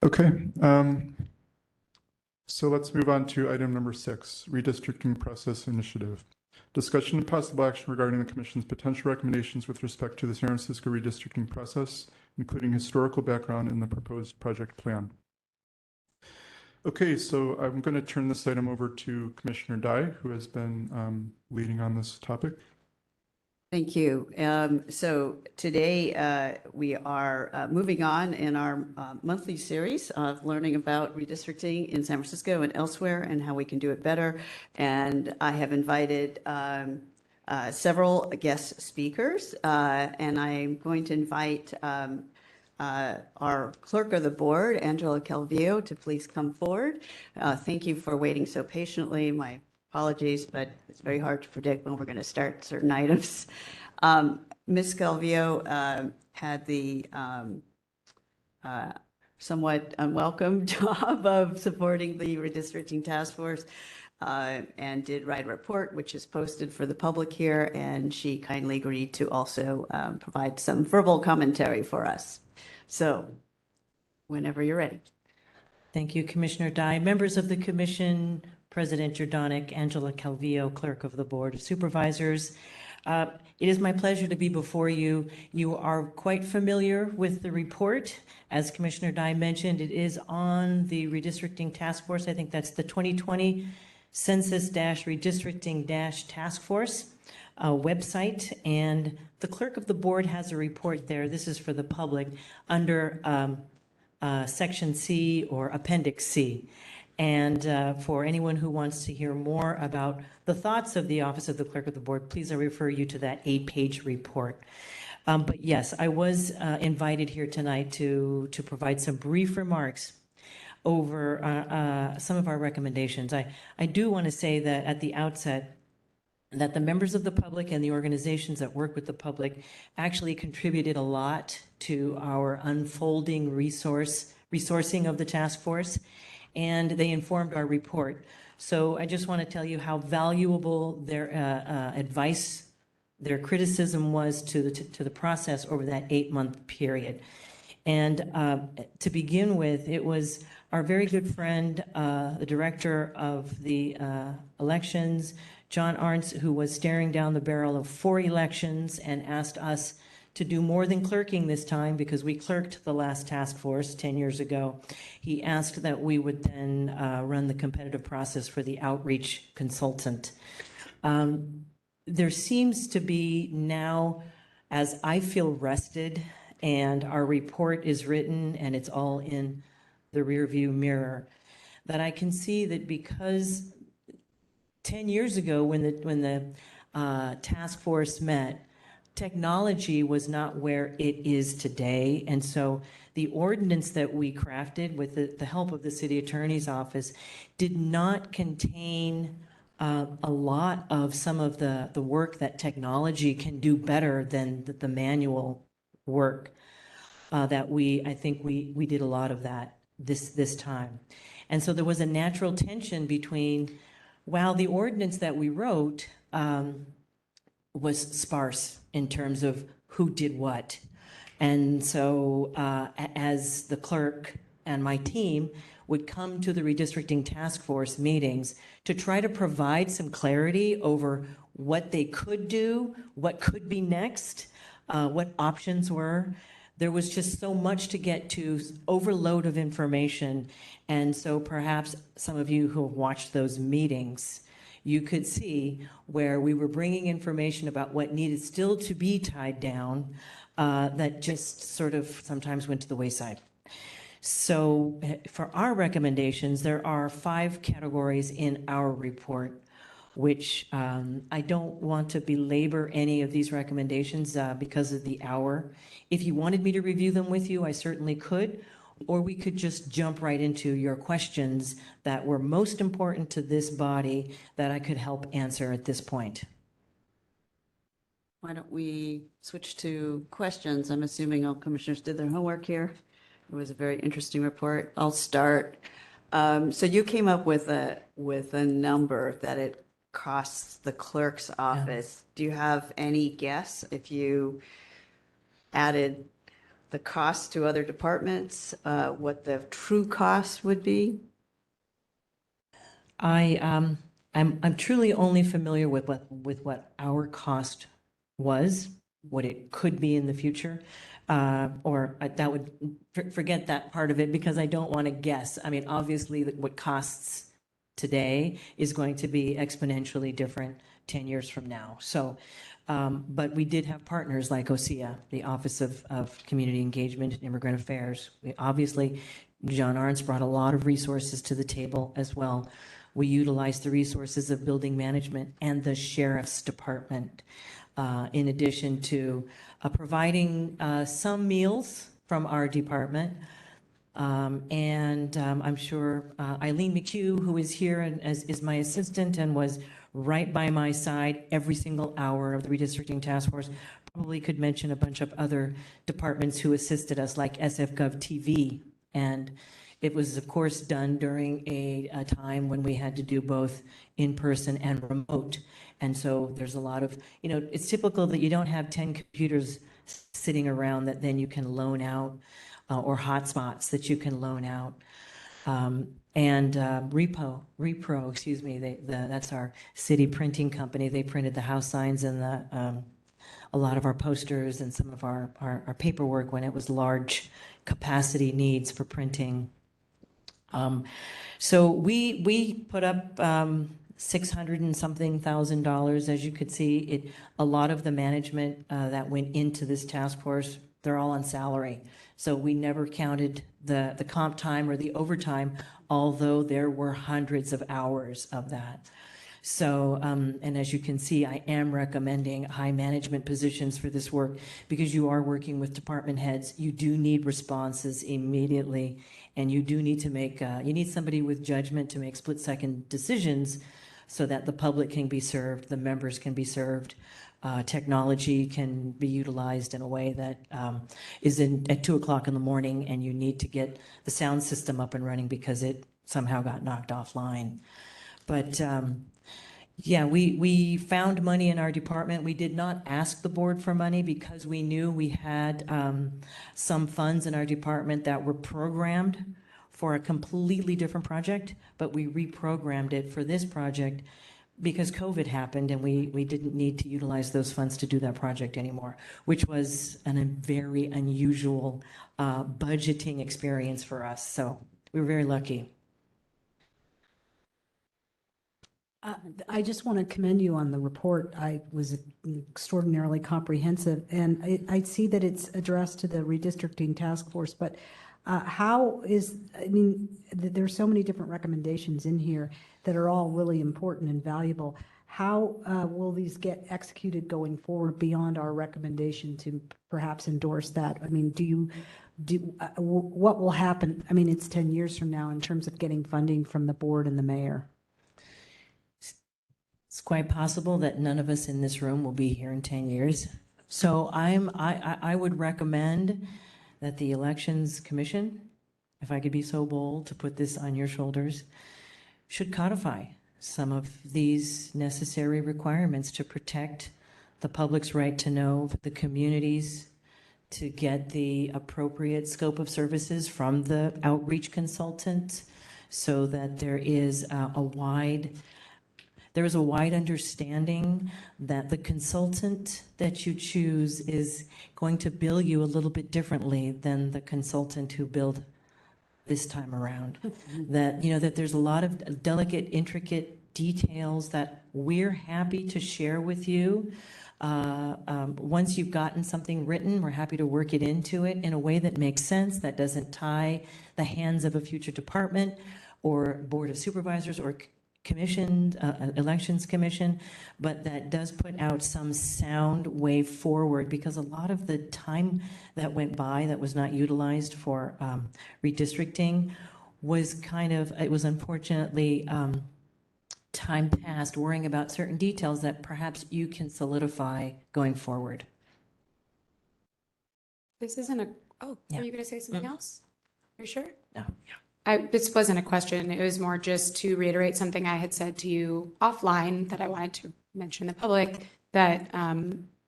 Okay. So let's move on to item number 6, redistricting process initiative. Discussion and possible action regarding the Commission's potential recommendations with respect to the San Francisco redistricting process, including historical background in the proposed project plan. Okay, so I'm going to turn this item over to Commissioner Dye, who has been leading on this topic. Thank you. So today we are moving on in our monthly series of learning about redistricting in San Francisco and elsewhere and how we can do it better. And I have invited several guest speakers, and I'm going to invite our clerk of the board, Angela Calvillo, to please come forward. Thank you for waiting so patiently. My apologies, but it's very hard to predict when we're going to start certain items. Ms. Calvillo had the somewhat unwelcome job of supporting the redistricting task force and did write a report, which is posted for the public here, and she kindly agreed to also provide some verbal commentary for us. So whenever you're ready. Thank you, Commissioner Dye. Members of the Commission, President Jordanic, Angela Calvillo, Clerk of the Board of Supervisors. It is my pleasure to be before you. You are quite familiar with the report. As Commissioner Dye mentioned, it is on the Redistricting Task Force. I think that's the 2020 Census-Redistricting-Task Force website. And the Clerk of the Board has a report there. This is for the public under Section C or Appendix C. And for anyone who wants to hear more about the thoughts of the Office of the Clerk of the Board, please I refer you to that 8-page report. But yes, I was invited here tonight to provide some brief remarks over some of our recommendations. I do want to say that at the outset, that the members of the public and the organizations that work with the public actually contributed a lot to our unfolding resourcing of the task force, and they informed our report. So I just want to tell you how valuable their advice, their criticism was to the process over that 8-month period. And to begin with, it was our very good friend, the director of the elections, John Arntz, who was staring down the barrel of 4 elections and asked us to do more than clerking this time because we clerked the last task force 10 years ago. He asked that we would then run the competitive process for the outreach consultant. There seems to be now, as I feel rested, and our report is written and it's all in the rearview mirror, that I can see that because 10 years ago when the task force met, technology was not where it is today. And so the ordinance that we crafted with the help of the city attorney's office did not contain a lot of some of the work that technology can do better than the manual work that I think we did a lot of that this time. And so there was a natural tension between, while the ordinance that we wrote was sparse in terms of who did what. And so as the clerk and my team would come to the redistricting task force meetings to try to provide some clarity over what they could do, what could be next, what options were. There was just so much to get to, overload of information. And so perhaps some of you who have watched those meetings, you could see where we were bringing information about what needed still to be tied down that just sort of sometimes went to the wayside. So for our recommendations, there are 5 categories in our report, which I don't want to belabor any of these recommendations because of the hour. If you wanted me to review them with you, I certainly could, or we could just jump right into your questions that were most important to this body that I could help answer at this point. Why don't we switch to questions? I'm assuming all commissioners did their homework here. It was a very interesting report. I'll start. So you came up with a number that it costs the clerk's office. Do you have any guess if you added the cost to other departments, what the true cost would be? I'm truly only familiar with what our cost was, what it could be in the future, or that would forget that part of it because I don't want to guess. I mean, obviously, what costs today is going to be exponentially different 10 years from now. So, but we did have partners like OSEA, the Office of Community Engagement and Immigrant Affairs. Obviously, John Arntz brought a lot of resources to the table as well. We utilized the resources of building management and the sheriff's department, in addition to providing some meals from our department. I'm sure Eileen McHugh, who is here and is my assistant and was right by my side every single hour of the redistricting task force, probably could mention a bunch of other departments who assisted us, like SFGov TV. And it was, of course, done during a time when we had to do both in-person and remote. And so there's a lot of, it's typical that you don't have 10 computers sitting around that then you can loan out, or hotspots that you can loan out. Repro, excuse me, that's our city printing company. They printed the house signs and a lot of our posters and some of our paperwork when it was large capacity needs for printing. So we put up $600 and something thousand, as you could see. A lot of the management that went into this task force, they're all on salary. So we never counted the comp time or the overtime, although there were hundreds of hours of that. So, and as you can see, I am recommending high management positions for this work because you are working with department heads. You do need responses immediately, and you do need to make, you need somebody with judgment to make split-second decisions so that the public can be served, the members can be served, technology can be utilized in a way that is at 2 o'clock in the morning and you need to get the sound system up and running because it somehow got knocked offline. But yeah, we found money in our department. We did not ask the board for money because we knew we had some funds in our department that were programmed for a completely different project, but we reprogrammed it for this project because COVID happened and we didn't need to utilize those funds to do that project anymore, which was a very unusual budgeting experience for us. So we were very lucky. I just want to commend you on the report. I was extraordinarily comprehensive, and I see that it's addressed to the redistricting task force, but there's so many different recommendations in here that are all really important and valuable. how will these get executed going forward beyond our recommendation to perhaps endorse that? I mean, what will happen? I mean, it's 10 years from now in terms of getting funding from the board and the mayor. It's quite possible that none of us in this room will be here in 10 years. So I would recommend that the Elections Commission, if I could be so bold to put this on your shoulders, should codify some of these necessary requirements to protect the public's right to know, the communities to get the appropriate scope of services from the outreach consultant, so that there is a wide understanding that the consultant that you choose is going to bill you a little bit differently than the consultant who billed this time around. That, you know, that there's a lot of delicate, intricate details that we're happy to share with you. Once you've gotten something written, we're happy to work it into it in a way that makes sense, that doesn't tie the hands of a future department or board of supervisors or commission, elections commission, but that does put out some sound way forward, because a lot of the time that went by that was not utilized for redistricting was it was unfortunately time passed worrying about certain details that perhaps you can solidify going forward. This isn't are you going to say something Mm. else? You're sure? No. This wasn't a question. It was more just to reiterate something I had said to you offline that I wanted to mention to the public, that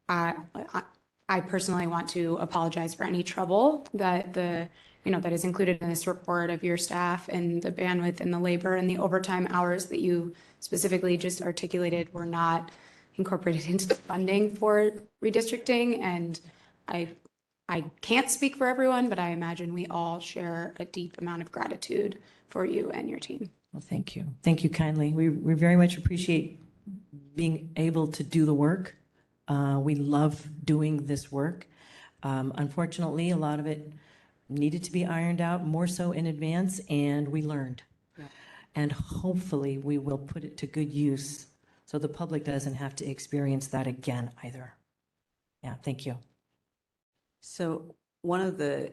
I personally want to apologize for any trouble that that is included in this report of your staff, and the bandwidth and the labor and the overtime hours that you specifically just articulated were not incorporated into the funding for redistricting. And I can't speak for everyone, but I imagine we all share a deep amount of gratitude for you and your team. Well, thank you. Thank you kindly. We very much appreciate being able to do the work. We love doing this work. Unfortunately, a lot of it needed to be ironed out more so in advance, and we learned. Yeah. And hopefully we will put it to good use so the public doesn't have to experience that again either. Yeah, thank you. So one of the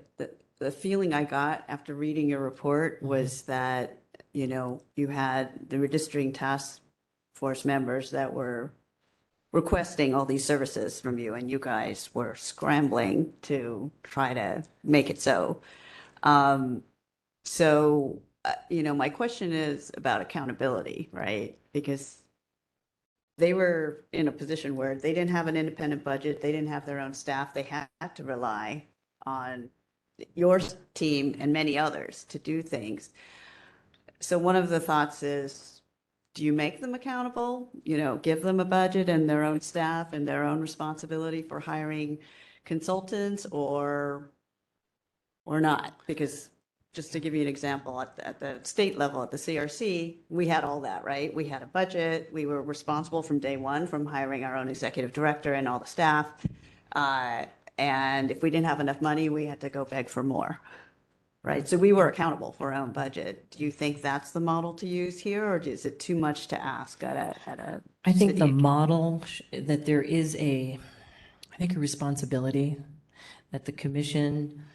feeling I got after reading your report was that, you had the redistricting task force members that were requesting all these services from you, and you guys were scrambling to try to make it so. My question is about accountability, right? Because they were in a position where they didn't have an independent budget, they didn't have their own staff, they had to rely on your team and many others to do things. So one of the thoughts is, do you make them accountable? Give them a budget and their own staff and their own responsibility for hiring consultants, or not? Because just to give you an example, at the state level, at the CRC, we had all that, right? We had a budget. We were responsible from day one from hiring our own executive director and all the staff. And if we didn't have enough money, we had to go beg for more, right? So we were accountable for our own budget. Do you think that's the model to use here, or is it too much to ask at a I think the city? model that there is a responsibility that the commission,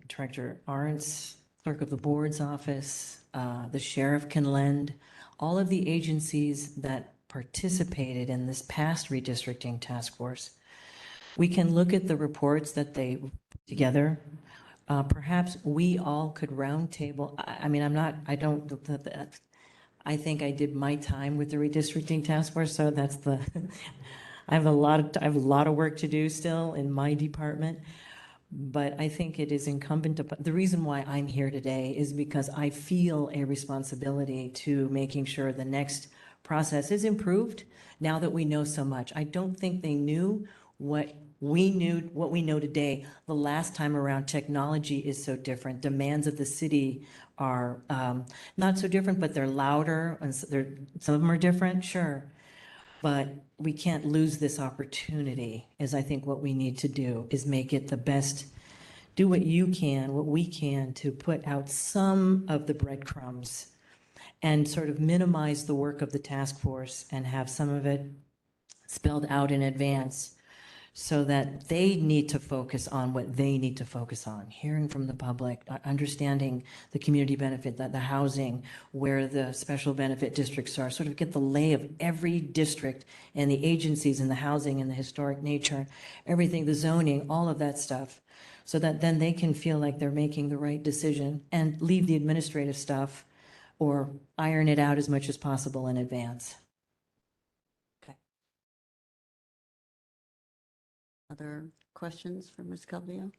Director Arendt's clerk of the board's office, the sheriff can lend, all of the agencies that participated in this past redistricting task force. We can look at the reports that they put together. Perhaps we all could roundtable. I think I did my time with the redistricting task force, so that's I have a lot of work to do still in my department. But I think it is incumbent upon, the reason why I'm here today is because I feel a responsibility to making sure the next process is improved now that we know so much. I don't think they knew what we know today. The last time around, technology is so different. Demands of the city are not so different, but they're louder, and some of them are different, sure. But we can't lose this opportunity, is I think what we need to do is make it the best, do what we can to put out some of the breadcrumbs and sort of minimize the work of the task force and have some of it spelled out in advance so that they need to focus on what they need to focus on, hearing from the public, understanding the community benefit, the housing, where the special benefit districts are, sort of get the lay of every district and the agencies and the housing and the historic nature, everything, the zoning, all of that stuff, so that then they can feel like they're making the right decision and leave the administrative stuff or iron it out as much as possible in advance. Other questions for Ms. Calvillo?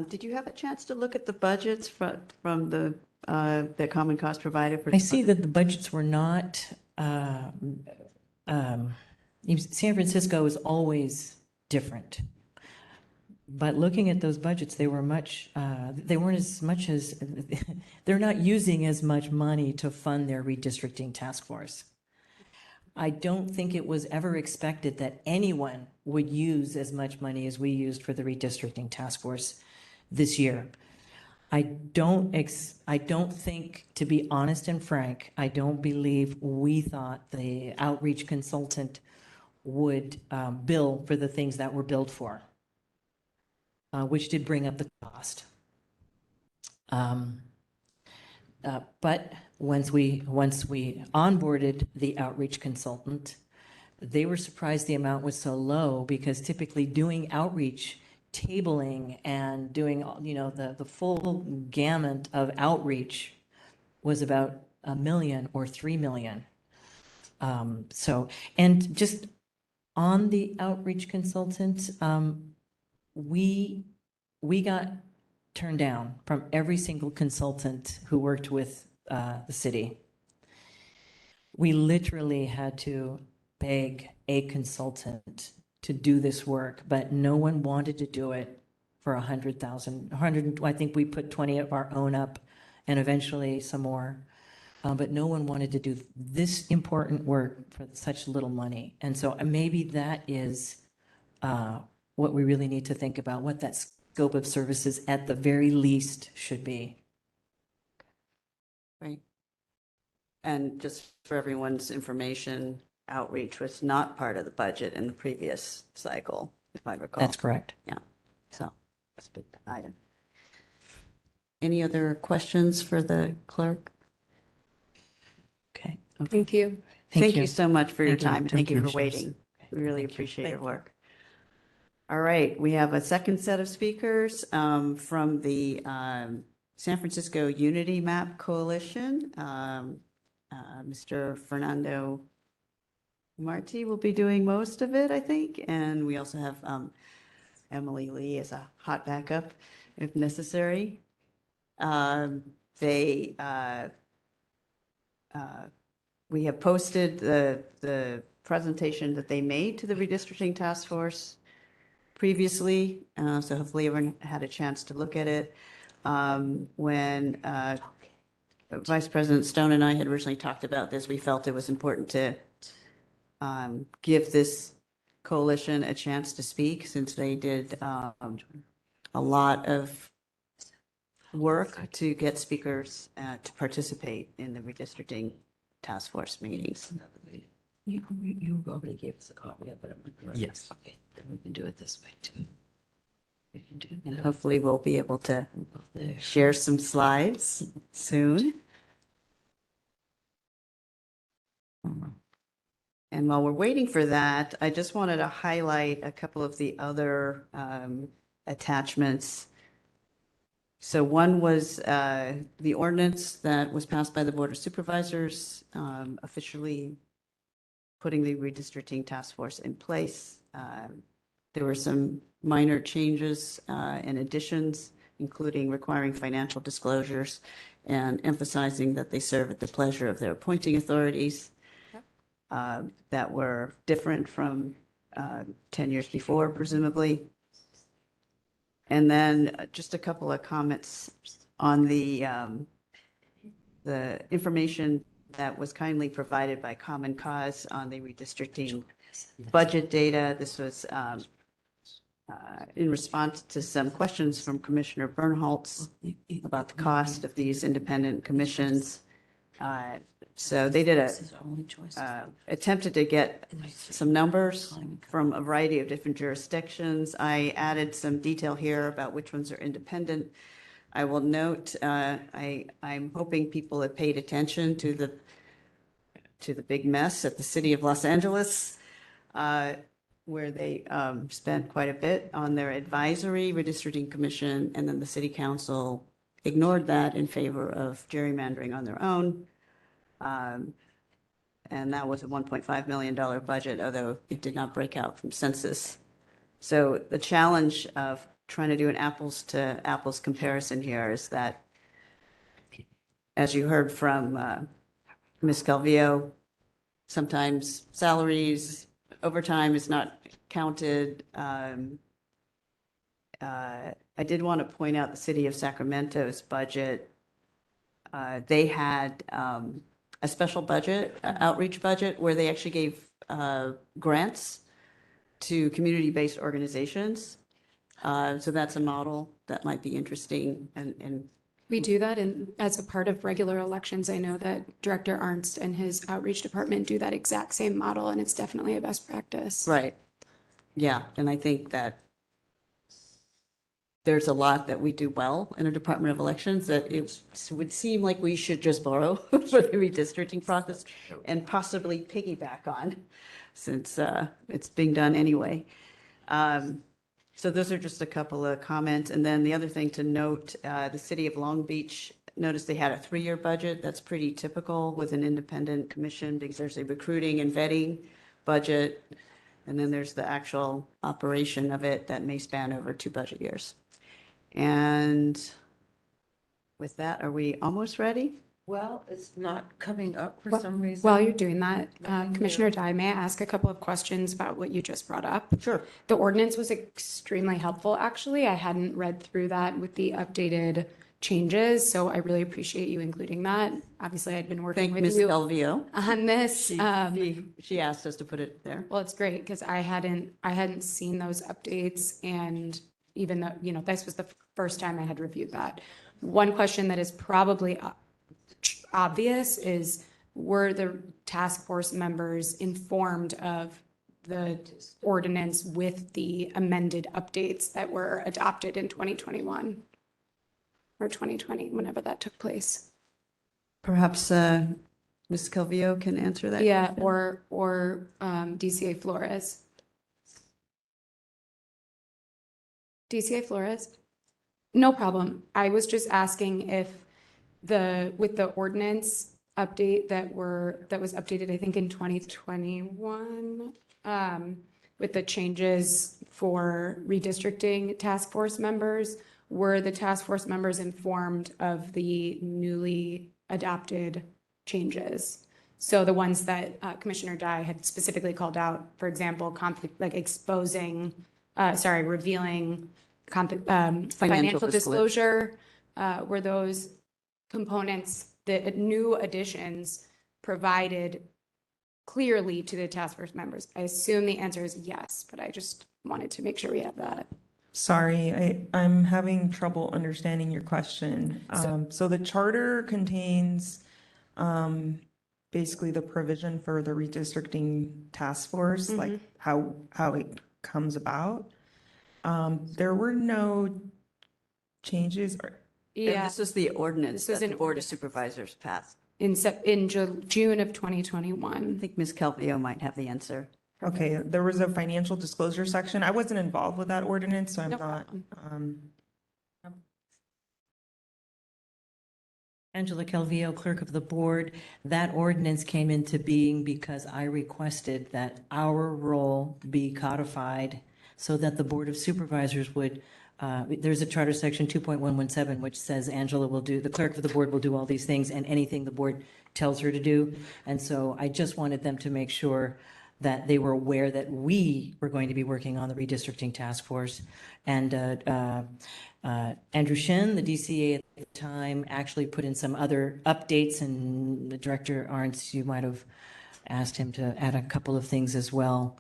Did you have a chance to look at the budgets from the Common Cause provided for? I see that the budgets were not, San Francisco is always different. But looking at those budgets, they were they weren't as much as, they're not using as much money to fund their redistricting task force. I don't think it was ever expected that anyone would use as much money as we used for the redistricting task force this year. I don't think, to be honest and frank, I don't believe we thought the outreach consultant would bill for the things that were billed for, which did bring up the cost. But once we onboarded the outreach consultant, they were surprised the amount was so low, because typically doing outreach, tabling and doing, the full gamut of outreach was about $1 million or $3 million. And just on the outreach consultant, we got turned down from every single consultant who worked with the city. We literally had to beg a consultant to do this work, but no one wanted to do it for 100,000. I think we put 20 of our own up and eventually some more. But no one wanted to do this important work for such little money. And so maybe that is what we really need to think about, what that scope of services at the very least should be. Right. And just for everyone's information, outreach was not part of the budget in the previous cycle, if I recall. That's correct. Yeah, so that's a big item. Any other questions for the clerk? Okay. Thank you. Thank you so much for your time. Thank you for waiting. We really appreciate your work. All right, we have a second set of speakers from the San Francisco Unity Map Coalition. Mr. Fernando Martí will be doing most of it, I think. And we also have Emily Lee as a hot backup if necessary. We have posted the presentation that they made to the redistricting task force previously, so hopefully everyone had a chance to look at it. When Vice President Stone and I had originally talked about this, we felt it was important to give this coalition a chance to speak, since they did a lot of work to get speakers to participate in the redistricting task force meetings. You already gave us a copy of it. Yes. Okay, then we can do it this way too. We can do And hopefully we'll be able to share some slides soon. And while we're waiting for that, I just wanted to highlight a couple of the other attachments. So one was the ordinance that was passed by the Board of Supervisors, officially putting the redistricting task force in place. There were some minor changes and additions, including requiring financial disclosures and emphasizing that they serve at the pleasure of their appointing authorities that were different from 10 years before, presumably. And then just a couple of comments on the information that was kindly provided by Common Cause on the redistricting budget data. This was in response to some questions from Commissioner Bernholtz about the cost of these independent commissions. So they did attempted to get some numbers from a variety of different jurisdictions. I added some detail here about which ones are independent. I will note, I'm hoping people have paid attention to the big mess at the city of Los Angeles, where they spent quite a bit on their advisory redistricting commission, and then the city council ignored that in favor of gerrymandering on their own. And that was a $1.5 million budget, although it did not break out from census. So the challenge of trying to do an apples to apples comparison here is that, as you heard from Ms. Calvillo, sometimes salaries, overtime is not counted. I did want to point out the city of Sacramento's budget. They had a special budget, outreach budget, where they actually gave grants to community-based organizations. So that's a model that might be interesting. And We do that as a part of regular elections. I know that Director Arnst and his outreach department do that exact same model, and it's definitely a best practice. right. Yeah, and I think that there's a lot that we do well in a Department of Elections that it would seem like we should just borrow for the redistricting process and possibly piggyback on, since it's being done anyway. So those are just a couple of comments. And then the other thing to note, the city of Long Beach, noticed they had a 3-year budget. That's pretty typical with an independent commission because there's a recruiting and vetting budget. And then there's the actual operation of it that may span over 2 budget years. And with that, are we almost ready? Well, it's not coming up for Well, some reason. While you're doing that, Commissioner Dye, may I ask a couple of questions about what you just brought up? Sure. The ordinance was extremely helpful, actually. I hadn't read through that with the updated changes, so I really appreciate you including that. Obviously, I'd been working Thank with Ms. you Calvillo. on this. She asked us to put it there. Well, it's great because I hadn't seen those updates, and even though, this was the first time I had reviewed that. One question that is probably obvious is, were the task force members informed of the ordinance with the amended updates that were adopted in 2021 or 2020, whenever that took place? Perhaps Ms. Calvillo can answer that. Yeah, question. or DCA Flores. DCA Flores? No problem. I was just asking if with the ordinance update that was updated, I think in 2021, with the changes for redistricting task force members, were the task force members informed of the newly adopted changes? So the ones that Commissioner Dye had specifically called out, for example, conflict, like revealing financial disclosure, were those components, the new additions, provided clearly to the task force members? I assume the answer is yes, but I just wanted to make sure we have that. Sorry, I'm having trouble understanding your question. So the charter contains basically the provision for the redistricting task force, like how it comes about. There were no changes. And this is the ordinance that the Board of Supervisors passed. In June of 2021. I think Ms. Calvillo might have the answer. Okay, there was a financial disclosure section. I wasn't involved with that ordinance, so I'm No not. Angela Calvillo, Clerk of the Board, that ordinance came into being because I requested that our role be codified so that the Board of Supervisors would, there's a charter section 2.117, which says Angela will do, the Clerk of the Board will do all these things and anything the board tells her to do. And so I just wanted them to make sure that they were aware that we were going to be working on the redistricting task force. And Andrew Shin, the DCA at the time, actually put in some other updates, and the Director Arnst, you might have asked him to add a couple of things as well.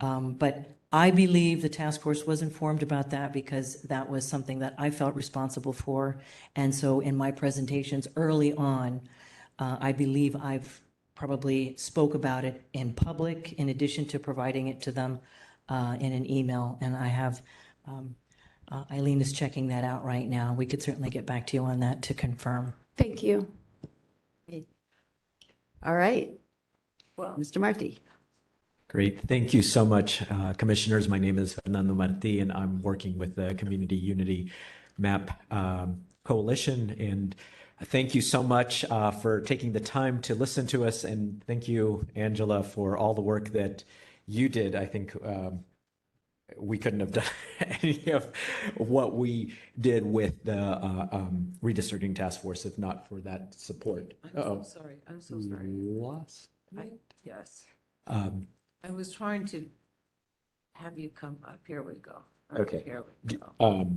But I believe the task force was informed about that because that was something that I felt responsible for. And so in my presentations early on, I believe I've probably spoke about it in public in addition to providing it to them in an email. And I have, Eileen is checking that out right now. We could certainly get back to you on that to confirm. Thank you. All right. Well, Mr. Martí. Great. Thank you so much, commissioners. My name is Fernando Martí, and I'm working with the Community Unity MAP Coalition. And thank you so much for taking the time to listen to us. And thank you, Angela, for all the work that you did. I think we couldn't have done any of what we did with the redistricting task force if not for that support. I'm so sorry. I'm so sorry. Lost. Yes. I was trying to have you come up. Here we go. Okay. Here we go.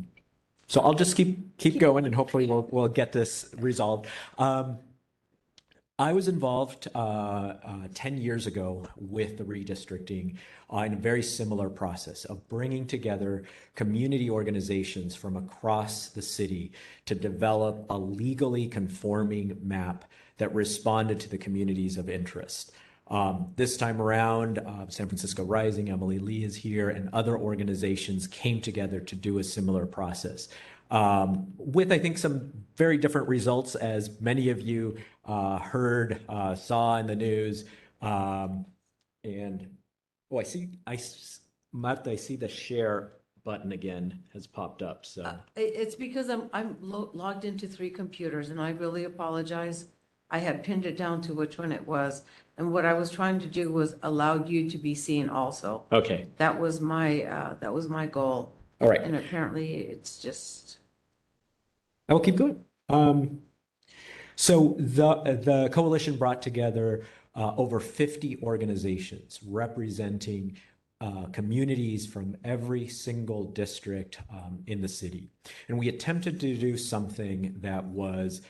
So I'll just keep going, and hopefully we'll get this resolved. I was involved 10 years ago with the redistricting in a very similar process of bringing together community organizations from across the city to develop a legally conforming map that responded to the communities of interest. This time around, San Francisco Rising, Emily Lee is here, and other organizations came together to do a similar process. With, I think, some very different results, as many of you heard, saw in the news. Marta, I see the share button again has popped up. So It's because I'm logged into 3 computers, and I really apologize. I had pinned it down to which one it was. And what I was trying to do was allow you to be seen also. Okay. That was my goal. All right. And apparently it's just. I will keep going. So the coalition brought together over 50 organizations representing communities from every single district in the city. And we attempted to do something that was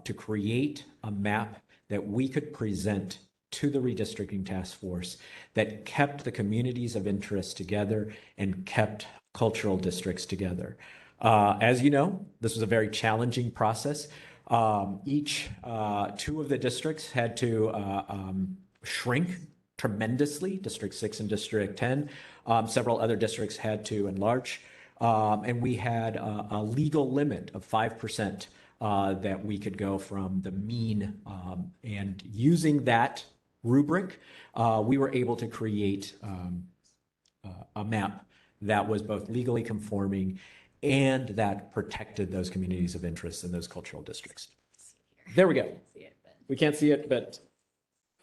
to create a map that we could present to the redistricting task force that kept the communities of interest together and kept cultural districts together. As you know, this was a very challenging process. Each 2 of the districts had to shrink tremendously, District 6 and District 10. Several other districts had to enlarge. And we had a legal limit of 5% that we could go from the mean. And using that rubric, we were able to create a map that was both legally conforming and that protected those communities of interest in those cultural districts. There we go. We can't see it, but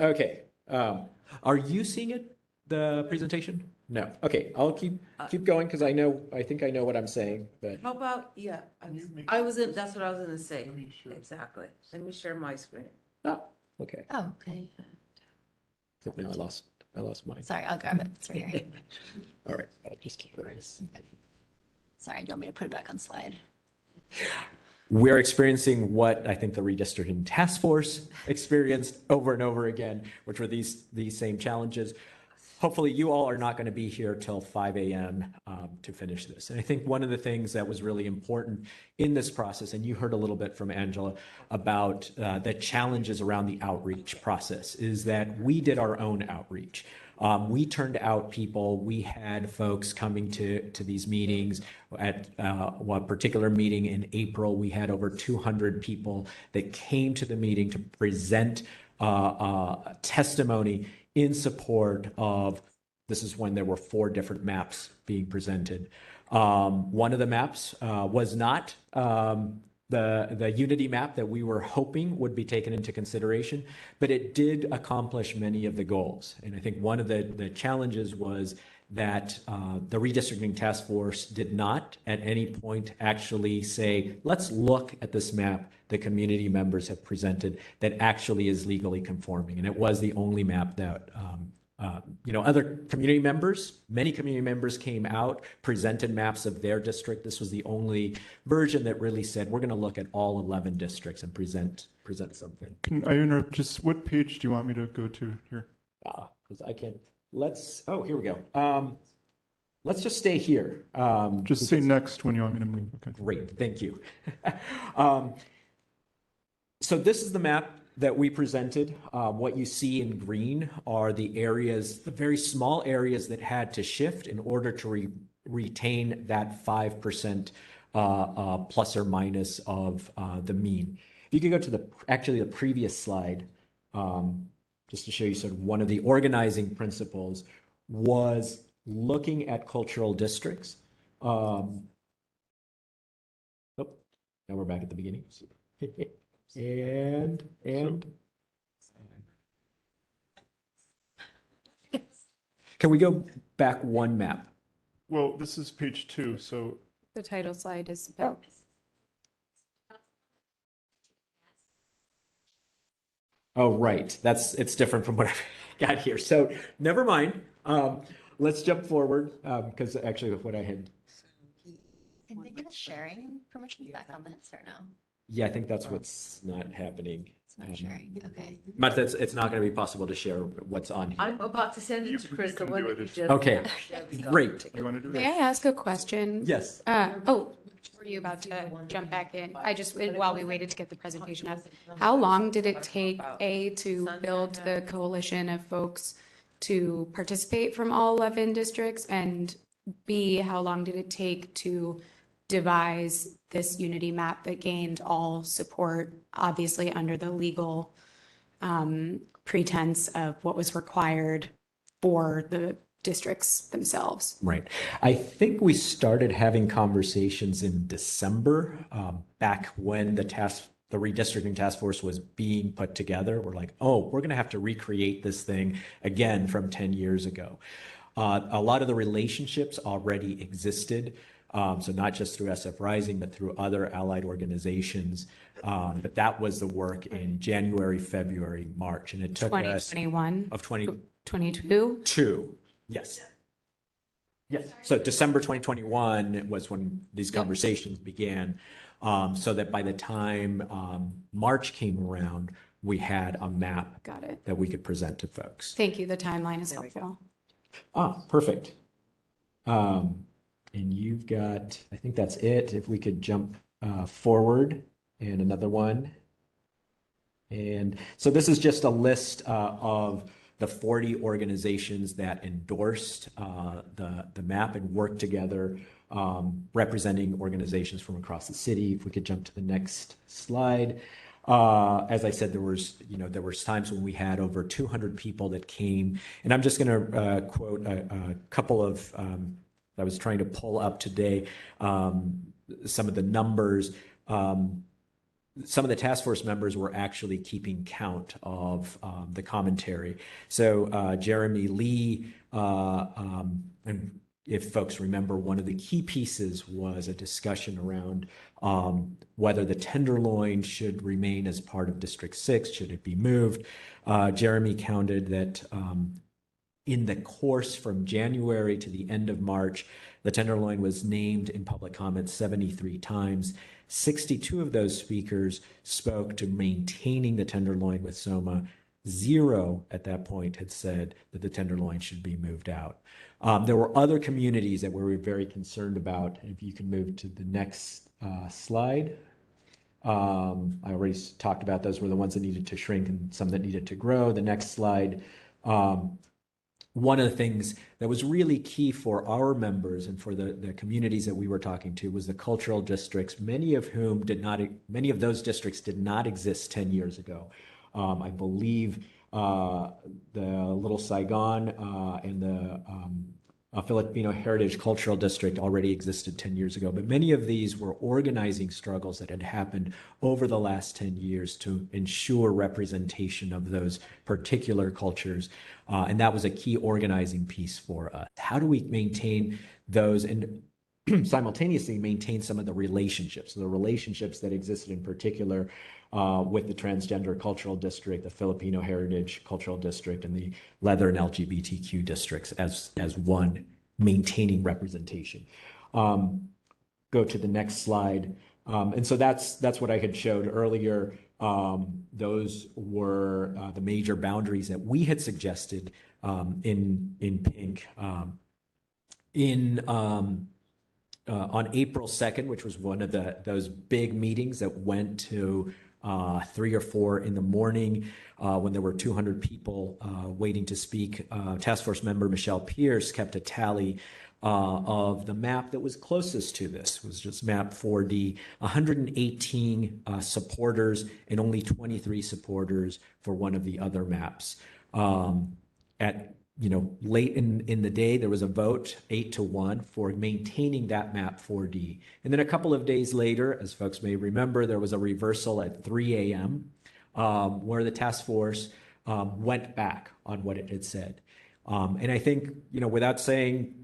okay. Are you seeing it, the presentation? No. Okay, I'll keep going because I think I know what I'm saying, but. How about, yeah, that's what I was gonna say. Exactly. Let me share my screen. Oh, okay. Oh, okay. Now I lost mine. Sorry, I'll grab it. It's right here. All right, I'll just keep it. Sorry, do you want me to put it back on slide? We're experiencing what I think the redistricting task force experienced over and over again, which were these same challenges. Hopefully you all are not going to be here till 5 a.m. To finish this. And I think one of the things that was really important in this process, and you heard a little bit from Angela about the challenges around the outreach process, is that we did our own outreach. We turned out people. We had folks coming to these meetings. At one particular meeting in April, we had over 200 people that came to the meeting to present testimony in support of, this is when there were 4 different maps being presented. One of the maps was not the unity map that we were hoping would be taken into consideration, but it did accomplish many of the goals. And I think one of the challenges was that the redistricting task force did not at any point actually say, let's look at this map the community members have presented that actually is legally conforming. And it was the only map that other community members, many community members came out, presented maps of their district. This was the only version that really said, we're going to look at all 11 districts and present something. Can I interrupt? Just what page do you want me to go to here? Because I can, here we go. Let's just stay here. Just say next when you want me to move. Okay. Great, thank you. So this is the map that we presented. What you see in green are the areas, the very small areas that had to shift in order to retain that 5% plus or minus of the mean. If you could go to the previous slide, just to show you sort of one of the organizing principles was looking at cultural districts. Oh, now we're back at the beginning. And can we go back one map? Well, this is page 2, so. The title slide is. Oh, right. It's different from what I've got here. So never mind. Let's jump forward because actually what I had. Can they get sharing permission back on this or no? Yeah, I think that's what's not happening. It's not sharing. Okay. But it's not going to be possible to share what's on here. I'm about to send it to Chris. The one that you just. Okay, great. You want to do May I ask a question? Yes. Were you about to jump back in? While we waited to get the presentation up, how long did it take, A, to build the coalition of folks to participate from all 11 districts? And B, how long did it take to devise this unity map that gained all support, obviously under the legal pretense of what was required for the districts themselves? Right. I think we started having conversations in December, back when the redistricting task force was being put together. We're like, oh, we're going to have to recreate this thing again from 10 years ago. A lot of the relationships already existed. So not just through SF Rising, but through other allied organizations. But that was the work in January, February, March, and it took us 2021 of 2022. Yes. Yes. So December 2021 was when these conversations began. So that by the time March came around, we had a map that we could present to folks. Thank you. The timeline is helpful. Perfect. And you've got, I think that's it. If we could jump forward and another one. And so this is just a list of the 40 organizations that endorsed the map and worked together, representing organizations from across the city. If we could jump to the next slide. As I said, there was times when we had over 200 people that came, and I'm just going to quote a couple of, I was trying to pull up today some of the numbers. Some of the task force members were actually keeping count of the commentary. So Jeremy Lee, and if folks remember, one of the key pieces was a discussion around whether the Tenderloin should remain as part of District 6, should it be moved. Jeremy counted that in the course from January to the end of March, the Tenderloin was named in public comments 73 times. 62 of those speakers spoke to maintaining the Tenderloin with SOMA. 0 at that point had said that the Tenderloin should be moved out. There were other communities that we were very concerned about. If you can move to the next slide. I already talked about those were the ones that needed to shrink and some that needed to grow. The next slide. One of the things that was really key for our members and for the communities that we were talking to was the cultural districts, many of those districts did not exist 10 years ago. I believe the Little Saigon and the Filipino Heritage Cultural District already existed 10 years ago, but many of these were organizing struggles that had happened over the last 10 years to ensure representation of those particular cultures. And that was a key organizing piece for us. How do we maintain those and simultaneously maintain some of the relationships, the relationships that existed in particular with the Transgender Cultural District, the Filipino Heritage Cultural District, and the Leather and LGBTQ districts as one maintaining representation. Go to the next slide. And so that's what I had showed earlier. Those were the major boundaries that we had suggested in pink. On April 2nd, which was one of those big meetings that went to 3 or 4 in the morning when there were 200 people waiting to speak. Task Force member Michelle Pierce kept a tally of the map that was closest to this, was just map 4D, 118 supporters and only 23 supporters for one of the other maps. At late in the day, there was a vote 8-1 for maintaining that map 4D. And then a couple of days later, as folks may remember, there was a reversal at 3 a.m. Where the task force went back on what it had said. And I think, without saying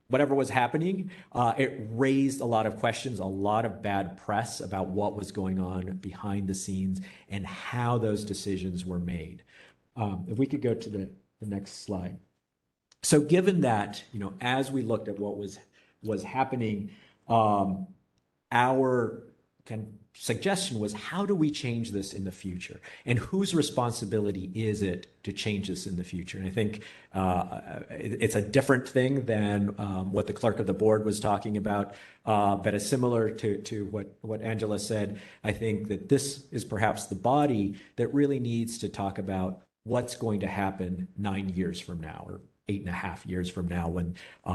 whatever was happening, it raised a lot of questions, a lot of bad press about what was going on behind the scenes and how those decisions were made. If we could go to the next slide. So given that, as we looked at what was happening, our suggestion was, how do we change this in the future? And whose responsibility is it to change this in the future? And I think it's a different thing than what the clerk of the board was talking about, but it's similar to what Angela said. I think that this is perhaps the body that really needs to talk about what's going to happen 9 years from now, or 8.5 years from now, when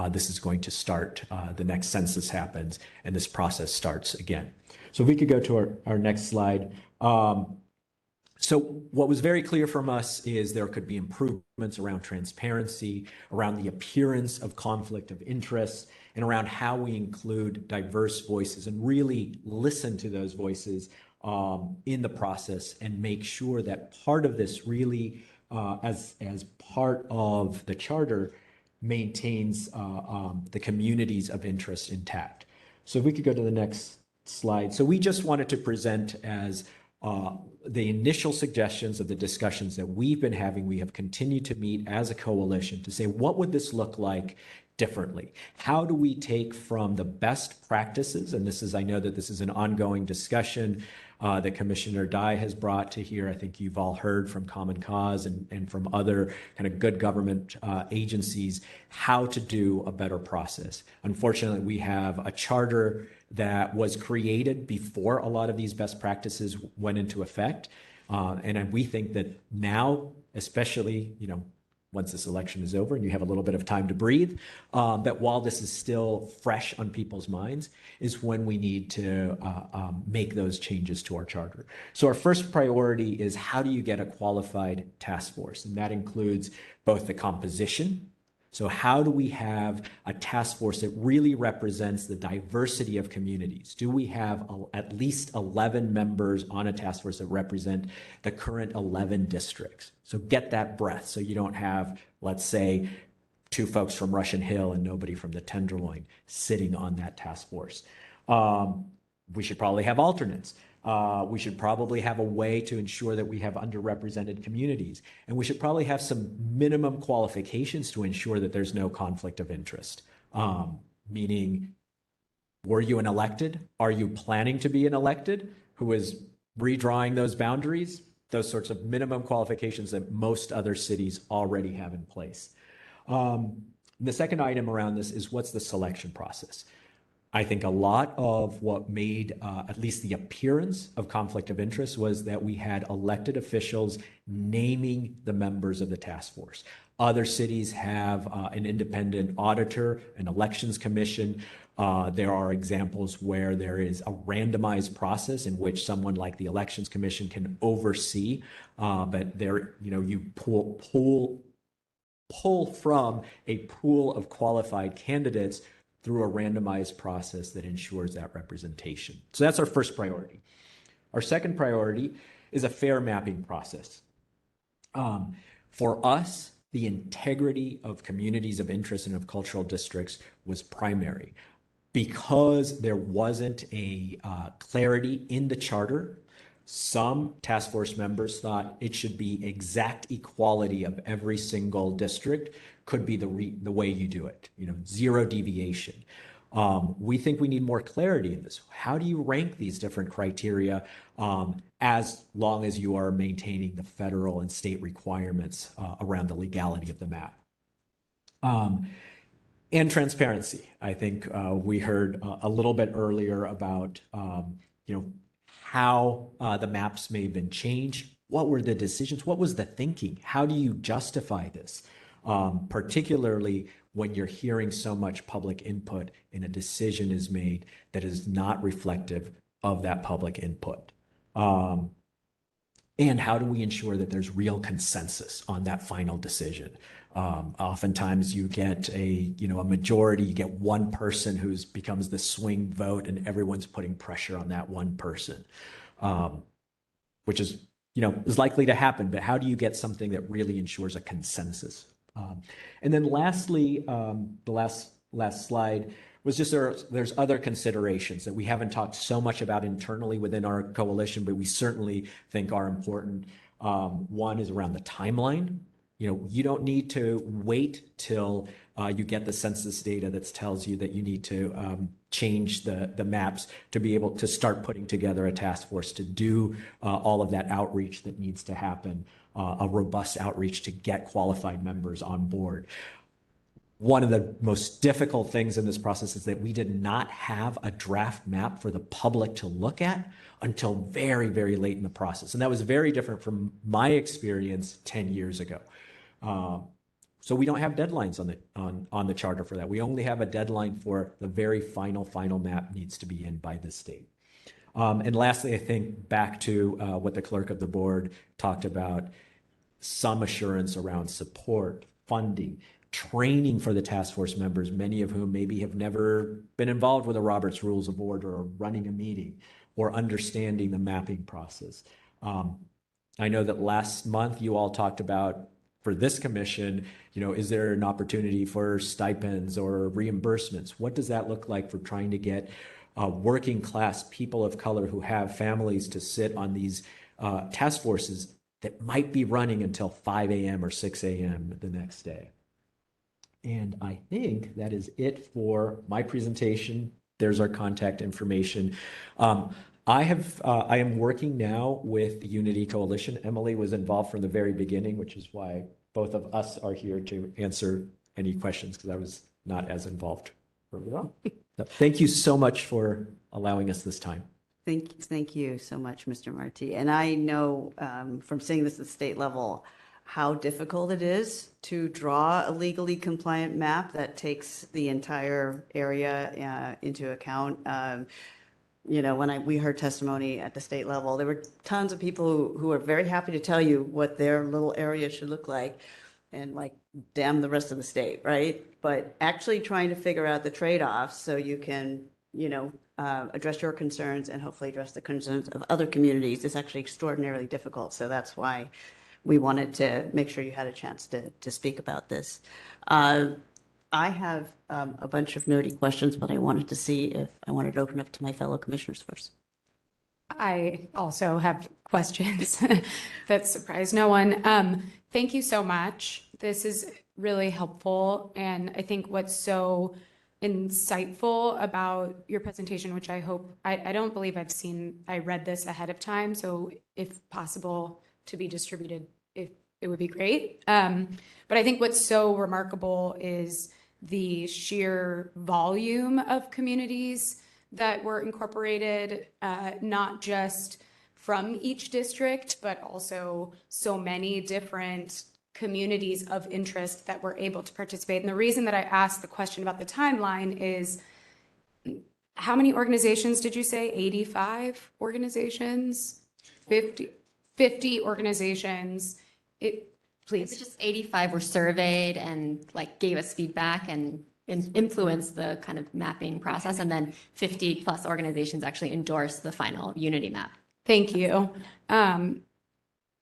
this is going to start, the next census happens and this process starts again. So if we could go to our next slide. So what was very clear from us is there could be improvements around transparency, around the appearance of conflict of interest, and around how we include diverse voices and really listen to those voices in the process and make sure that part of this really, as part of the charter, maintains the communities of interest intact. So if we could go to the next slide. So we just wanted to present as the initial suggestions of the discussions that we've been having. We have continued to meet as a coalition to say, what would this look like differently? How do we take from the best practices, and I know that this is an ongoing discussion that Commissioner Dye has brought to here. I think you've all heard from Common Cause and from other kind of good government agencies how to do a better process. Unfortunately, we have a charter that was created before a lot of these best practices went into effect. And we think that now, especially, once this election is over and you have a little bit of time to breathe, that while this is still fresh on people's minds, is when we need to make those changes to our charter. So our first priority is, how do you get a qualified task force? And that includes both the composition. So how do we have a task force that really represents the diversity of communities? Do we have at least 11 members on a task force that represent the current 11 districts? So get that breadth, so you don't have, let's say, 2 folks from Russian Hill and nobody from the Tenderloin sitting on that task force. We should probably have alternates. We should probably have a way to ensure that we have underrepresented communities. And we should probably have some minimum qualifications to ensure that there's no conflict of interest. Meaning, were you an elected? Are you planning to be an elected? Who is redrawing those boundaries? Those sorts of minimum qualifications that most other cities already have in place. The second item around this is, what's the selection process? I think a lot of what made at least the appearance of conflict of interest was that we had elected officials naming the members of the task force. Other cities have an independent auditor, an elections commission. There are examples where there is a randomized process in which someone like the elections commission can oversee, but there, you pull from a pool of qualified candidates through a randomized process that ensures that representation. So that's our first priority. Our second priority is a fair mapping process. For us, the integrity of communities of interest and of cultural districts was primary. Because there wasn't a clarity in the charter, some task force members thought it should be exact equality of every single district could be the way you do it, zero deviation. We think we need more clarity in this. How do you rank these different criteria as long as you are maintaining the federal and state requirements around the legality of the map? And transparency. I think we heard a little bit earlier about, how the maps may have been changed. What were the decisions? What was the thinking? How do you justify this? Particularly when you're hearing so much public input and a decision is made that is not reflective of that public input. And how do we ensure that there's real consensus on that final decision? Oftentimes you get a majority, you get one person who becomes the swing vote and everyone's putting pressure on that one person, which is likely to happen, but how do you get something that really ensures a consensus? And then lastly, the last slide was just there's other considerations that we haven't talked so much about internally within our coalition, but we certainly think are important. One is around the timeline. You don't need to wait till you get the census data that tells you that you need to change the maps to be able to start putting together a task force to do all of that outreach that needs to happen, a robust outreach to get qualified members on board. One of the most difficult things in this process is that we did not have a draft map for the public to look at until very, very late in the process. And that was very different from my experience 10 years ago. So we don't have deadlines on the charter for that. We only have a deadline for the very final map needs to be in by this date. And lastly, I think back to what the clerk of the board talked about, some assurance around support, funding, training for the task force members, many of whom maybe have never been involved with a Robert's Rules of Order or running a meeting or understanding the mapping process. I know that last month you all talked about, for this commission, is there an opportunity for stipends or reimbursements? What does that look like for trying to get working class people of color who have families to sit on these task forces that might be running until 5 a.m. or 6 a.m. the next day? And I think that is it for my presentation. There's our contact information. I am working now with the Unity Coalition. Emily was involved from the very beginning, which is why both of us are here to answer any questions, because I was not as involved early on. So thank you so much for allowing us this time. Thank you so much, Mr. Martí. And I know from seeing this at the state level, how difficult it is to draw a legally compliant map that takes the entire area into account. When we heard testimony at the state level, there were tons of people who are very happy to tell you what their little area should look like, and damn the rest of the state, right? But actually trying to figure out the trade-offs so you can, address your concerns and hopefully address the concerns of other communities is actually extraordinarily difficult. So that's why we wanted to make sure you had a chance to speak about this. I have a bunch of nerdy questions, but I wanted to open up to my fellow commissioners first. I also have questions that surprise no one. Thank you so much. This is really helpful. And I think what's so insightful about your presentation, which I hope, I don't believe I read this ahead of time. So if possible to be distributed, if it would be great. But I think what's so remarkable is the sheer volume of communities that were incorporated, not just from each district, but also so many different communities of interest that were able to participate. And the reason that I asked the question about the timeline is, how many organizations did you say? 85 organizations? 50 organizations? Please. It's just 85 were surveyed and gave us feedback and influenced the kind of mapping process. And then 50 plus organizations actually endorsed the final Unity map. Thank you.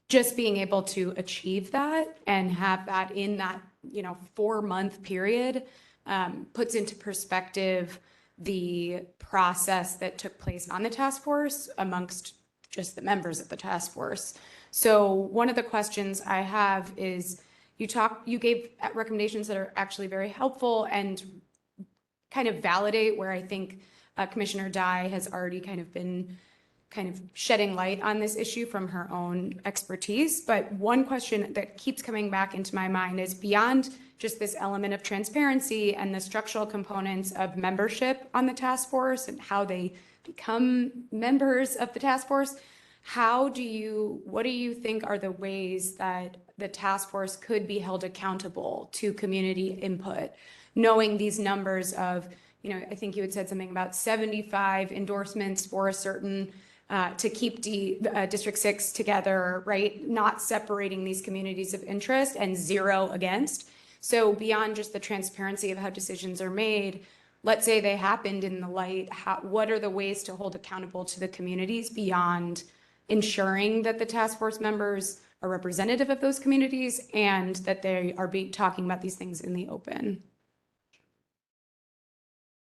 Just being able to achieve that and have that in that 4-month period puts into perspective the process that took place on the task force amongst just the members of the task force. So one of the questions I have is, you gave recommendations that are actually very helpful and kind of validate where I think Commissioner Dye has already been shedding light on this issue from her own expertise. But one question that keeps coming back into my mind is, beyond just this element of transparency and the structural components of membership on the task force and how they become members of the task force, what do you think are the ways that the task force could be held accountable to community input, knowing these numbers of, I think you had said something about 75 endorsements for a certain, to keep District 6 together, right? Not separating these communities of interest and 0 against. So beyond just the transparency of how decisions are made, let's say they happened in the light, what are the ways to hold accountable to the communities beyond ensuring that the task force members are representative of those communities and that they are talking about these things in the open?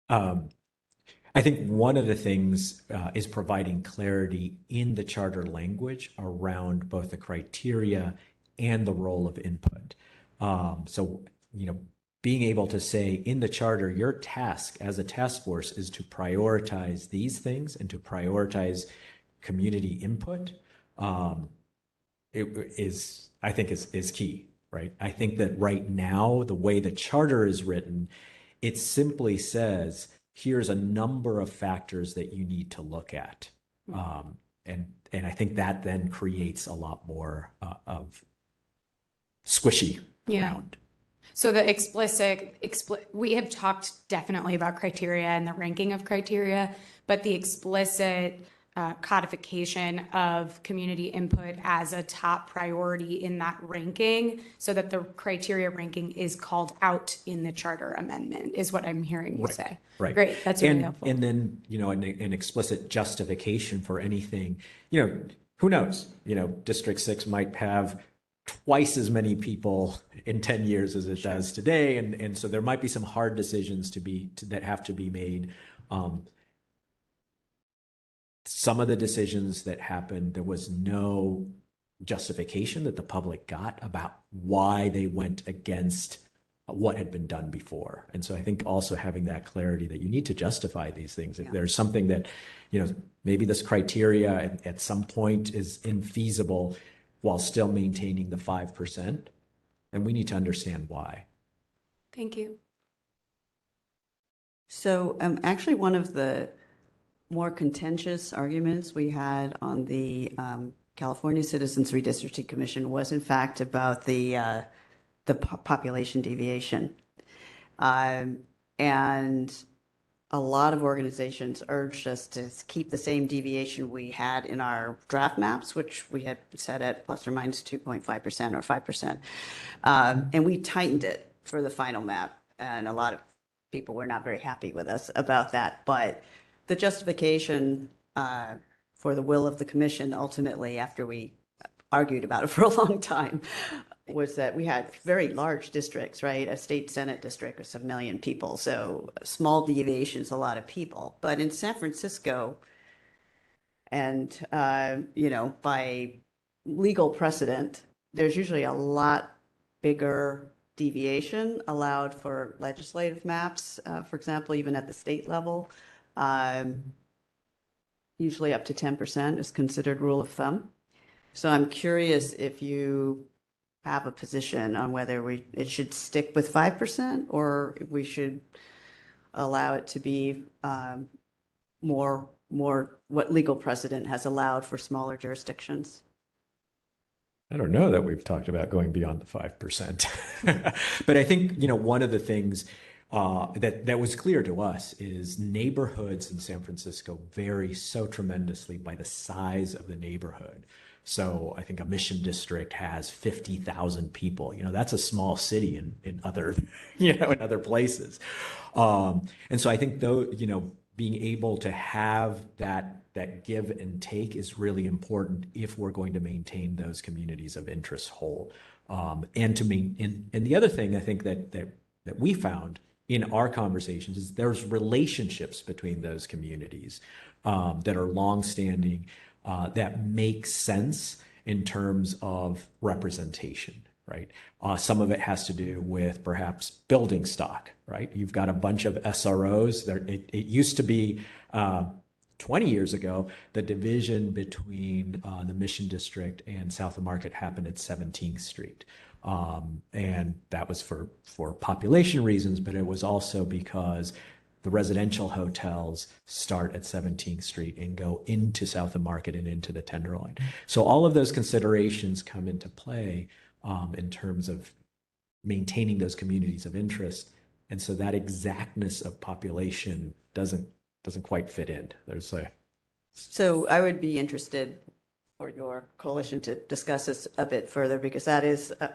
I think one of the things is providing clarity in the charter language around both the criteria and the role of input. So, being able to say in the charter, your task as a task force is to prioritize these things and to prioritize community input, I think is key, right? I think that right now, the way the charter is written, it simply says, here's a number of factors that you need to look at. And I think that then creates a lot more of squishy ground. So the we have talked definitely about criteria and the ranking of criteria, but the explicit codification of community input as a top priority in that ranking, so that the criteria ranking is called out in the charter amendment, is what I'm hearing you say. Right. Great. That's really helpful. And then, an explicit justification for anything, who knows? District 6 might have twice as many people in 10 years as it does today. And so there might be some hard decisions that have to be made. Some of the decisions that happened, there was no justification that the public got about why they went against what had been done before. And so I think also having that clarity that you need to justify these things. If there's something that, maybe this criteria at some point is infeasible while still maintaining the 5%, and we need to understand why. Thank you. So actually, one of the more contentious arguments we had on the California Citizens Redistricting Commission was in fact about the population deviation. And a lot of organizations urged us to keep the same deviation we had in our draft maps, which we had set at plus or minus 2.5% or 5%. And we tightened it for the final map. And a lot of people were not very happy with us about that. But the justification for the will of the commission, ultimately, after we argued about it for a long time, was that we had very large districts, right? A state senate district with 1 million people. So small deviations, a lot of people. But in San Francisco, and, by legal precedent, there's usually a lot bigger deviation allowed for legislative maps, for example, even at the state level. Usually up to 10% is considered rule of thumb. So I'm curious if you have a position on whether it should stick with 5% or if we should allow it to be more what legal precedent has allowed for smaller jurisdictions. I don't know that we've talked about going beyond the 5%. But I think, one of the things that was clear to us is neighborhoods in San Francisco vary so tremendously by the size of the neighborhood. So I think a Mission District has 50,000 people. That's a small city in other, in other places. And so I think being able to have that give and take is really important if we're going to maintain those communities of interest whole. And the other thing I think that we found in our conversations is there's relationships between those communities that are longstanding, that make sense in terms of representation, right? Some of it has to do with perhaps building stock, right? You've got a bunch of SROs. It used to be 20 years ago, the division between the Mission District and South of Market happened at 17th Street. And that was for population reasons, but it was also because The residential hotels start at 17th Street and go into South of Market and into the Tenderloin. So all of those considerations come into play in terms of maintaining those communities of interest. And so that exactness of population doesn't quite fit in. So I would be interested for your coalition to discuss this a bit further, because that is, a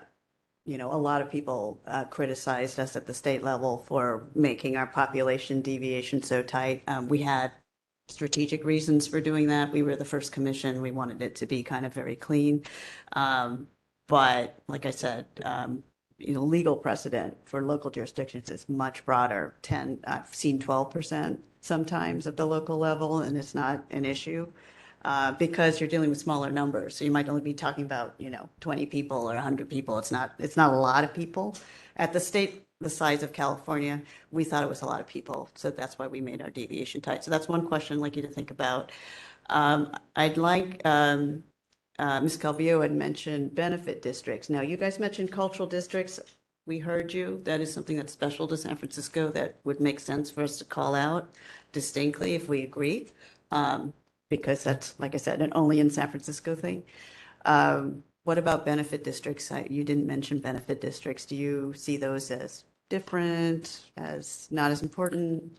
lot of people criticized us at the state level for making our population deviation so tight. We had strategic reasons for doing that. We were the first commission. We wanted it to be kind of very clean. But like I said, legal precedent for local jurisdictions is much broader. I've seen 12% sometimes at the local level, and it's not an issue because you're dealing with smaller numbers. So you might only be talking about, 20 people or 100 people. It's not a lot of people. At the state, the size of California, we thought it was a lot of people. So that's why we made our deviation tight. So that's one question I'd like you to think about. I'd like, Ms. Calvillo had mentioned benefit districts. Now, you guys mentioned cultural districts. We heard you. That is something that's special to San Francisco that would make sense for us to call out distinctly if we agree, because that's, like I said, an only in San Francisco thing. What about benefit districts? You didn't mention benefit districts. Do you see those as different, as not as important?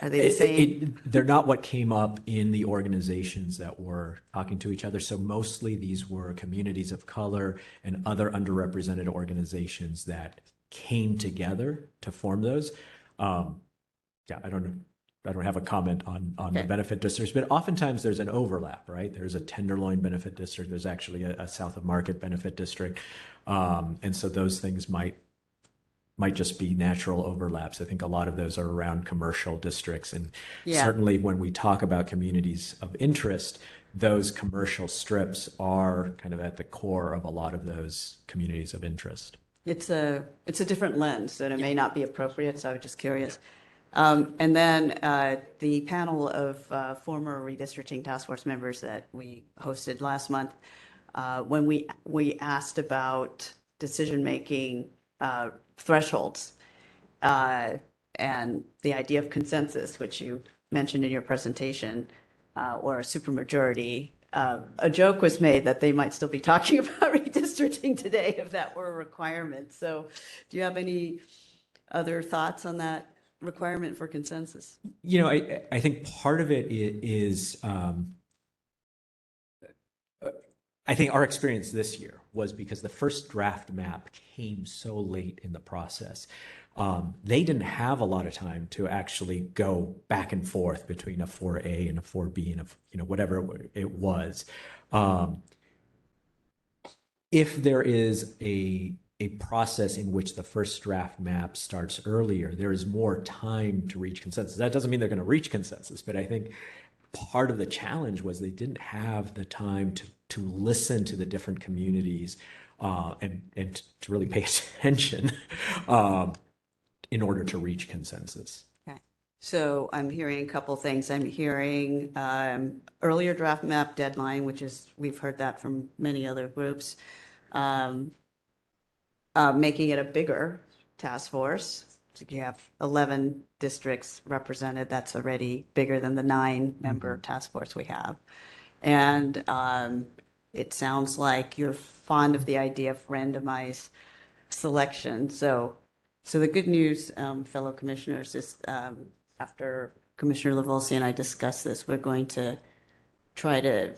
Are they the same? They're not what came up in the organizations that were talking to each other. So mostly these were communities of color and other underrepresented organizations that came together to form those. I don't have a comment on the benefit districts, but oftentimes there's an overlap, right? There's a Tenderloin benefit district. There's actually a South of Market benefit district. And so those things might just be natural overlaps. I think a lot of those are around commercial districts. And certainly when we talk about communities of interest, those commercial strips are kind of at the core of a lot of those communities of interest. It's a different lens, and it may not be appropriate, so I was just curious. And then the panel of former redistricting task force members that we hosted last month, when we asked about decision-making thresholds and the idea of consensus, which you mentioned in your presentation, or a supermajority, a joke was made that they might still be talking about redistricting today if that were a requirement. So do you have any other thoughts on that requirement for consensus? I think part of it is, I think our experience this year was because the first draft map came so late in the process. They didn't have a lot of time to actually go back and forth between a 4A and a 4B and whatever it was. If there is a process in which the first draft map starts earlier, there is more time to reach consensus. That doesn't mean they're going to reach consensus, but I think part of the challenge was they didn't have the time to listen to the different communities and to really pay attention in order to reach consensus. Okay. So I'm hearing a couple things. I'm hearing earlier draft map deadline, which is, we've heard that from many other groups. Making it a bigger task force. So you have 11 districts represented. That's already bigger than the 9-member task force we have. And it sounds like you're fond of the idea of randomized selection. So the good news, fellow commissioners, is after Commissioner LaVolsi and I discussed this, we're going to try to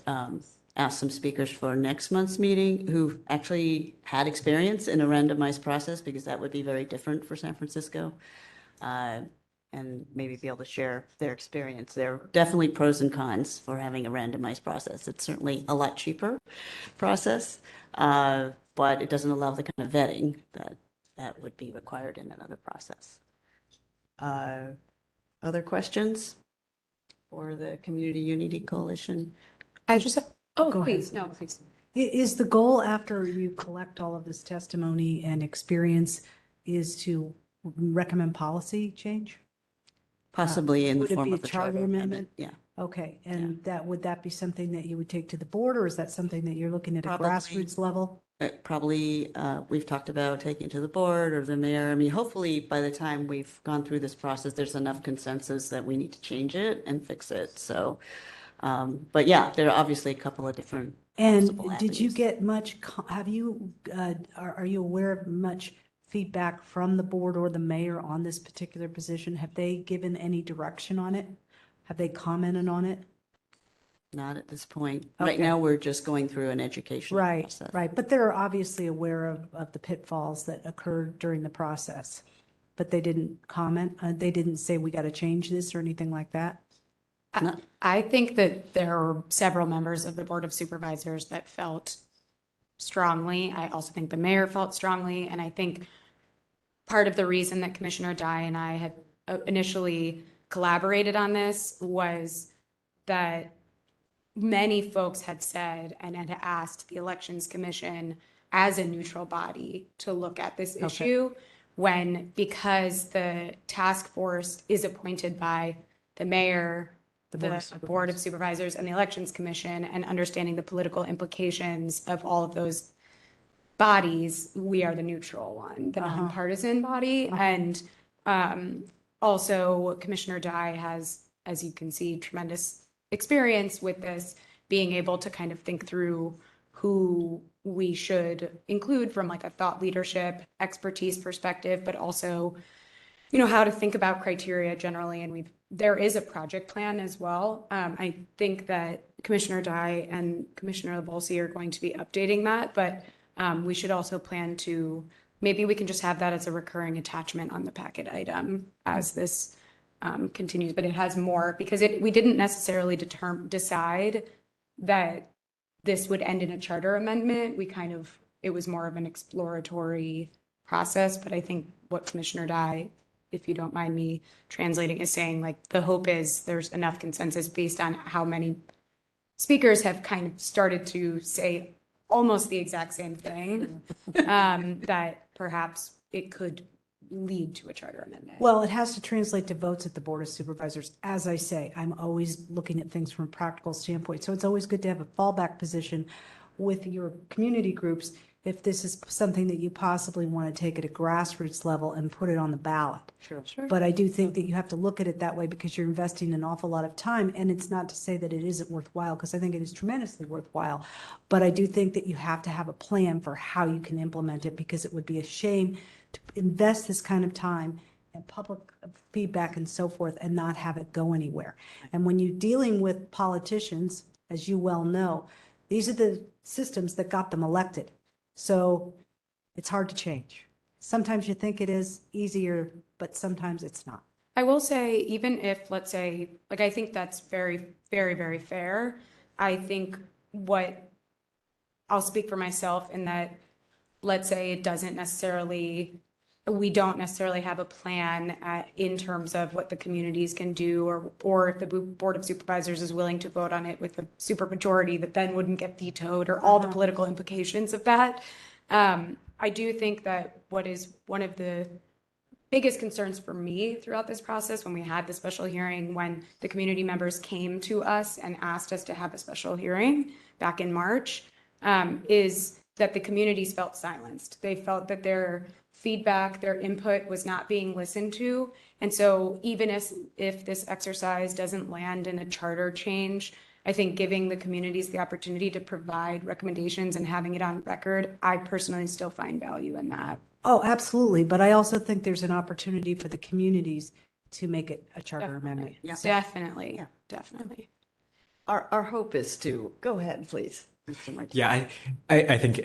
ask some speakers for next month's meeting who actually had experience in a randomized process, because that would be very different for San Francisco, and maybe be able to share their experience. There are definitely pros and cons for having a randomized process. It's certainly a lot cheaper process, but it doesn't allow the kind of vetting that would be required in another process. Other questions for the Community Unity Coalition? I just Go please, ahead. no, please. Is the goal, after you collect all of this testimony and experience, is to recommend policy change? Possibly in the Would it form be of a a charter charter amendment? Yeah. Okay, and would that be something that you would take to the board, or is that something that you're looking at a grassroots level? Probably, we've talked about taking to the board or the mayor. I mean, hopefully by the time we've gone through this process, there's enough consensus that we need to change it and fix it. So, but yeah, there are obviously a couple of different possible And did you avenues. get much, have you, are you aware of much feedback from the board or the mayor on this particular position? Have they given any direction on it? Have they commented on it? Not at this point. Right Okay. now, we're just going through an education Right, process. right. But they're obviously aware of the pitfalls that occurred during the process. But they didn't comment? They didn't say, we got to change this or anything like that? I think that there are several members of the Board of Supervisors that felt strongly. I also think the mayor felt strongly. And I think part of the reason that Commissioner Dye and I had initially collaborated on this was that many folks had said and had asked the Elections Commission as a neutral body to look at this issue because the task force is appointed by the mayor, the Board of Supervisors and the Elections Commission, and understanding the political implications of all of those bodies, we are the neutral one, the nonpartisan body. And also Commissioner Dye has, as you can see, tremendous experience with this, being able to kind of think through who we should include from like a thought leadership expertise perspective, but also, you know, how to think about criteria generally. And there is a project plan as well. I think that Commissioner Dye and Commissioner LaVolsi are going to be updating that, but we should also plan to, maybe we can just have that as a recurring attachment on the packet item as this continues, but it has more because we didn't necessarily decide that this would end in a charter amendment. It was more of an exploratory process, but I think what Commissioner Dye, if you don't mind me translating, is saying, like, the hope is there's enough consensus based on how many speakers have kind of started to say almost the exact same thing, that perhaps it could lead to a charter amendment. Well, it has to translate to votes at the Board of Supervisors. As I say, I'm always looking at things from a practical standpoint. So it's always good to have a fallback position with your community groups if this is something that you possibly want to take at a grassroots level and put it on the ballot. Sure. But I do think that you have to look at it that way because you're investing an awful lot of time. And it's not to say that it isn't worthwhile, because I think it is tremendously worthwhile. But I do think that you have to have a plan for how you can implement it, because it would be a shame to invest this kind of time and public feedback and so forth and not have it go anywhere. And when you're dealing with politicians, as you well know, these are the systems that got them elected. So it's hard to change. Sometimes you think it is easier, but sometimes it's not. I will say, even if, let's say, like, I think that's very, very, very fair. I think I'll speak for myself in that, let's say we don't necessarily have a plan in terms of what the communities can do, or if the Board of Supervisors is willing to vote on it with a supermajority that then wouldn't get vetoed, or all the political implications of that. I do think that what is one of the biggest concerns for me throughout this process, when we had the special hearing, when the community members came to us and asked us to have a special hearing back in March, is that the communities felt silenced. They felt that their feedback, their input was not being listened to. And so even if this exercise doesn't land in a charter change, I think giving the communities the opportunity to provide recommendations and having it on record, I personally still find value in that. Oh, absolutely. But I also think there's an opportunity for the communities to make it a charter amendment. Yeah. Definitely. Yeah. Definitely. Our hope is to, go ahead, please. Mr. Martí. Yeah, I think,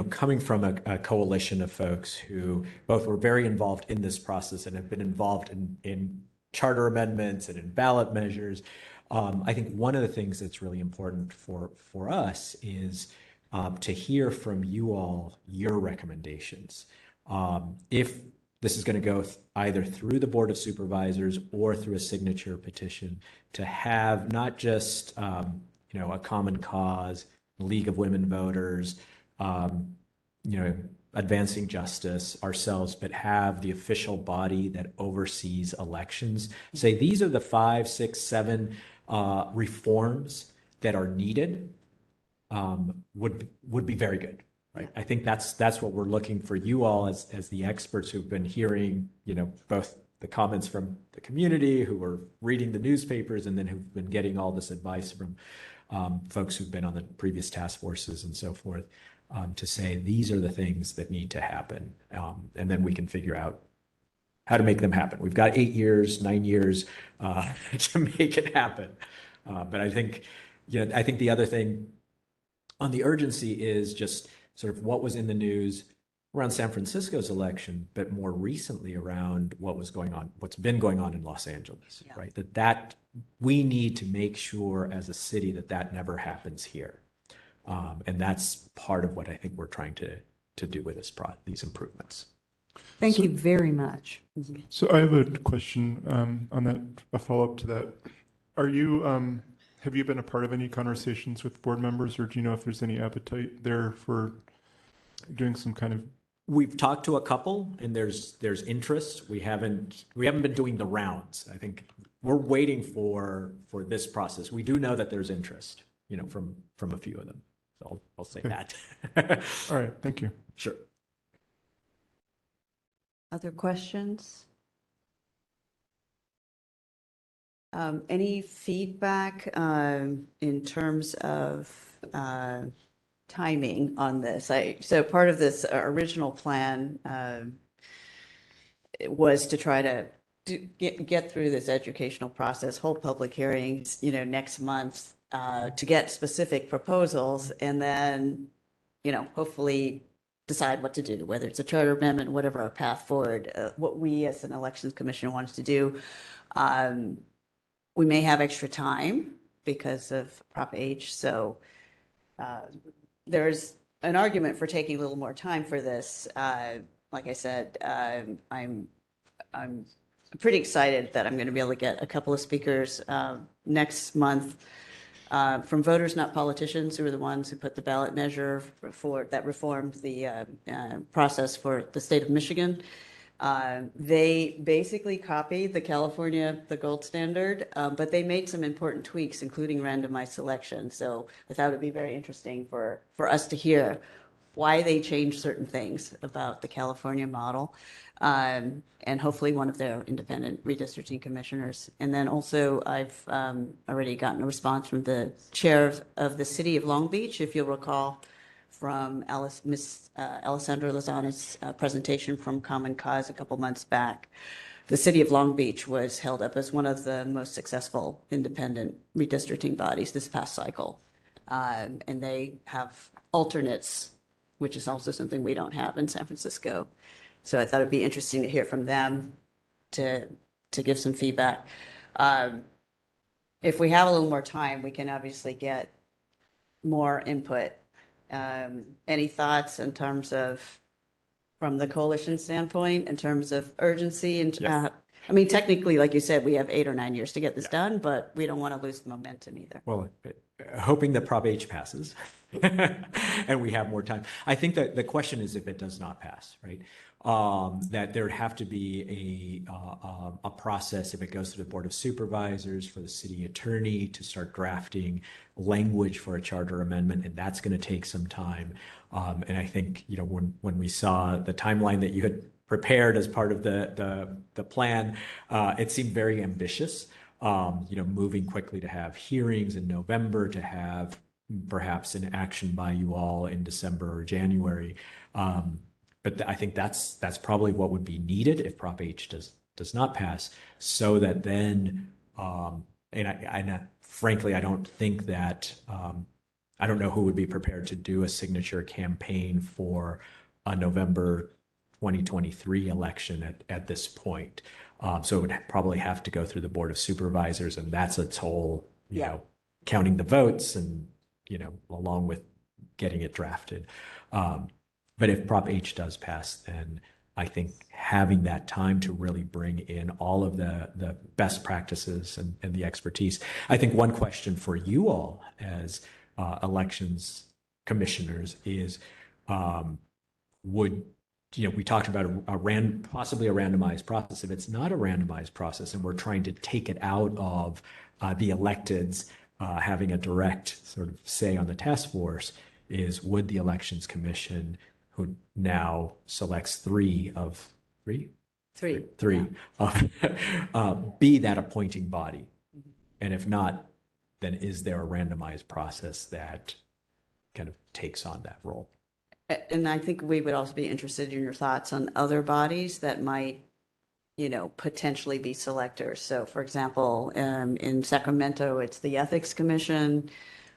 coming from a coalition of folks who both were very involved in this process and have been involved in charter amendments and in ballot measures, I think one of the things that's really important for us is to hear from you all your recommendations. If this is going to go either through the Board of Supervisors or through a signature petition, to have not just a common cause, League of Women Voters, advancing justice ourselves, but have the official body that oversees elections say these are the 5, 6, 7 reforms that are needed would be very good. Right. I think that's what we're looking for you all as the experts who've been hearing, both the comments from the community, who are reading the newspapers, and then who've been getting all this advice from folks who've been on the previous task forces and so forth, to say these are the things that need to happen, and then we can figure out how to make them happen. We've got 8 years, 9 years to make it happen. But I think the other thing on the urgency is just sort of what was in the news around San Francisco's election, but more recently around what's been going on in Los Angeles, right? That we need to make sure as a city that never happens here. And that's part of what I think we're trying to do with these improvements. Thank you very much. So I have a question on that, a follow-up to that. Have you been a part of any conversations with board members, or do you know if there's any appetite there for doing some kind of? We've talked to a couple, and there's interest. We haven't been doing the rounds. I think we're waiting for this process. We do know that there's interest, from a few of them. So I'll say that. All right, thank you. Sure. Other questions? Any feedback in terms of timing on this? So part of this original plan was to try to get through this educational process, hold public hearings, next month to get specific proposals, and then, hopefully decide what to do, whether it's a charter amendment, whatever our path forward. What we as an elections commission wanted to do. We may have extra time because of Prop H. So there's an argument for taking a little more time for this. Like I said, I'm pretty excited that I'm going to be able to get a couple of speakers next month from voters, not politicians, who are the ones who put the ballot measure that reformed the process for the state of Michigan. They basically copied the gold standard, but they made some important tweaks, including randomized selection. So I thought it'd be very interesting for us to hear why they changed certain things about the California model, and hopefully one of their independent redistricting commissioners. And then also I've already gotten a response from the chair of the city of Long Beach, if you'll recall, from Miss Alessandra Lozano's presentation from Common Cause a couple months back. The city of Long Beach was held up as one of the most successful independent redistricting bodies this past cycle. And they have alternates, which is also something we don't have in San Francisco. So I thought it'd be interesting to hear from them to give some feedback. If we have a little more time, we can obviously get more input. Any thoughts in terms of, from the coalition standpoint, in terms of urgency? And I mean, technically, like you said, we have 8 or 9 years to get this done, but we don't want to lose the momentum either. Well, hoping that Prop H passes and we have more time. I think that the question is if it does not pass, right? That there would have to be a process if it goes to the Board of Supervisors for the city attorney to start drafting language for a charter amendment, and that's going to take some time. And I think, when we saw the timeline that you had prepared as part of the plan, it seemed very ambitious. Moving quickly to have hearings in November, to have perhaps an action by you all in December or January. But I think that's probably what would be needed if Prop H does not pass, so that then, frankly, I don't think that, I don't know who would be prepared to do a signature campaign for a November 2023 election at this point. So it would probably have to go through the Board of Supervisors, and that's its whole, counting the votes and, along with getting it drafted. But if Prop H does pass, then I think having that time to really bring in all of the best practices and the expertise. I think one question for you all as elections commissioners is, would we talked about possibly a randomized process. If it's not a randomized process and we're trying to take it out of the electeds having a direct sort of say on the task force, would the Elections Commission, who now selects three, be that appointing body? And if not, then is there a randomized process that kind of takes on that role? And I think we would also be interested in your thoughts on other bodies that might, potentially be selectors. So for example, in Sacramento, it's the Ethics Commission.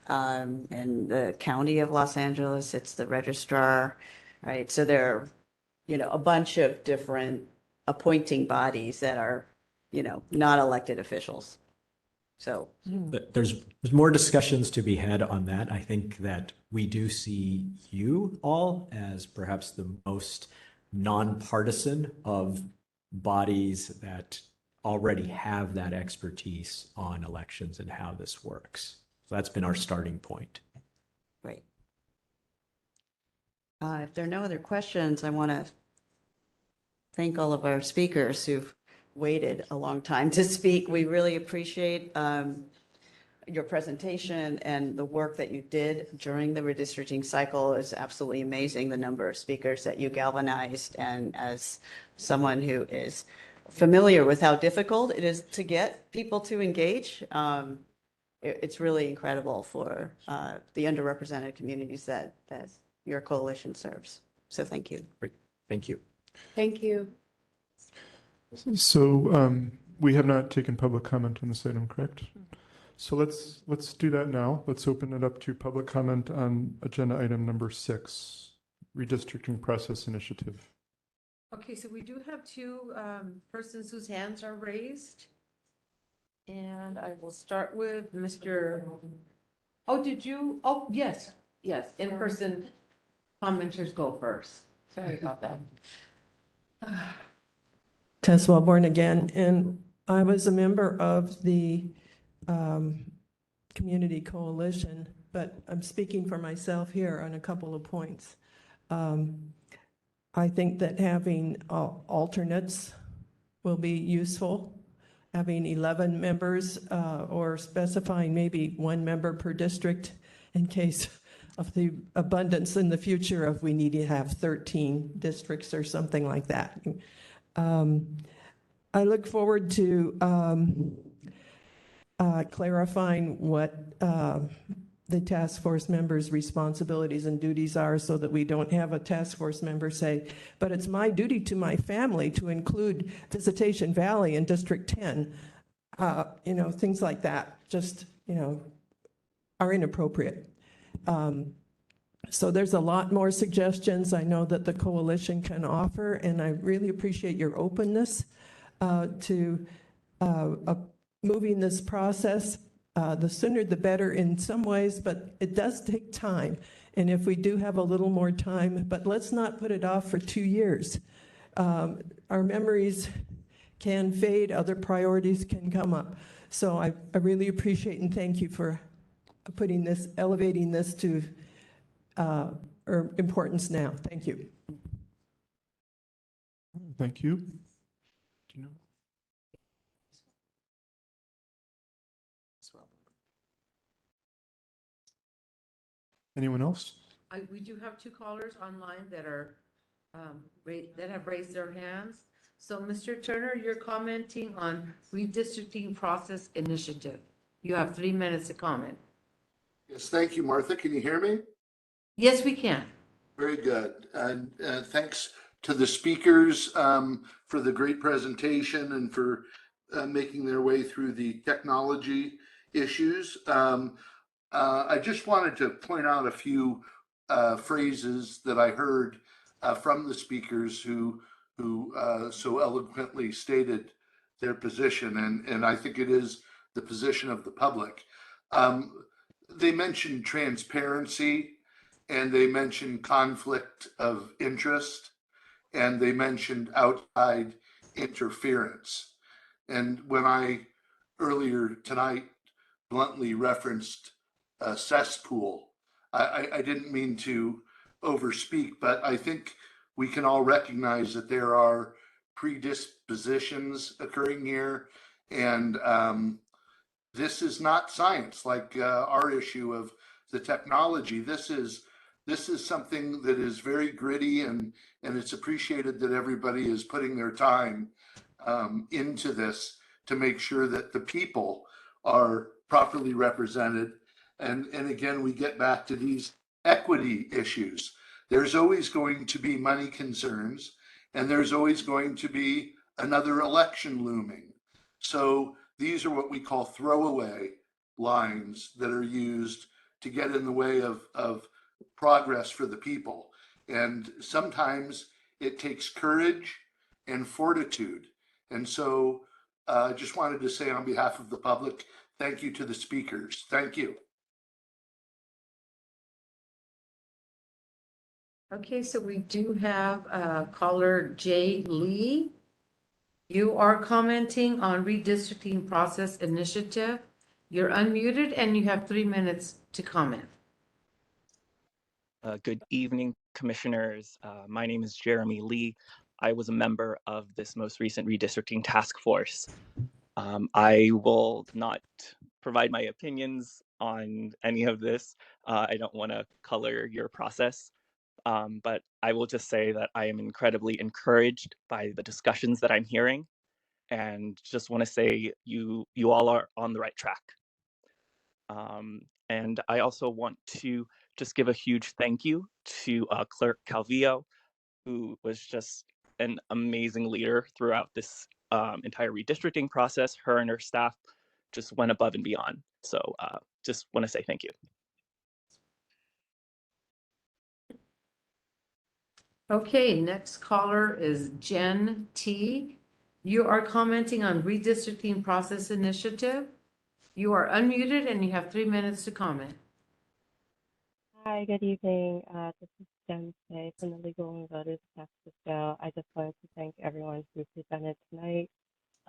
In the County of Los Angeles, it's the Registrar, right? So there are, a bunch of different appointing bodies that are, not elected officials. So there's more discussions to be had on that. I think that we do see you all as perhaps the most nonpartisan of bodies that already have that expertise on elections and how this works. So that's been our starting point. Great. If there are no other questions, I want to thank all of our speakers who've waited a long time to speak. We really appreciate your presentation and the work that you did during the redistricting cycle. Is absolutely amazing, the number of speakers that you galvanized. And as someone who is familiar with how difficult it is to get people to engage, it's really incredible for the underrepresented communities that your coalition serves. So thank you. Great. Thank you. Thank you. So we have not taken public comment on this item, correct? So let's do that now. Let's open it up to public comment on agenda item number 6, redistricting process initiative. Okay, so we do have two persons whose hands are raised. And I will start with Mr. Oh, did you? Oh, yes, in-person commenters go first. Sorry about that. Tess Wellborn again, and I was a member of the Community Coalition, but I'm speaking for myself here on a couple of points. I think that having alternates will be useful. Having 11 members or specifying maybe 1 member per district in case of the abundance in the future of we need to have 13 districts or something like that. I look forward to clarifying what the task force members' responsibilities and duties are so that we don't have a task force member say, but it's my duty to my family to include Visitation Valley in District 10. Things like that just, are inappropriate. So there's a lot more suggestions I know that the coalition can offer, and I really appreciate your openness to moving this process. The sooner the better in some ways, but it does take time. And if we do have a little more time, but let's not put it off for 2 years. Our memories can fade, other priorities can come up. So I really appreciate and thank you for elevating this to importance now. Thank you. Thank you. Anyone else? We do have 2 callers online that are that have raised their hands. So Mr. Turner, you're commenting on redistricting process initiative. You have 3 minutes to comment. Yes, thank you, Martha. Can you hear me? Yes, we can. Very good. And thanks to the speakers for the great presentation and for making their way through the technology issues. I just wanted to point out a few phrases that I heard from the speakers who so eloquently stated their position, and I think it is the position of the public. They mentioned transparency, and they mentioned conflict of interest, and they mentioned outside interference. And when I earlier tonight bluntly referenced a cesspool, I didn't mean to overspeak, but I think we can all recognize that there are predispositions occurring here. And this is not science like our issue of the technology. This is something that is very gritty, and it's appreciated that everybody is putting their time into this to make sure that the people are properly represented. And again, we get back to these equity issues. There's always going to be money concerns, and there's always going to be another election looming. So these are what we call throwaway lines that are used to get in the way of progress for the people. And sometimes it takes courage and fortitude. And so I just wanted to say on behalf of the public, thank you to the speakers. Thank you. Okay, so we do have caller Jay Lee. You are commenting on redistricting process initiative. You're unmuted and you have 3 minutes to comment. Good evening, commissioners. My name is Jeremy Lee. I was a member of this most recent redistricting task force. I will not provide my opinions on any of this. I don't want to color your process, but I will just say that I am incredibly encouraged by the discussions that I'm hearing, and just want to say you all are on the right track. And I also want to just give a huge thank you to Clerk Calvillo, who was just an amazing leader throughout this entire redistricting process. Her and her staff just went above and beyond. So just want to say thank you. Okay, next caller is Jen T. You are commenting on redistricting process initiative. You are unmuted and you have 3 minutes to comment. Hi, good evening. This is Jen T from the Legal and Voters of San Francisco. I just wanted to thank everyone who presented tonight.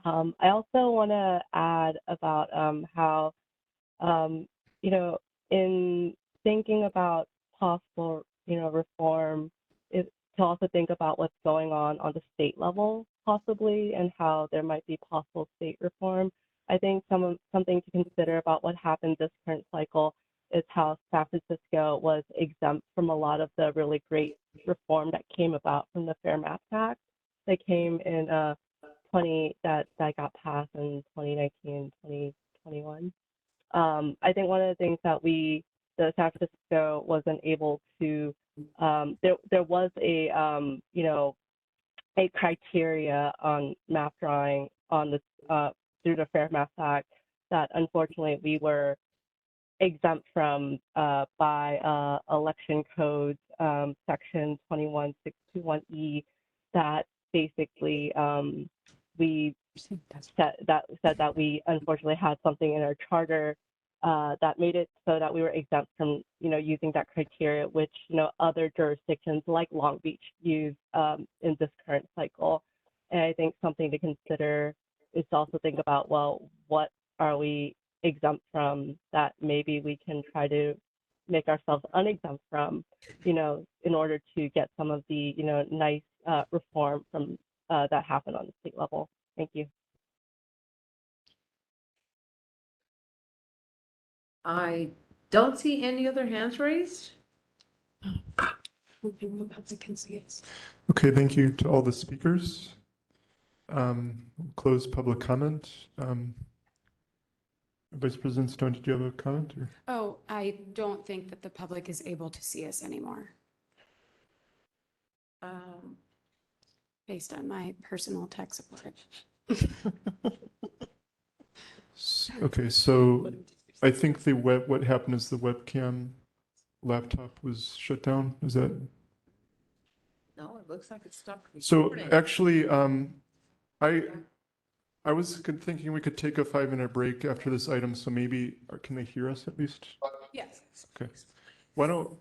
I also want to add about how, you know, in thinking about possible, you know, reform, is to also think about what's going on the state level possibly, and how there might be possible state reform. I think something to consider about what happened this current cycle is how San Francisco was exempt from a lot of the really great reform that came about from the Fair Maps Act that came in that got passed in 2019, 2021. I think one of the things that the San Francisco wasn't able to, there was a, you know, a criteria on map drawing on the through the Fair Maps Act that unfortunately we were exempt from by election code section 21621E that basically we said that we unfortunately had something in our charter that made it so that we were exempt from, you know, using that criteria, which, you know, other jurisdictions like Long Beach use in this current cycle. And I think something to consider is to also think about, well, what are we exempt from that maybe we can try to make ourselves unexempt from, you know, in order to get some of the, you know, nice reform from that happened on the state level. Thank you. I don't see any other hands raised. Okay, thank you to all the speakers. Close public comment. Vice President Stone, did you have a comment? Or? Oh, I don't think that the public is able to see us anymore. Based on my personal tech support. Okay, so I think what happened is the webcam laptop was shut down. Is that? No, it looks like it's stopped So recording. actually, I was thinking we could take a 5-minute break after this item. So maybe, can they hear us at least? Yes. Okay. Why don't,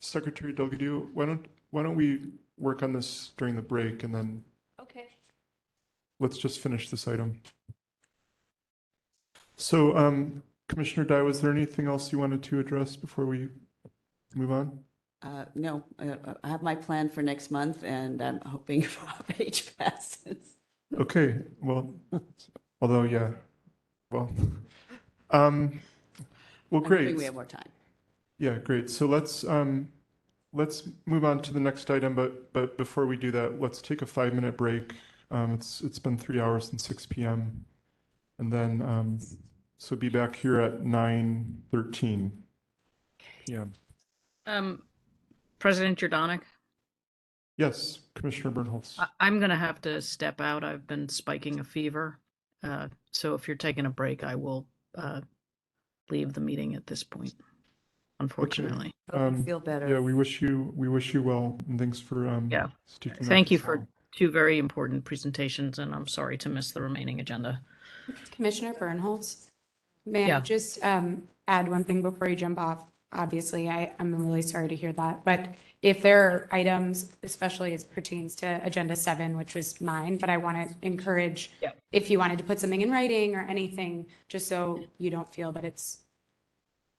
Secretary Delgadillo, why don't we work on this during the break, and then Okay. let's just finish this item. So, Commissioner Dye, was there anything else you wanted to address before we move on? No, I have my plan for next month and I'm hoping Prop H passes. Okay, well, although, yeah, well, well, I'm hoping great. we have more time. Yeah, great. So let's move on to the next item, but before we do that, let's take a 5-minute break. It's been 3 hours and 6 p.m. And then, so be back here at 9:13 p.m. President Jordanik, Yes, Commissioner Bernholz. I'm going to have to step out. I've been spiking a fever. So if you're taking a break, I will leave the meeting at this point, unfortunately. Feel better. Yeah, we wish you well, and thanks for Yeah. sticking Thank out you this for long. 2 very important presentations, and I'm sorry to miss the remaining agenda. Commissioner Bernholz, may I Yeah. just add one thing before you jump off? Obviously, I'm really sorry to hear that, but if there are items, especially as pertains to Agenda 7, which was mine, but I want to encourage, if you wanted to put something in writing or anything, just so you don't feel that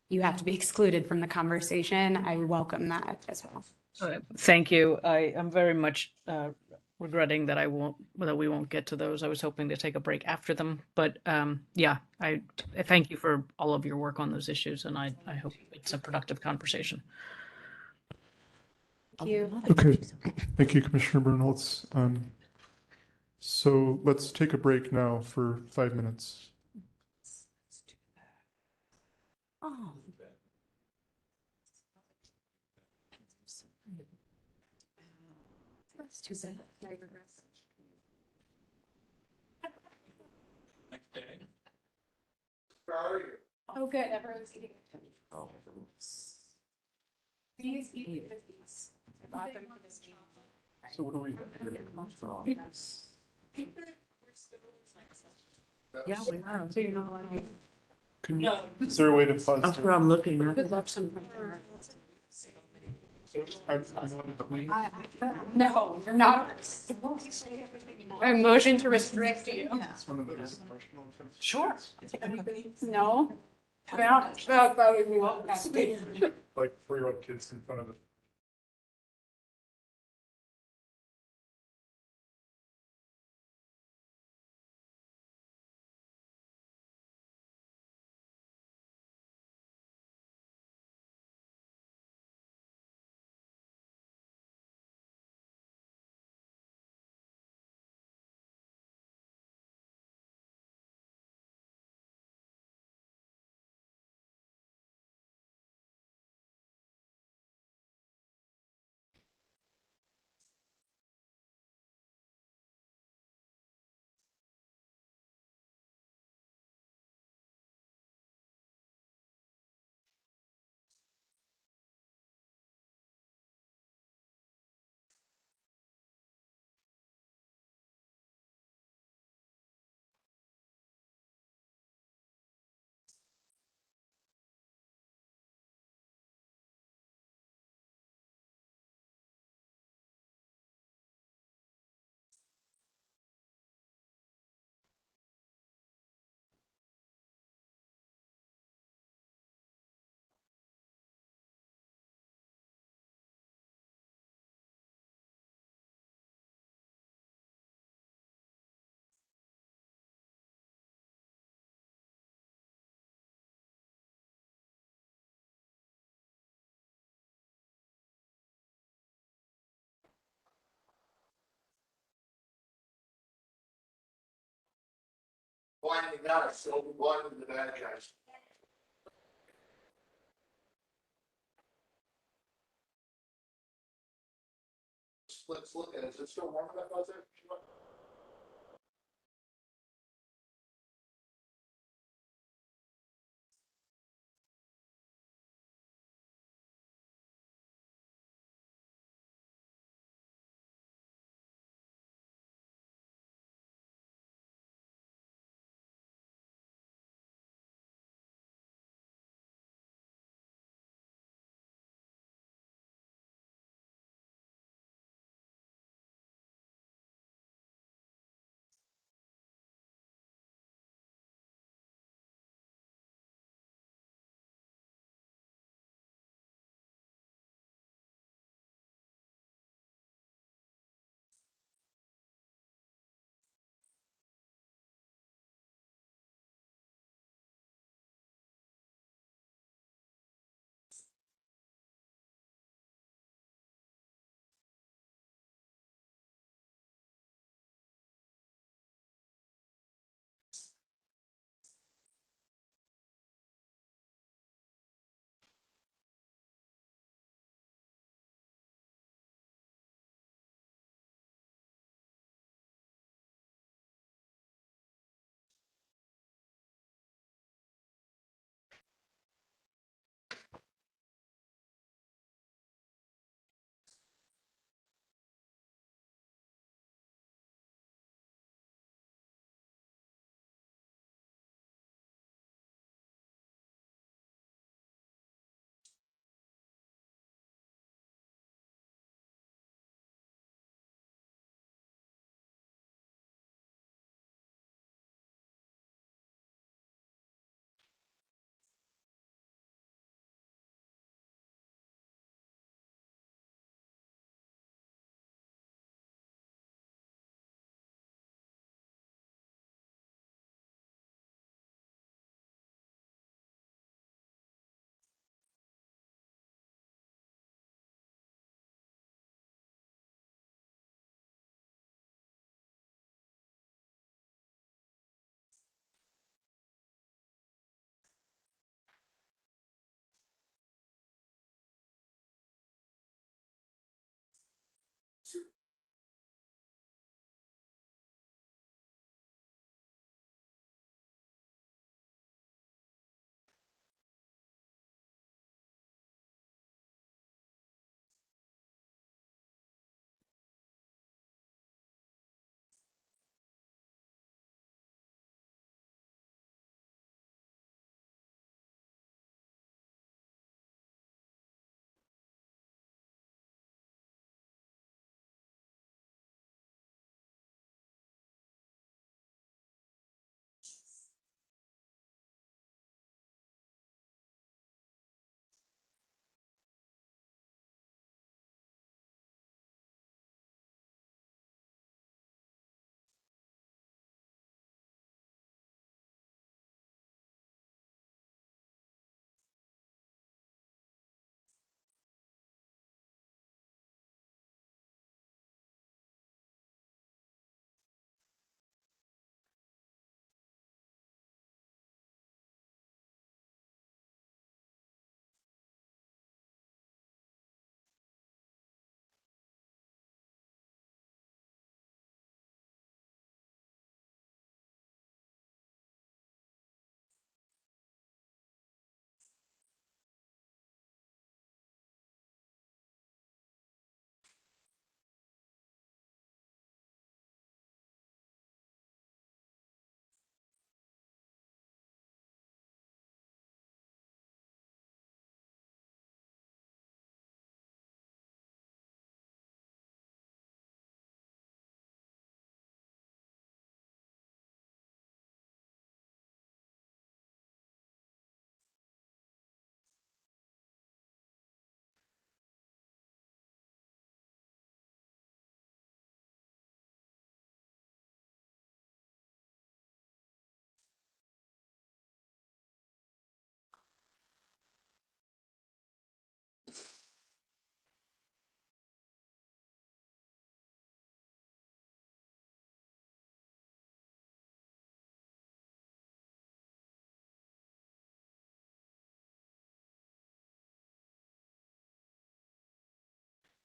you have to be excluded from the conversation, I welcome that as well. Thank you. I am very much regretting that we won't get to those. I was hoping to take a break after them, but yeah, I thank you for all of your work on those issues, and I hope it's a productive conversation. Thank you. Okay, thank you, Commissioner Bernholz. So let's take a break now for 5 minutes. Oh. That's too sad. Oh, good. Everyone's eating. These eat with these. I bought them for this meeting. So what do we? Yeah, we are. So you're not allowed. Is there a way to pause? That's what I'm looking at. Good luck some. No, you're not. A motion to restrict you. Sure. No. Like 4-year-old kids in front of it. Blinding guys, so blinding the bad guys. Let's look at it. Is it still warm enough out there?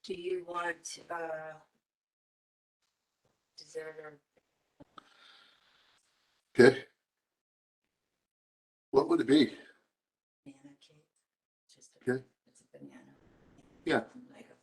Do you want, dessert Okay. What would it be? banana cake? Just Okay. it's a banana. Yeah. Like a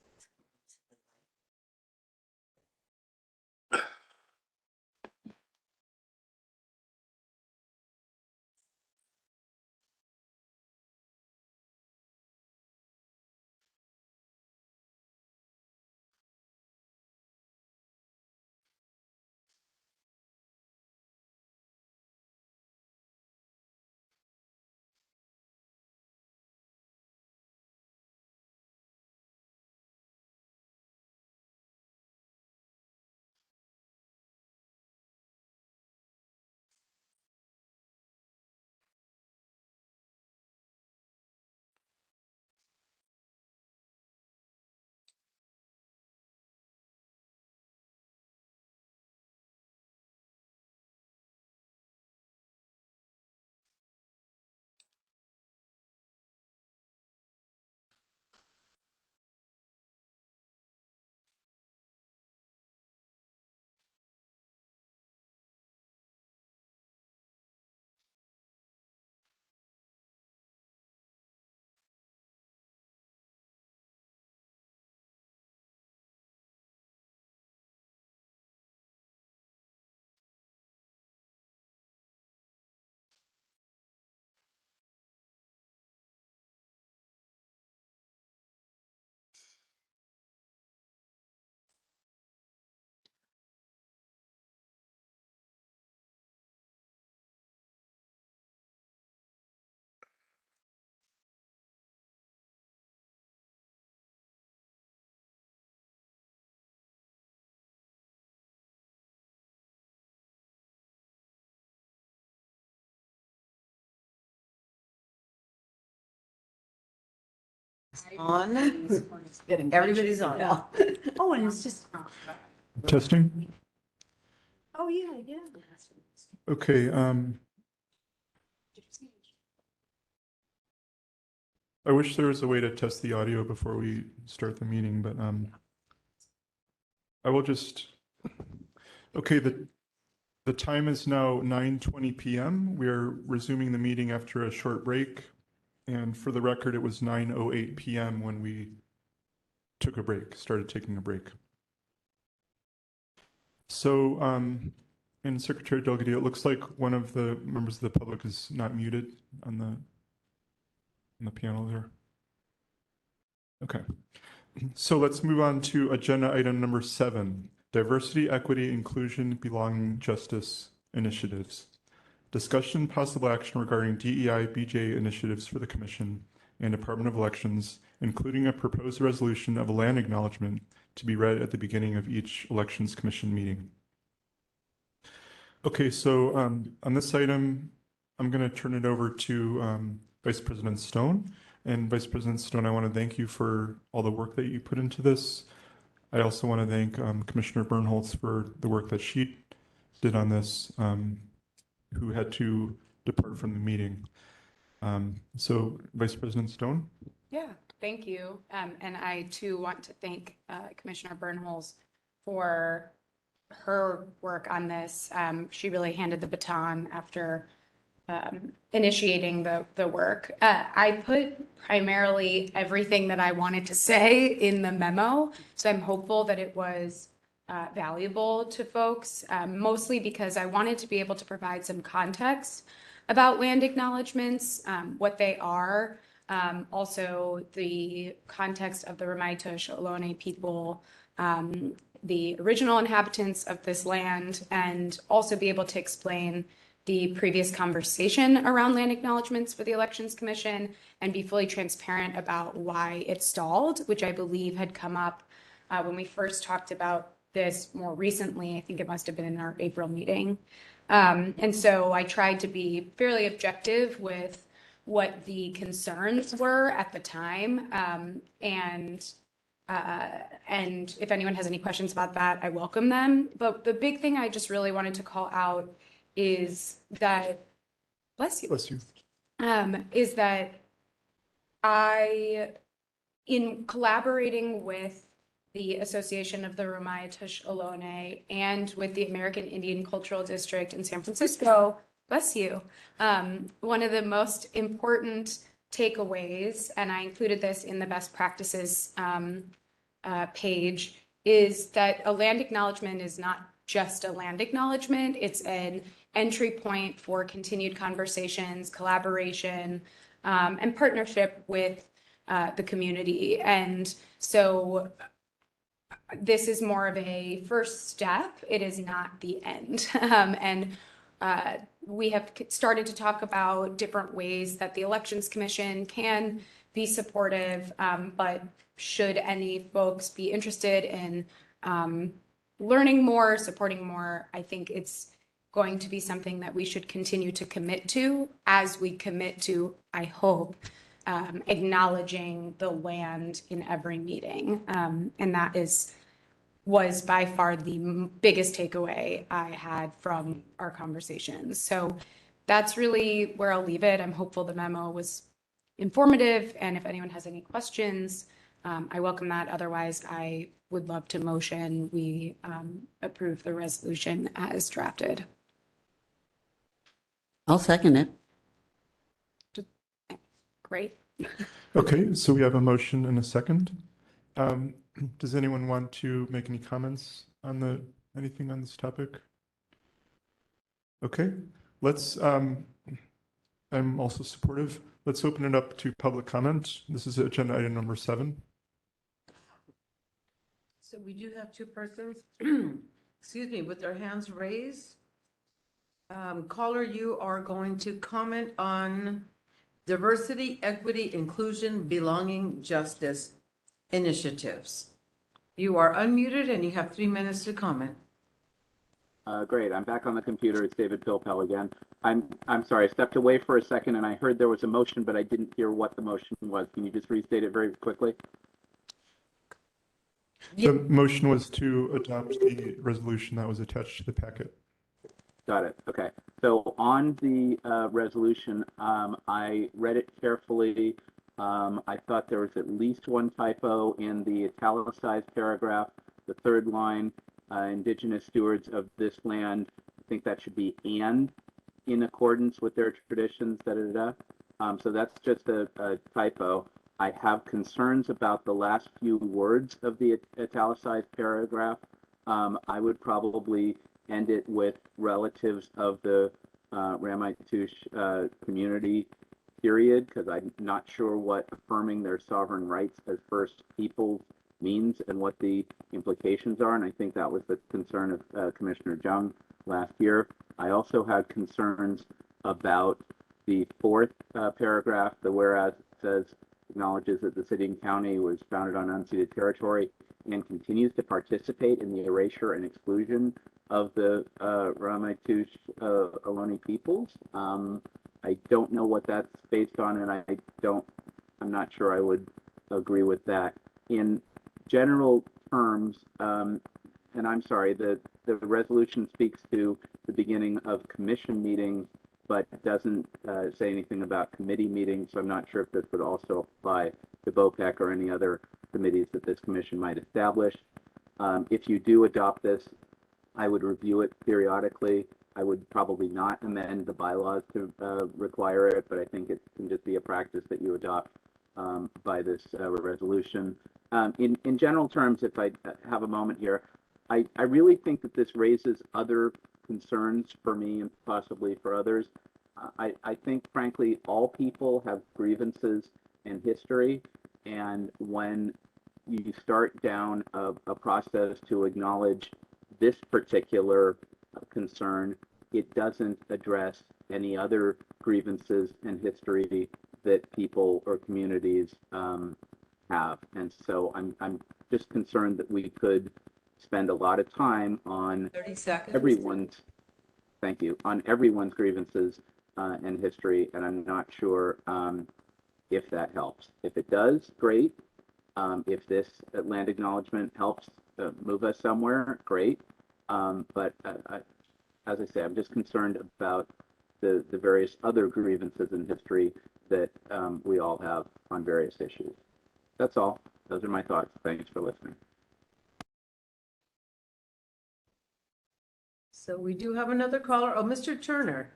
on. Everybody's on now. Oh, and it's just, Testing. oh, yeah, yeah. Okay. I wish there was a way to test the audio before we start the meeting, but I will just, okay, the time is now 9:20 p.m. We are resuming the meeting after a short break. And for the record, it was 9:08 p.m. when we took a break, started taking a break. So, and Secretary Delgadillo, it looks like one of the members of the public is not muted on the panel there. Okay. So let's move on to agenda item number 7, diversity, equity, inclusion, belonging, justice initiatives. Discussion, possible action regarding DEI BJ initiatives for the Commission and Department of Elections, including a proposed resolution of a land acknowledgement to be read at the beginning of each Elections Commission meeting. Okay, so on this item, I'm going to turn it over to Vice President Stone. And Vice President Stone, I want to thank you for all the work that you put into this. I also want to thank Commissioner Bernholz for the work that she did on this, who had to depart from the meeting. So Vice President Stone? Yeah, thank you. And I too want to thank Commissioner Bernholz for her work on this. She really handed the baton after initiating the work. I put primarily everything that I wanted to say in the memo, so I'm hopeful that it was valuable to folks, mostly because I wanted to be able to provide some context about land acknowledgements, what they are, also the context of the Ramaytush Ohlone people, the original inhabitants of this land, and also be able to explain the previous conversation around land acknowledgements for the Elections Commission and be fully transparent about why it stalled, which I believe had come up when we first talked about this more recently. I think it must have been in our April meeting. And so I tried to be fairly objective with what the concerns were at the time. And if anyone has any questions about that, I welcome them. But the big thing I just really wanted to call out is that, bless you. Bless you. Is that I, in collaborating with the Association of the Ramaytush Ohlone, and with the American Indian Cultural District in San Francisco, bless you, one of the most important takeaways, and I included this in the best practices page, is that a land acknowledgement is not just a land acknowledgement, it's an entry point for continued conversations, collaboration, and partnership with the community. And so this is more of a first step. It is not the end. And we have started to talk about different ways that the Elections Commission can be supportive, but should any folks be interested in learning more, supporting more, I think it's going to be something that we should continue to commit to as we commit to, I hope, acknowledging the land in every meeting. And that was by far the biggest takeaway I had from our conversations. So that's really where I'll leave it. I'm hopeful the memo was informative, and if anyone has any questions, I welcome that. Otherwise, I would love to motion we approve the resolution as drafted. I'll second it. Great. Okay, so we have a motion and a second. Does anyone want to make any comments on anything on this topic? Okay, let's, I'm also supportive. Let's open it up to public comment. This is agenda item number 7. So we do have 2 persons, excuse me, with their hands raised. Caller, you are going to comment on diversity, equity, inclusion, belonging, justice initiatives. You are unmuted and you have 3 minutes to comment. Great. I'm back on the computer. It's David Pilpel again. I'm sorry. I stepped away for a second and I heard there was a motion, but I didn't hear what the motion was. Can you just restate it very quickly? The motion was to adopt the resolution that was attached to the packet. Got it. Okay. So on the resolution, I read it carefully. I thought there was at least one typo in the italicized paragraph, the 3rd line, indigenous stewards of this land. I think that should be "and" in accordance with their traditions, so that's just a typo. I have concerns about the last few words of the italicized paragraph. I would probably end it with relatives of the Ramaytush community, period, because I'm not sure what affirming their sovereign rights as First Peoples means and what the implications are, and I think that was the concern of Commissioner Jung last year. I also had concerns about the 4th paragraph, the whereas says acknowledges that the city and county was founded on unceded territory and continues to participate in the erasure and exclusion of the Ramaytush Ohlone peoples. I don't know what that's based on, and I'm not sure I would agree with that. In general terms, and I'm sorry, the resolution speaks to the beginning of commission meetings, but doesn't say anything about committee meetings, so I'm not sure if this would also apply to BOPEC or any other committees that this commission might establish. If you do adopt this, I would review it periodically. I would probably not amend the bylaws to require it, but I think it can just be a practice that you adopt by this resolution. In general terms, if I have a moment here, I really think that this raises other concerns for me and possibly for others. I think, frankly, all people have grievances and history, and when you start down a process to acknowledge this particular concern, it doesn't address any other grievances and history that people or communities have. And so I'm just concerned that we could spend a lot of time on 30 seconds. On everyone's grievances and history, and I'm not sure if that helps. If it does, great. If this land acknowledgement helps move us somewhere, great. But as I say, I'm just concerned about the various other grievances in history that we all have on various issues. That's all. Those are my thoughts. Thanks for listening. So we do have another caller. Oh, Mr. Turner,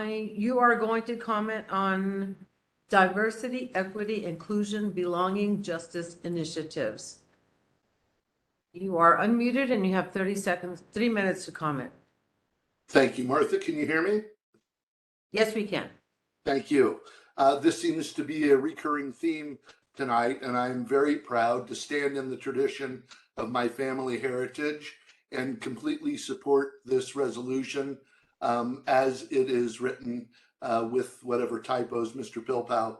you are going to comment on diversity, equity, inclusion, belonging, justice initiatives. You are unmuted and you have 30 seconds, 3 minutes to comment. Thank you, Martha. Can you hear me? Yes, we can. Thank you. This seems to be a recurring theme tonight, and I'm very proud to stand in the tradition of my family heritage and completely support this resolution as it is written with whatever typos Mr. Pilpau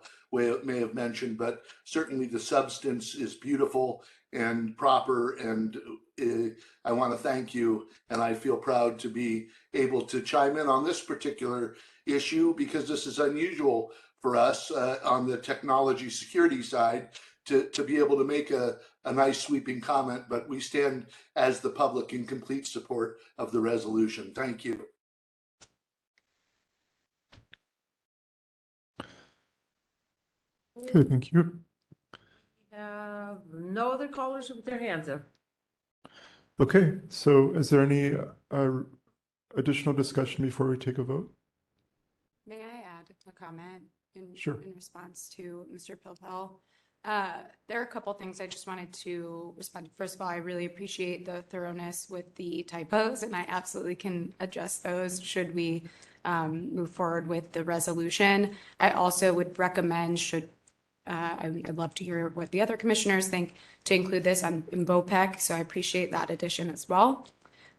may have mentioned, but certainly the substance is beautiful and proper, and I want to thank you, and I feel proud to be able to chime in on this particular issue because this is unusual for us on the technology security side to be able to make a nice sweeping comment, but we stand as the public in complete support of the resolution. Thank you. Okay, thank you. We have no other callers with their hands up. Okay, so is there any additional discussion before we take a vote? May I add a comment Sure. in response to Mr. Pilpel? There are a couple things I just wanted to respond to. First of all, I really appreciate the thoroughness with the typos, and I absolutely can adjust those should we move forward with the resolution. I also would recommend, I'd love to hear what the other commissioners think, to include this in BOPEC, so I appreciate that addition as well.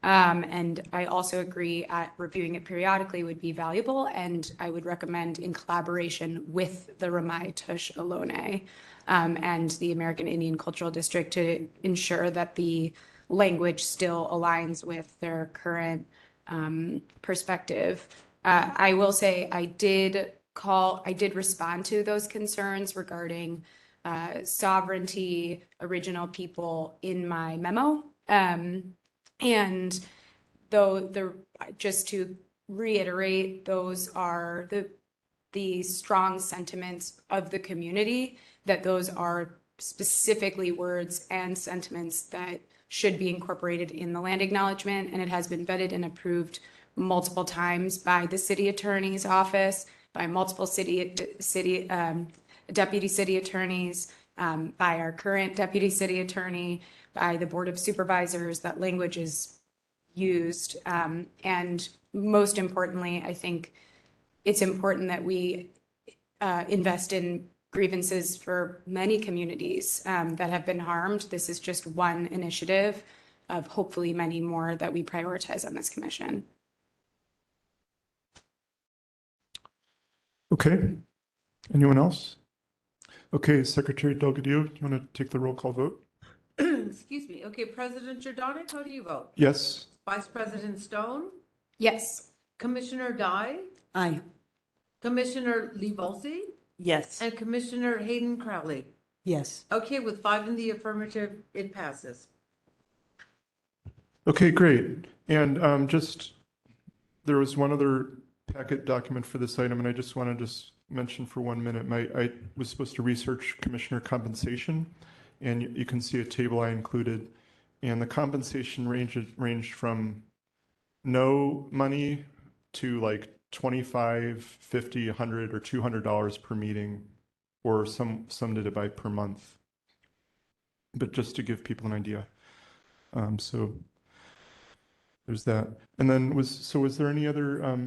And I also agree reviewing it periodically would be valuable, and I would recommend in collaboration with the Ramai Tush Ohlone and the American Indian Cultural District to ensure that the language still aligns with their current perspective. I will say I did respond to those concerns regarding sovereignty, original people in my memo. And just to reiterate, those are the strong sentiments of the community, that those are specifically words and sentiments that should be incorporated in the land acknowledgement, and it has been vetted and approved multiple times by the city attorney's office, by multiple deputy city attorneys, by our current deputy city attorney, by the Board of Supervisors. That language is used. And most importantly, I think it's important that we invest in grievances for many communities that have been harmed. This is just one initiative of hopefully many more that we prioritize on this commission. Okay, anyone else? Okay, Secretary Delgadillo, do you want to take the roll call vote? Excuse me. Okay, President Jordan, how do you vote? Yes. Vice President Stone? Yes. Commissioner Dye? Aye. Commissioner Lee Volsi? Yes. And Commissioner Hayden Crowley? Yes. Okay, with 5 in the affirmative, it passes. Okay, great. And there was one other packet document for this item, and I just want to mention for 1 minute. I was supposed to research commissioner compensation, and you can see a table I included, and the compensation ranged from no money to like $25, $50, $100, or $200 per meeting, or some did it by per month. But just to give people an idea. So there's that. And then was there any other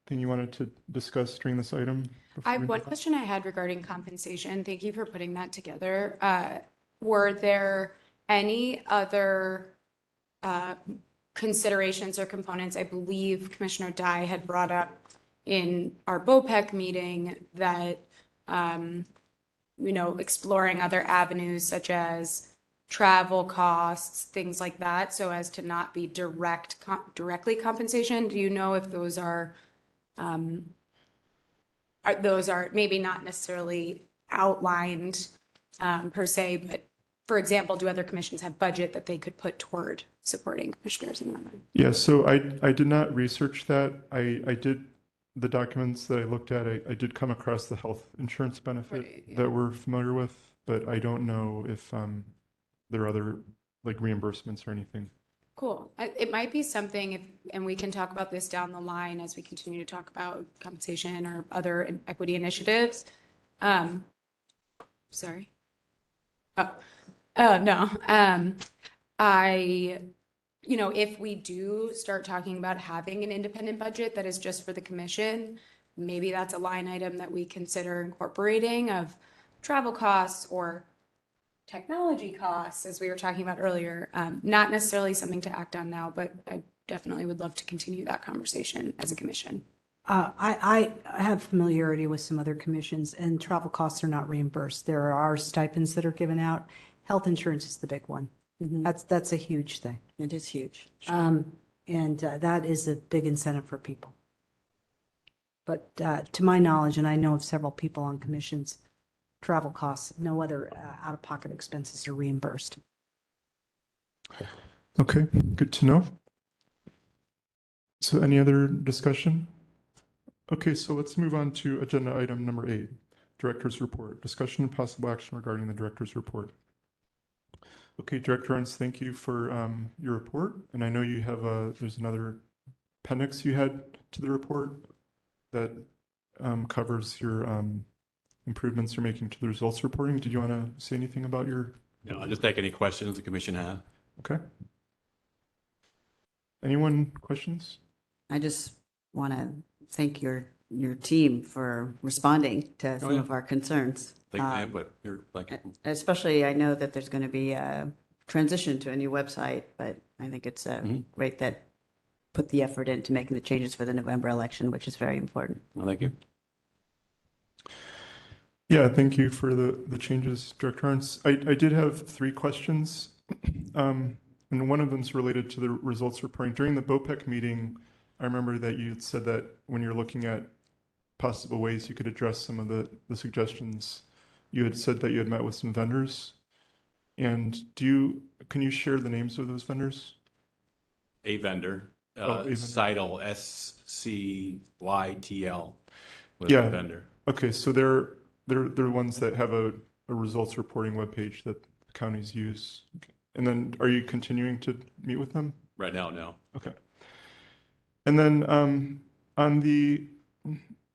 thing you wanted to discuss during this item? One question I had regarding compensation. Thank you for putting that together. Were there any other considerations or components? I believe Commissioner Dye had brought up in our BOPEC meeting that, exploring other avenues such as travel costs, things like that, so as to not be directly compensation. Do you know if those are maybe not necessarily outlined per se, but for example, do other commissions have budget that they could put toward supporting commissioners in that? Yeah, so I did not research that. I did, the documents that I looked at, I did come across the health insurance benefit that we're familiar with, but I don't know if there are other like reimbursements or anything. Cool. It might be something if, and we can talk about this down the line as we continue to talk about compensation or other equity initiatives. Sorry. Oh, no. If we do start talking about having an independent budget that is just for the commission, maybe that's a line item that we consider incorporating of travel costs or technology costs, as we were talking about earlier. Not necessarily something to act on now, but I definitely would love to continue that conversation as a commission. I have familiarity with some other commissions, and travel costs are not reimbursed. There are stipends that are given out. Health insurance is the big one. That's a huge thing. It is huge. And that is a big incentive for people. But to my knowledge, and I know of several people on commissions, travel costs, no other out-of-pocket expenses are reimbursed. Okay, good to know. So any other discussion? Okay, so let's move on to agenda item number 8, Director's Report. Discussion and possible action regarding the Director's Report. Okay, Director Ernst, thank you for your report. And I know you have there's another appendix you had to the report that covers your improvements you're making to the results reporting. Did you want to say anything about your? No, I'll just take any questions the commission has. Okay. Anyone questions? I just want to thank your team for responding to some of our concerns. Thank you, but you're like, Especially, I know that there's going to be a transition to a new website, but I think it's great that put the effort into making the changes for the November election, which is very important. well, thank you. Yeah, thank you for the changes, Director Ernst. I did have 3 questions. And one of them is related to the results reporting. During the BOPEC meeting, I remember that you had said that when you're looking at possible ways you could address some of the suggestions, you had said that you had met with some vendors. And can you share the names of those vendors? A vendor, Seidel, SCYTL was the vendor. Okay, so they're ones that have a results reporting webpage that counties use. Okay. And then are you continuing to meet with them? Right now, no. Okay. And then on the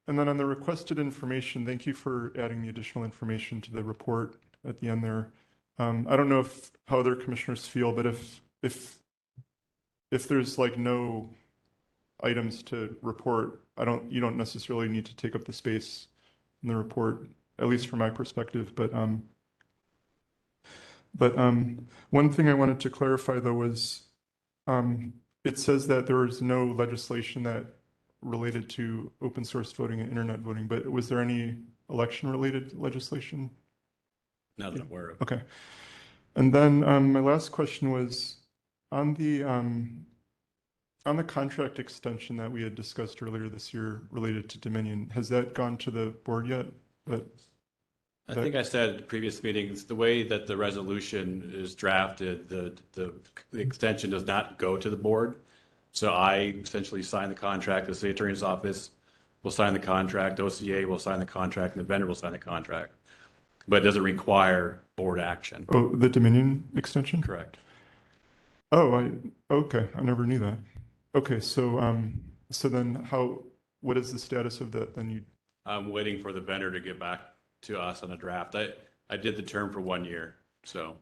requested information, thank you for adding the additional information to the report at the end there. I don't know how other commissioners feel, but if there's like no items to report, you don't necessarily need to take up the space in the report, at least from my perspective. But one thing I wanted to clarify though was it says that there is no legislation that related to open source voting and internet voting, but was there any election related legislation? Not that I'm aware of. Okay. And then my last question was on the contract extension that we had discussed earlier this year related to Dominion. Has that gone to the board yet? I think I said at previous meetings, the way that the resolution is drafted, the extension does not go to the board. So I essentially sign the contract, the city attorney's office will sign the contract, OCA will sign the contract, and the vendor will sign the contract. But it doesn't require board action. Oh, the Dominion extension? Correct. Oh, okay. I never knew that. Okay, so then what is the status of that then? I'm waiting for the vendor to get back to us on a draft. I did the term for 1 year, so.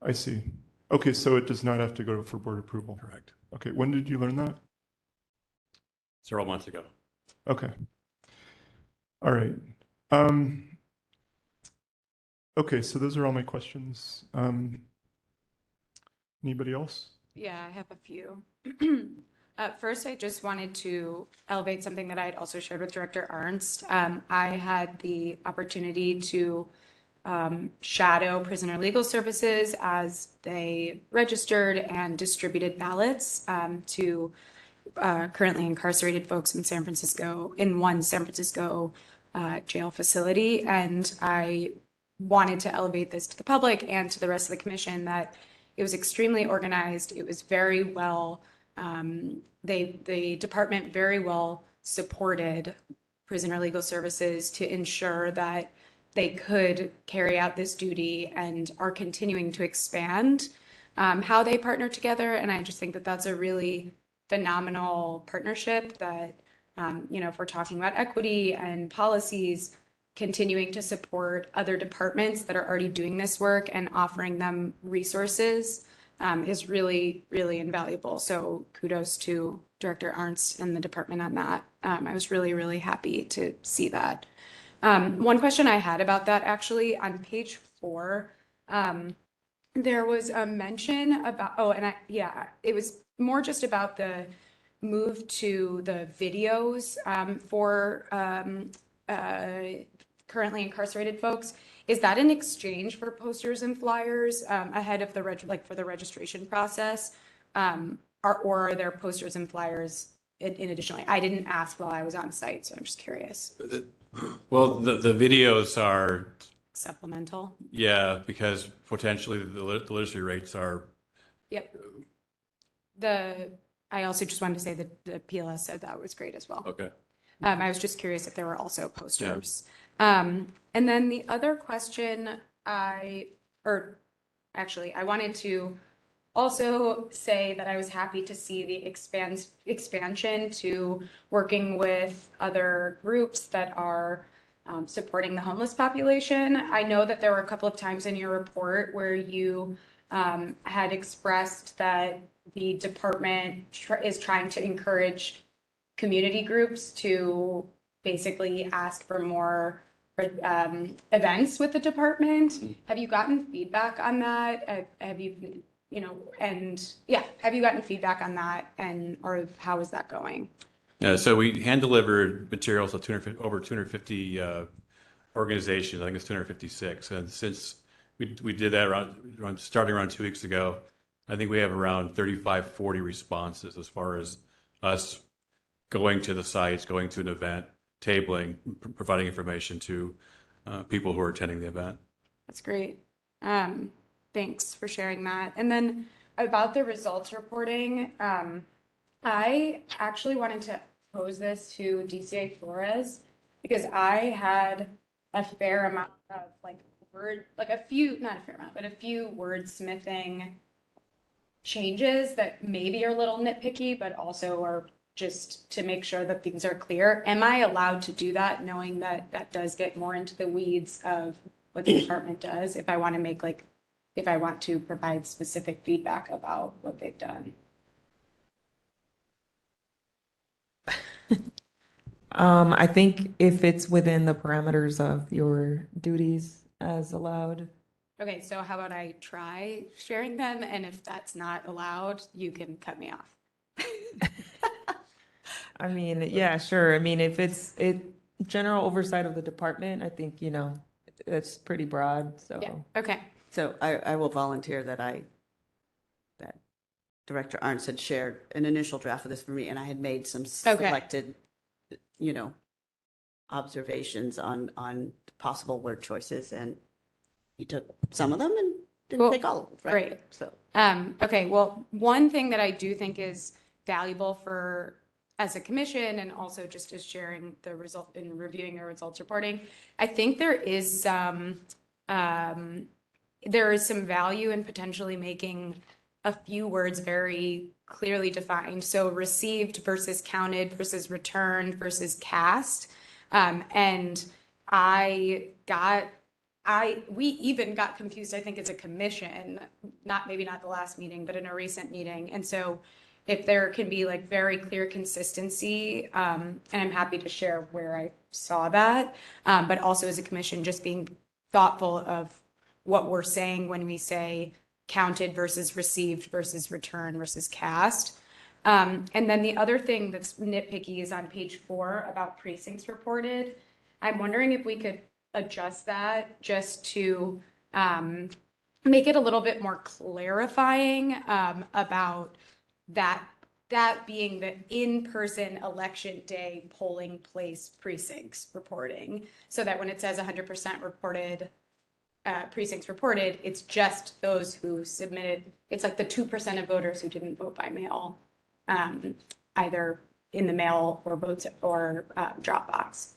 I see. Okay, so it does not have to go for board approval. Correct. Okay, when did you learn that? Several months ago. Okay. All right. Okay, so those are all my questions. Anybody else? Yeah, I have a few. First, I just wanted to elevate something that I had also shared with Director Ernst. I had the opportunity to shadow Prisoner Legal Services as they registered and distributed ballots to currently incarcerated folks in San Francisco, in one San Francisco jail facility. And I wanted to elevate this to the public and to the rest of the commission that it was extremely organized. It was very well, the department very well supported Prisoner Legal Services to ensure that they could carry out this duty and are continuing to expand how they partner together. And I just think that that's a really phenomenal partnership that, if we're talking about equity and policies, continuing to support other departments that are already doing this work and offering them resources is really, really invaluable. So kudos to Director Arntz and the department on that. I was really, really happy to see that. One question I had about that, actually, on page 4, there was a mention about, it was more just about the move to the videos for currently incarcerated folks. Is that in exchange for posters and flyers ahead of the for the registration process? Or are there posters and flyers in addition? I didn't ask while I was on site, so I'm just curious. Well, the videos are Supplemental? Yeah, because potentially the literacy rates are. Yep. I also just wanted to say that the PLS said that was great as well. Okay. I was just curious if there were also posters. Yeah. And then the other question I wanted to also say that I was happy to see the expansion to working with other groups that are supporting the homeless population. I know that there were a couple of times in your report where you had expressed that the department is trying to encourage community groups to basically ask for more events with the department. Have you gotten feedback on that? Have you gotten feedback on that, or how is that going? Yeah, so we hand delivered materials to over 250 organizations. I think it's 256. And since we did that starting around 2 weeks ago, I think we have around 35, 40 responses as far as us going to the sites, going to an event, tabling, providing information to people who are attending the event. That's great. Thanks for sharing that. And then about the results reporting, I actually wanted to pose this to DCA Flores because I had a fair amount of a few wordsmithing changes that maybe are a little nitpicky, but also are just to make sure that things are clear. Am I allowed to do that, knowing that that does get more into the weeds of what the department does if I want to if I want to provide specific feedback about what they've done? I think if it's within the parameters of your duties as allowed. Okay, so how about I try sharing them, and if that's not allowed, you can cut me off. I mean, yeah, sure. I mean, if it's general oversight of the department, I think, it's pretty broad, so. Yeah, okay. So I will volunteer that Director Arntz had shared an initial draft of this for me, and I had made some selected, observations on possible word choices, and he took some of them and didn't take all of them, right? Great. So, okay, well, one thing that I do think is valuable as a commission, and also just as sharing the result in reviewing the results reporting, I think there is some value in potentially making a few words very clearly defined. So received versus counted versus returned versus cast. And we even got confused, I think, as a commission, maybe not the last meeting, but in a recent meeting. And so if there can be very clear consistency, and I'm happy to share where I saw that, but also as a commission, just being thoughtful of what we're saying when we say counted versus received versus return versus cast. And then the other thing that's nitpicky is on page 4 about precincts reported. I'm wondering if we could adjust that just to make it a little bit more clarifying about that being the in-person election day polling place precincts reporting, so that when it says 100% reported precincts reported, it's just those who submitted. It's like the 2% of voters who didn't vote by mail, either in the mail or drop box.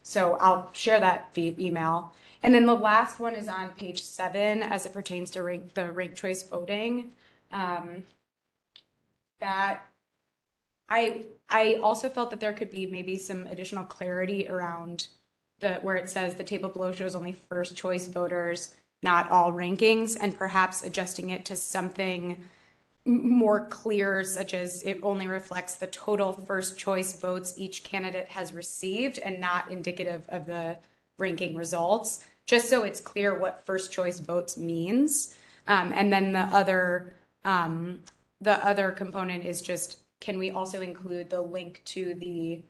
So I'll share that via email. And then the last one is on page 7 as it pertains to the ranked choice voting. That I also felt that there could be maybe some additional clarity around where it says the table below shows only first choice voters, not all rankings, and perhaps adjusting it to something more clear, such as it only reflects the total first choice votes each candidate has received and not indicative of the ranking results, just so it's clear what first choice votes means. And then the other component is just, can we also include the link to the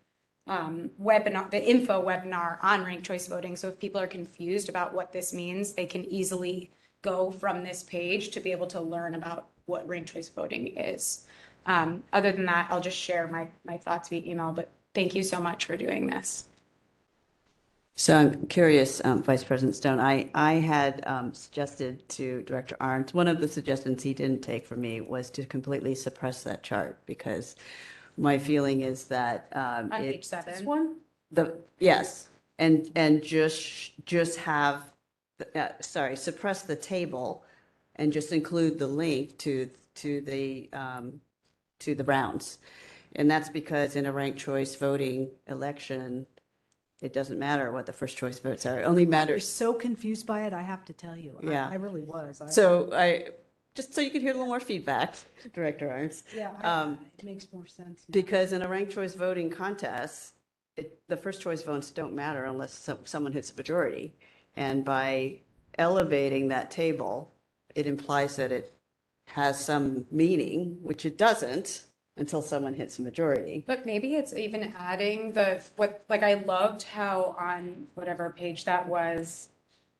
webinar, the info webinar on ranked choice voting? So if people are confused about what this means, they can easily go from this page to be able to learn about what ranked choice voting is. Other than that, I'll just share my thoughts via email, but thank you so much for doing this. So I'm curious, Vice President Stone, I had suggested to Director Arndt, one of the suggestions he didn't take from me was to completely suppress that chart, because my feeling is that On page 7. This one? Yes, and just have, suppress the table and just include the link to the rounds. And that's because in a ranked choice voting election, it doesn't matter what the first choice votes are. It only I was matters. so confused by it, I have to tell you. Yeah. I really was. So just so you can hear a little more feedback, Director Arns. Yeah, it makes more sense now. Because in a ranked choice voting contest, the first choice votes don't matter unless someone hits a majority. And by elevating that table, it implies that it has some meaning, which it doesn't until someone hits a majority. But maybe it's even adding I loved how on whatever page that was,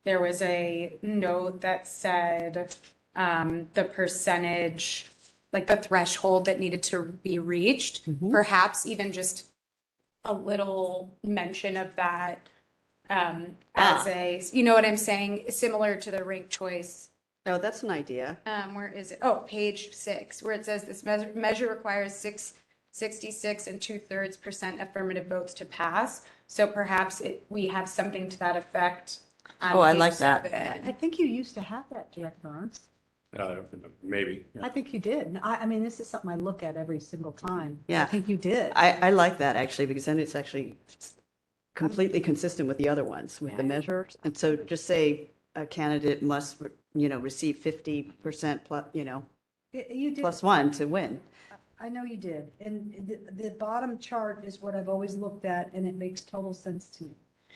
there was a note that said the percentage, like the threshold that needed to be reached, perhaps even just a little mention of that as you know what I'm saying, similar to the ranked choice. Oh, that's an idea. Where is it? Oh, page 6, where it says this measure requires 66 2/3% affirmative votes to pass. So perhaps we have something to that effect. Oh, I like that. I think you used to have that, Director Arns. Maybe. I think you did. I mean, this is something I look at every single time. Yeah. I think you did. I like that actually, because then it's actually completely consistent with the other ones, with the measures. And so just say a candidate must, receive 50% plus, You did. +1 to win. I know you did. And the bottom chart is what I've always looked at, and it makes total sense to me.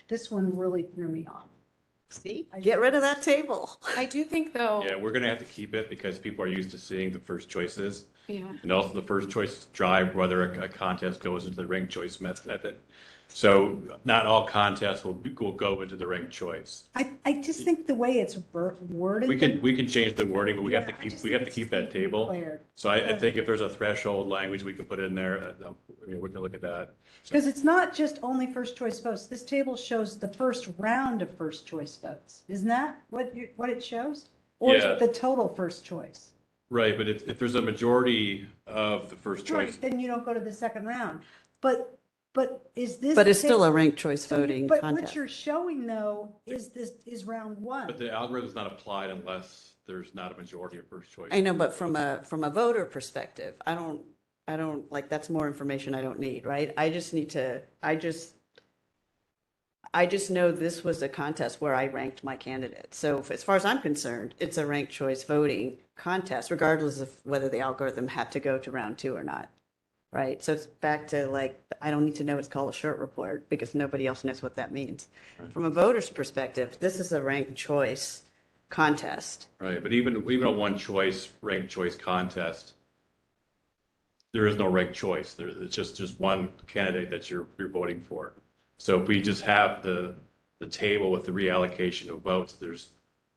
This one really threw me off. See, get rid of that table. I do think though. Yeah, we're gonna have to keep it because people are used to seeing the first choices. Yeah. And also the first choice drive whether a contest goes into the ranked choice method. So not all contests will go into the ranked choice. I just think the way it's worded. We can change the wording, but we have to keep that table. Declared. So I think if there's a threshold language we can put in there, we can look at that. Because it's not just only first choice votes. This table shows the first round of first choice votes. Isn't that what it shows? Or is Yeah. it the total first choice? Right, but if there's a majority of the first choice, Right, then you don't go to the second round. But is this? But it's still a ranked choice voting But contest. what you're showing though is round one. but the algorithm's not applied unless there's not a majority of first choice. I know, but from a voter perspective, I don't like, that's more information I don't need, right? I just know this was a contest where I ranked my candidate. So as far as I'm concerned, it's a ranked choice voting contest, regardless of whether the algorithm had to go to round 2 or not. Right? So it's back to I don't need to know it's called a short report because nobody else knows what that means. Right. From a voter's perspective, this is a ranked choice contest. Right, but even a one choice, ranked choice contest, there is no ranked choice. It's just one candidate that you're voting for. So if we just have the table with the reallocation of votes,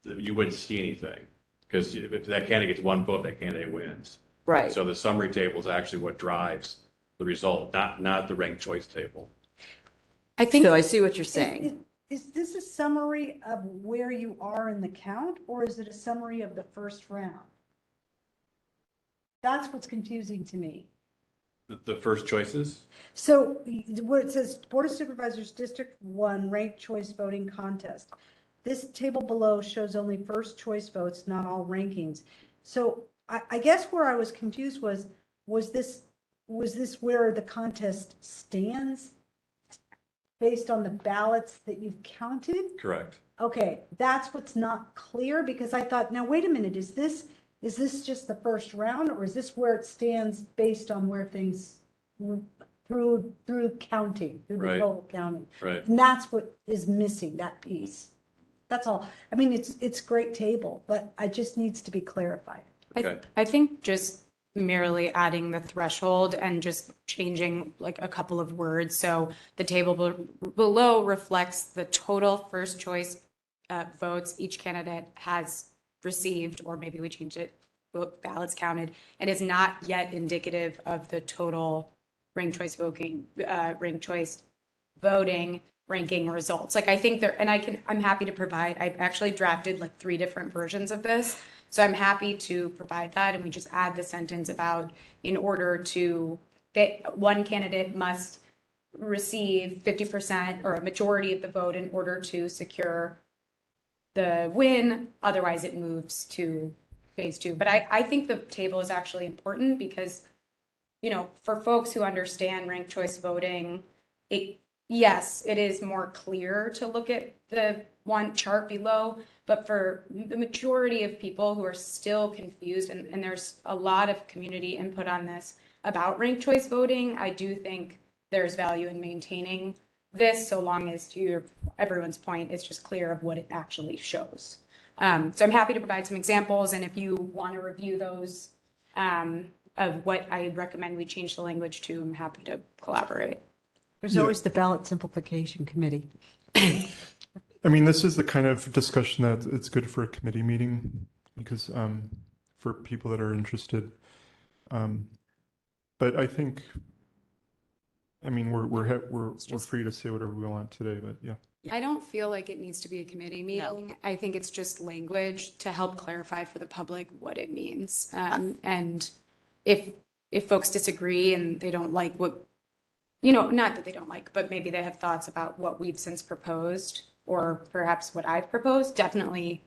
you wouldn't see anything. Because if that candidate gets one vote, that candidate wins. Right. So the summary table is actually what drives the result, not the ranked choice table. I think. So I see what you're saying. Is this a summary of where you are in the count, or is it a summary of the first round? That's what's confusing to me. The first choices? So where it says Board of Supervisors District 1 Ranked Choice Voting Contest, this table below shows only first choice votes, not all rankings. So I guess where I was confused was this where the contest stands based on the ballots that you've counted? Correct. Okay, that's what's not clear, because I thought, now wait a minute, is this just the first round, or is this where it stands based on where things through counting, through the Right. total counting? Right. And that's what is missing, that piece. That's all. I mean, it's a great table, but it just needs to be clarified. Okay. I think just merely adding the threshold and just changing like a couple of words. So the table below reflects the total first choice votes each candidate has received, or maybe we changed it, ballots counted, and is not yet indicative of the total ranked choice voting ranking results. Like I think there, and I'm happy to provide, I've actually drafted like 3 different versions of this. So I'm happy to provide that, and we just add the sentence about in order to, that one candidate must receive 50% or a majority of the vote in order to secure the win. Otherwise it moves to phase 2. But I think the table is actually important because, you know, for folks who understand ranked choice voting, yes, it is more clear to look at the one chart below, but for the majority of people who are still confused, and there's a lot of community input on this about ranked choice voting, I do think there's value in maintaining this, so long as, to everyone's point, it's just clear of what it actually shows. So I'm happy to provide some examples, and if you want to review those of what I recommend we change the language to, I'm happy to collaborate. There's always the ballot simplification committee. I mean, this is the kind of discussion that it's good for a committee meeting because for people that are interested. But I think, I mean, we're free to say whatever we want today, but yeah. I don't feel like it needs to be a committee meeting. I think it's just language to help clarify for the public what it means. And if folks disagree and they don't like what, you know, not that they don't like, but maybe they have thoughts about what we've since proposed, or perhaps what I've proposed, definitely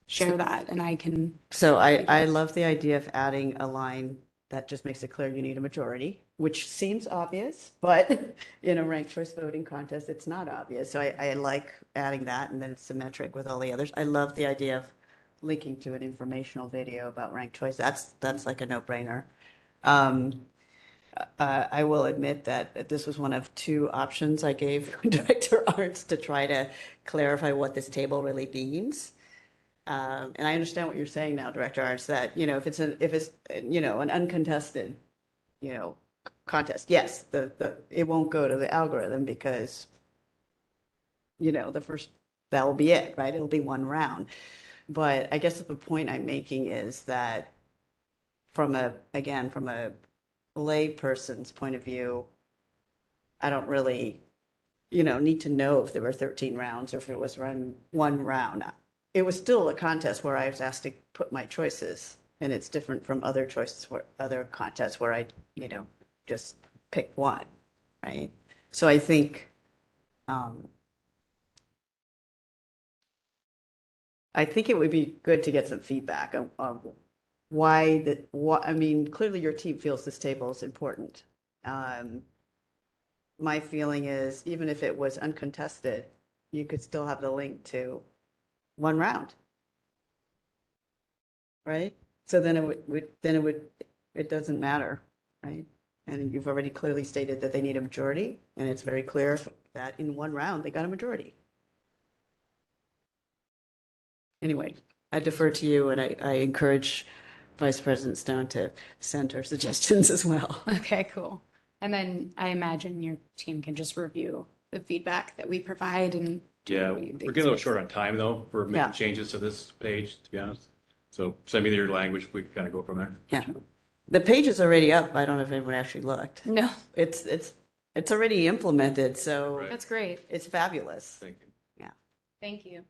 share that, and I can. So I love the idea of adding a line that just makes it clear you need a majority, which seems obvious, but in a ranked choice voting contest, it's not obvious. So I like adding that, and then it's symmetric with all the others. I love the idea of linking to an informational video about ranked choice. That's like a no-brainer. I will admit that this was one of 2 options I gave Director Arts to try to clarify what this table really means. And I understand what you're saying now, Director Arts, that, you know, if it's you know, an uncontested, you know, contest, yes, it won't go to the algorithm because, you know, that will be it, right? It'll be one round. But I guess the point I'm making is that from a lay person's point of view, I don't really, you know, need to know if there were 13 rounds or if it was run one round. It was still a contest where I was asked to put my choices, and it's different from other contests where I, you know, just pick one, right? So I think, it would be good to get some feedback on I mean, clearly your team feels this table is important. My feeling is, even if it was uncontested, you could still have the link to one round. Right? So then it doesn't matter, right? And you've already clearly stated that they need a majority, and it's very clear that in one round, they got a majority. Anyway, I defer to you, and I encourage Vice President Stone to send her suggestions as well. Okay, cool. And then I imagine your team can just review the feedback that we provide and. Yeah, we're getting a little short on time though for making changes to this page, to be honest. So send me your language, we can kind of go from there. Yeah. The page is already up. I don't know if anyone actually looked. No. It's already implemented, so. Right. That's great. It's fabulous. Thank you. Yeah. Thank you.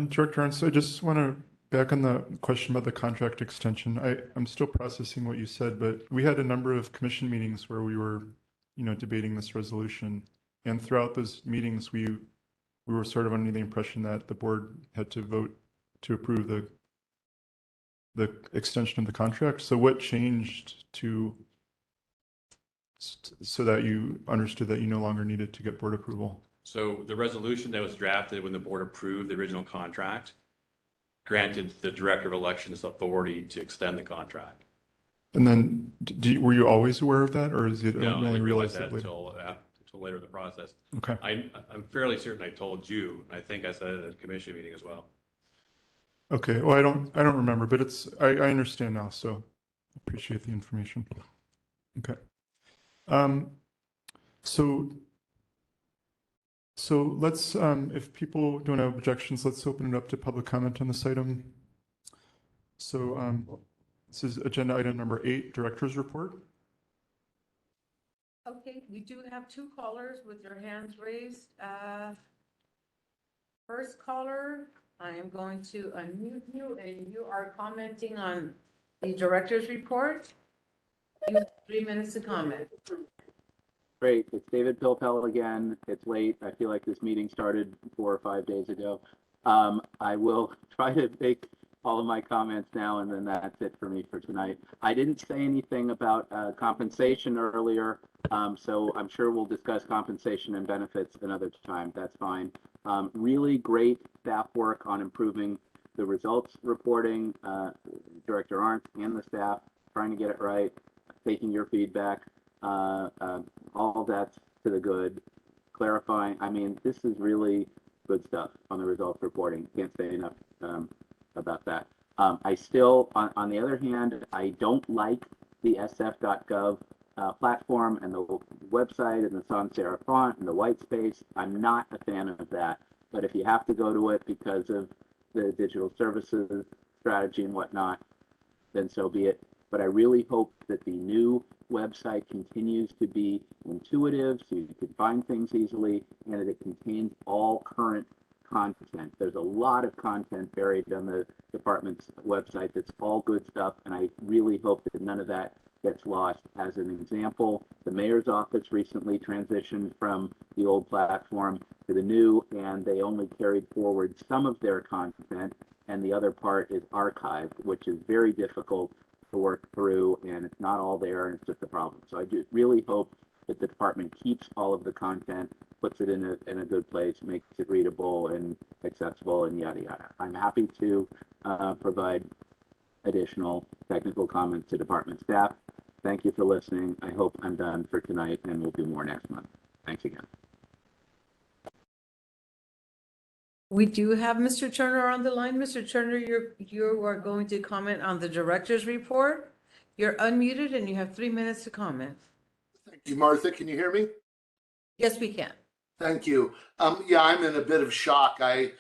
Director Ernst, I just want to back on the question about the contract extension. I'm still processing what you said, but we had a number of commission meetings where we were, you know, debating this resolution. And throughout those meetings, we were sort of under the impression that the board had to vote to approve the extension of the contract. So what changed so that you understood that you no longer needed to get board approval? So the resolution that was drafted when the board approved the original contract granted the director of elections authority to extend the contract. And then were you always aware of that, or is it No, I only didn't realize realized that that later? until later in the process. Okay. I'm fairly certain I told you, and I think I said it at a commission meeting as well. Okay, well, I don't remember, but I understand now, so appreciate the information. Okay. So let's, if people don't have objections, let's open it up to public comment on this item. So this is agenda item number 8, director's report. Okay, we do have 2 callers with their hands raised. First caller, I am going to unmute you, and you are commenting on the director's report. You have 3 minutes to comment. Great. It's David Pilpel again. It's late. I feel like this meeting started 4 or 5 days ago. I will try to make all of my comments now, and then that's it for me for tonight. I didn't say anything about compensation earlier, so I'm sure we'll discuss compensation and benefits another time. That's fine. Really great staff work on improving the results reporting. Director Arndt and the staff trying to get it right, taking your feedback. All that's to the good, clarifying. I mean, this is really good stuff on the results reporting. Can't say enough about that. I still, on the other hand, I don't like the sf.gov platform and the website and the sans serif font and the white space. I'm not a fan of that. But if you have to go to it because of the digital services strategy and whatnot, then so be it. But I really hope that the new website continues to be intuitive so you can find things easily, and that it contains all current content. There's a lot of content buried on the department's website that's all good stuff, and I really hope that none of that gets lost. As an example, the mayor's office recently transitioned from the old platform to the new, and they only carried forward some of their content, and the other part is archived, which is very difficult to work through, and it's not all there, and it's just a problem. So I just really hope that the department keeps all of the content, puts it in a good place, makes it readable and accessible, and yada yada. I'm happy to provide additional technical comments to department staff. Thank you for listening. I hope I'm done for tonight, and we'll do more next month. Thanks again. We do have Mr. Turner on the line. Mr. Turner, you are going to comment on the director's report. You're unmuted and you have 3 minutes to comment. Thank you, Martha. Can you hear me? Yes, we can. Thank you. Yeah, I'm in a bit of shock. I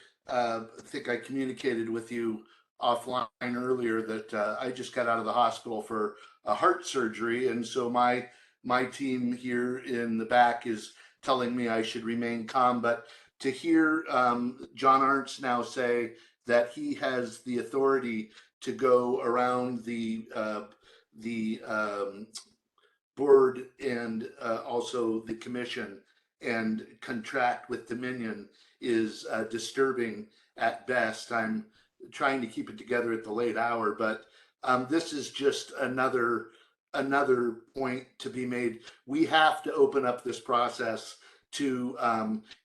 think I communicated with you offline earlier that I just got out of the hospital for a heart surgery, and so my team here in the back is telling me I should remain calm. But to hear John Arndt now say that he has the authority to go around the board and also the commission and contract with Dominion is disturbing at best. I'm trying to keep it together at the late hour, but this is just another point to be made. We have to open up this process to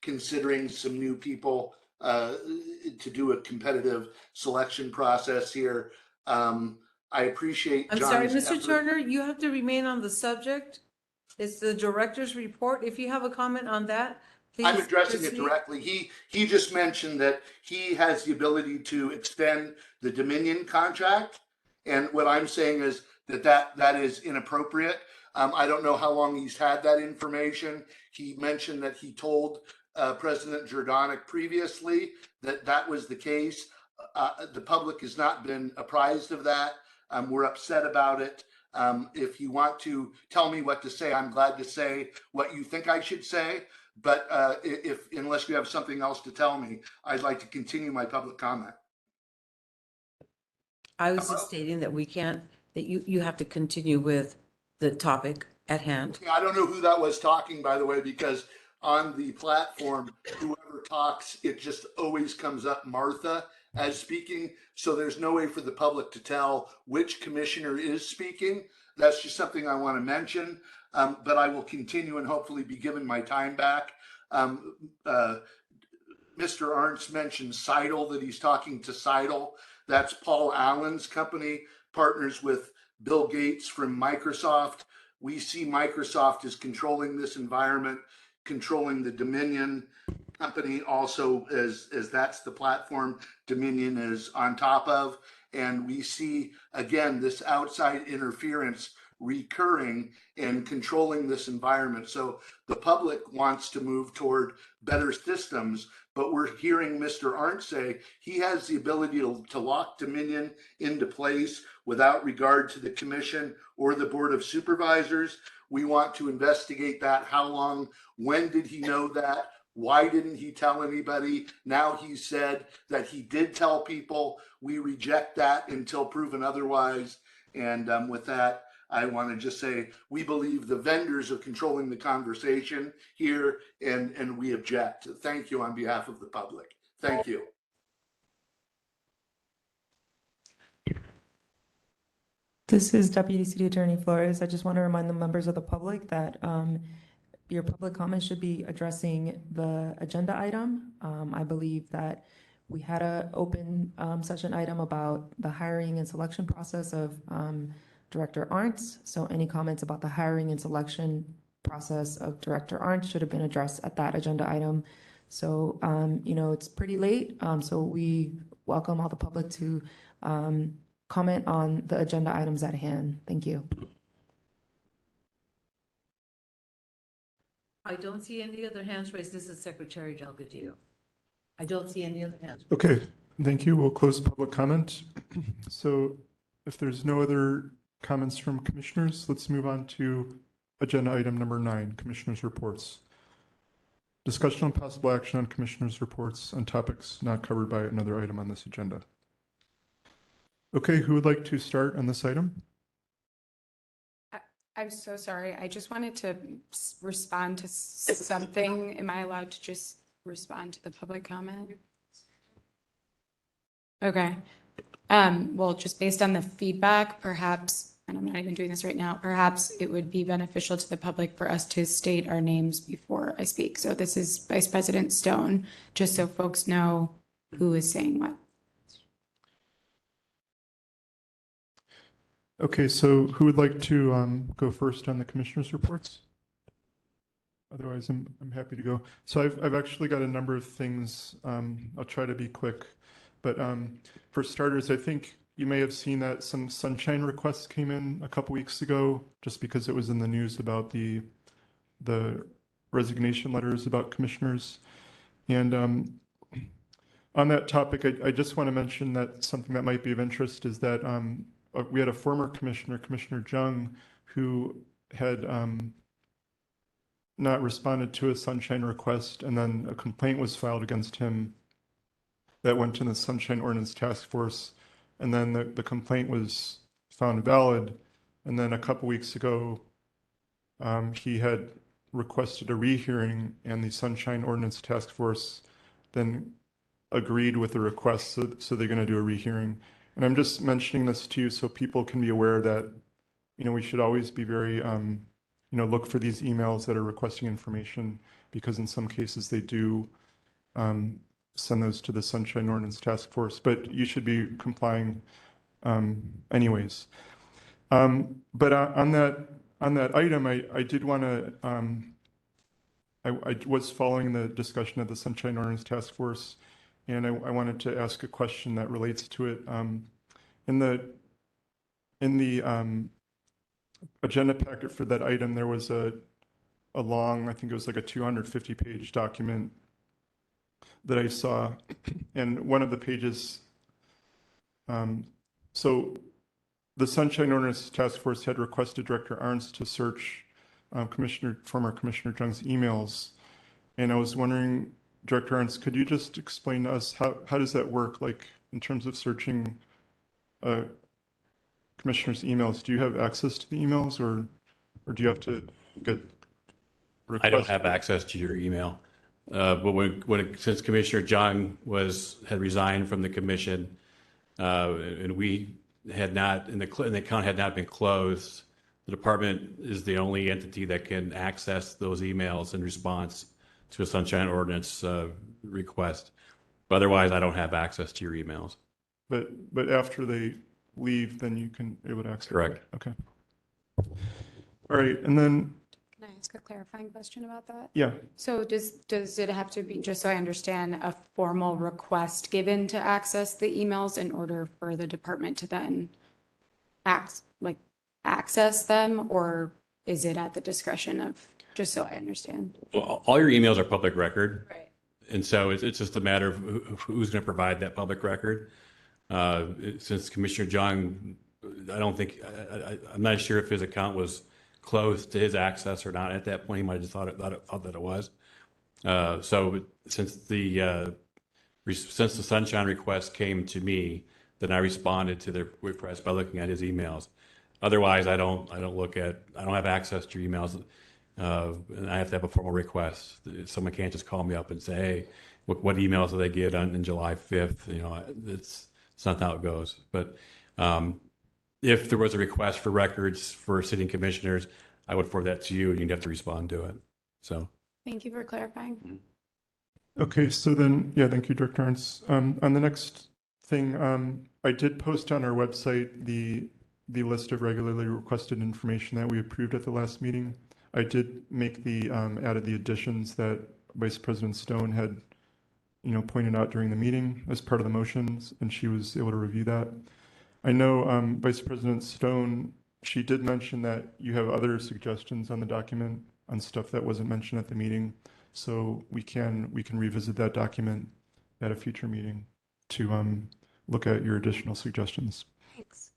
considering some new people to do a competitive selection process here. I appreciate I'm sorry, John's Mr. effort. Turner, you have to remain on the subject. It's the director's report. If you have a comment on that, please. I'm addressing it proceed. directly. He just mentioned that he has the ability to extend the Dominion contract, and what I'm saying is that is inappropriate. I don't know how long he's had that information. He mentioned that he told President Jordanic previously that was the case. The public has not been apprised of that. We're upset about it. If you want to tell me what to say, I'm glad to say what you think I should say. But unless you have something else to tell me, I'd like to continue my public comment. I was just stating that that you have to continue with the topic at hand. I don't know who that was talking, by the way, because on the platform, whoever talks, it just always comes up Martha as speaking. So there's no way for the public to tell which commissioner is speaking. That's just something I want to mention. But I will continue and hopefully be given my time back. Mr. Arntz mentioned Seidel, that he's talking to Seidel. That's Paul Allen's company, partners with Bill Gates from Microsoft. We see Microsoft as controlling this environment, controlling the Dominion company also as that's the platform Dominion is on top of. And we see, again, this outside interference recurring and controlling this environment. So the public wants to move toward better systems, but we're hearing Mr. Arndt say he has the ability to lock Dominion into place without regard to the commission or the Board of Supervisors. We want to investigate that. How long? When did he know that? Why didn't he tell anybody? Now he said that he did tell people. We reject that until proven otherwise. And with that, I want to just say we believe the vendors are controlling the conversation here, and we object. Thank you on behalf of the public. Thank you. This is Deputy City Attorney Flores. I just want to remind the members of the public that your public comments should be addressing the agenda item. I believe that we had an open session item about the hiring and selection process of Director Arntz. So any comments about the hiring and selection process of Director Arntz should have been addressed at that agenda item. So, it's pretty late. So we welcome all the public to comment on the agenda items at hand. Thank you. I don't see any other hands raised. This is Secretary Delgadillo. I don't see any other hands. Okay, thank you. We'll close public comment. So if there's no other comments from commissioners, let's move on to agenda item number 9, commissioners' reports. Discussion on possible action on commissioners' reports on topics not covered by another item on this agenda. Okay, who would like to start on this item? I'm so sorry. I just wanted to respond to something. Am I allowed to just respond to the public comment? Okay. Well, just based on the feedback, perhaps, and I'm not even doing this right now, perhaps it would be beneficial to the public for us to state our names before I speak. So this is Vice President Stone, just so folks know who is saying what. Okay, so who would like to go first on the commissioners' reports? Otherwise, I'm happy to go. So I've actually got a number of things. I'll try to be quick. But for starters, I think you may have seen that some sunshine requests came in a couple weeks ago, just because it was in the news about the resignation letters about commissioners. And on that topic, I just want to mention that something that might be of interest is that we had a former commissioner, Commissioner Jung, who had not responded to a sunshine request, and then a complaint was filed against him that went to the Sunshine Ordinance Task Force, and then the complaint was found valid. And then a couple weeks ago, he had requested a rehearing, and the Sunshine Ordinance Task Force then agreed with the request, so they're going to do a rehearing. And I'm just mentioning this to you so people can be aware that, we should always be very, look for these emails that are requesting information, because in some cases they do send those to the Sunshine Ordinance Task Force, but you should be complying anyways. But on that item, I did want to, I was following the discussion of the Sunshine Ordinance Task Force, and I wanted to ask a question that relates to it. In the agenda packet for that item, there was a long, I think it was like a 250-page document that I saw, and one of the pages, so the Sunshine Ordinance Task Force had requested Director Arntz to search former Commissioner Jung's emails, and I was wondering, Director Arntz, could you just explain to us how does that work, like in terms of searching commissioners' emails? Do you have access to the emails, or do you have to get request. I don't have access to your email. But since Commissioner John had resigned from the commission, and we had not, and the account had not been closed, the department is the only entity that can access those emails in response to a sunshine ordinance request. But otherwise, I don't have access to your emails. But after they leave, then you can able to access. Correct. Okay. All right, and then Can I ask a clarifying question about that? yeah. So does it have to be, just so I understand, a formal request given to access the emails in order for the department to then access them, or is it at the discretion of, just so I understand? Well, all your emails are public record. Right. And so it's just a matter of who's going to provide that public record. Since Commissioner John, I'm not sure if his account was closed to his access or not at that point. He might have just thought that it was. So since the sunshine request came to me, then I responded to the request by looking at his emails. Otherwise, I don't have access to your emails, and I have to have a formal request. Someone can't just call me up and say, "Hey, what emails did they get on July 5th?" It's not how it goes. But if there was a request for records for sitting commissioners, I would forward that to you, and you'd have to respond to it. So. Thank you for clarifying. Okay, so then, yeah, thank you, Director Arntz. On the next thing, I did post on our website the list of regularly requested information that we approved at the last meeting. I did make added the additions that Vice President Stone had, pointed out during the meeting as part of the motions, and she was able to review that. I know Vice President Stone, she did mention that you have other suggestions on the document on stuff that wasn't mentioned at the meeting. So we can revisit that document at a future meeting to look at your additional suggestions. Thanks.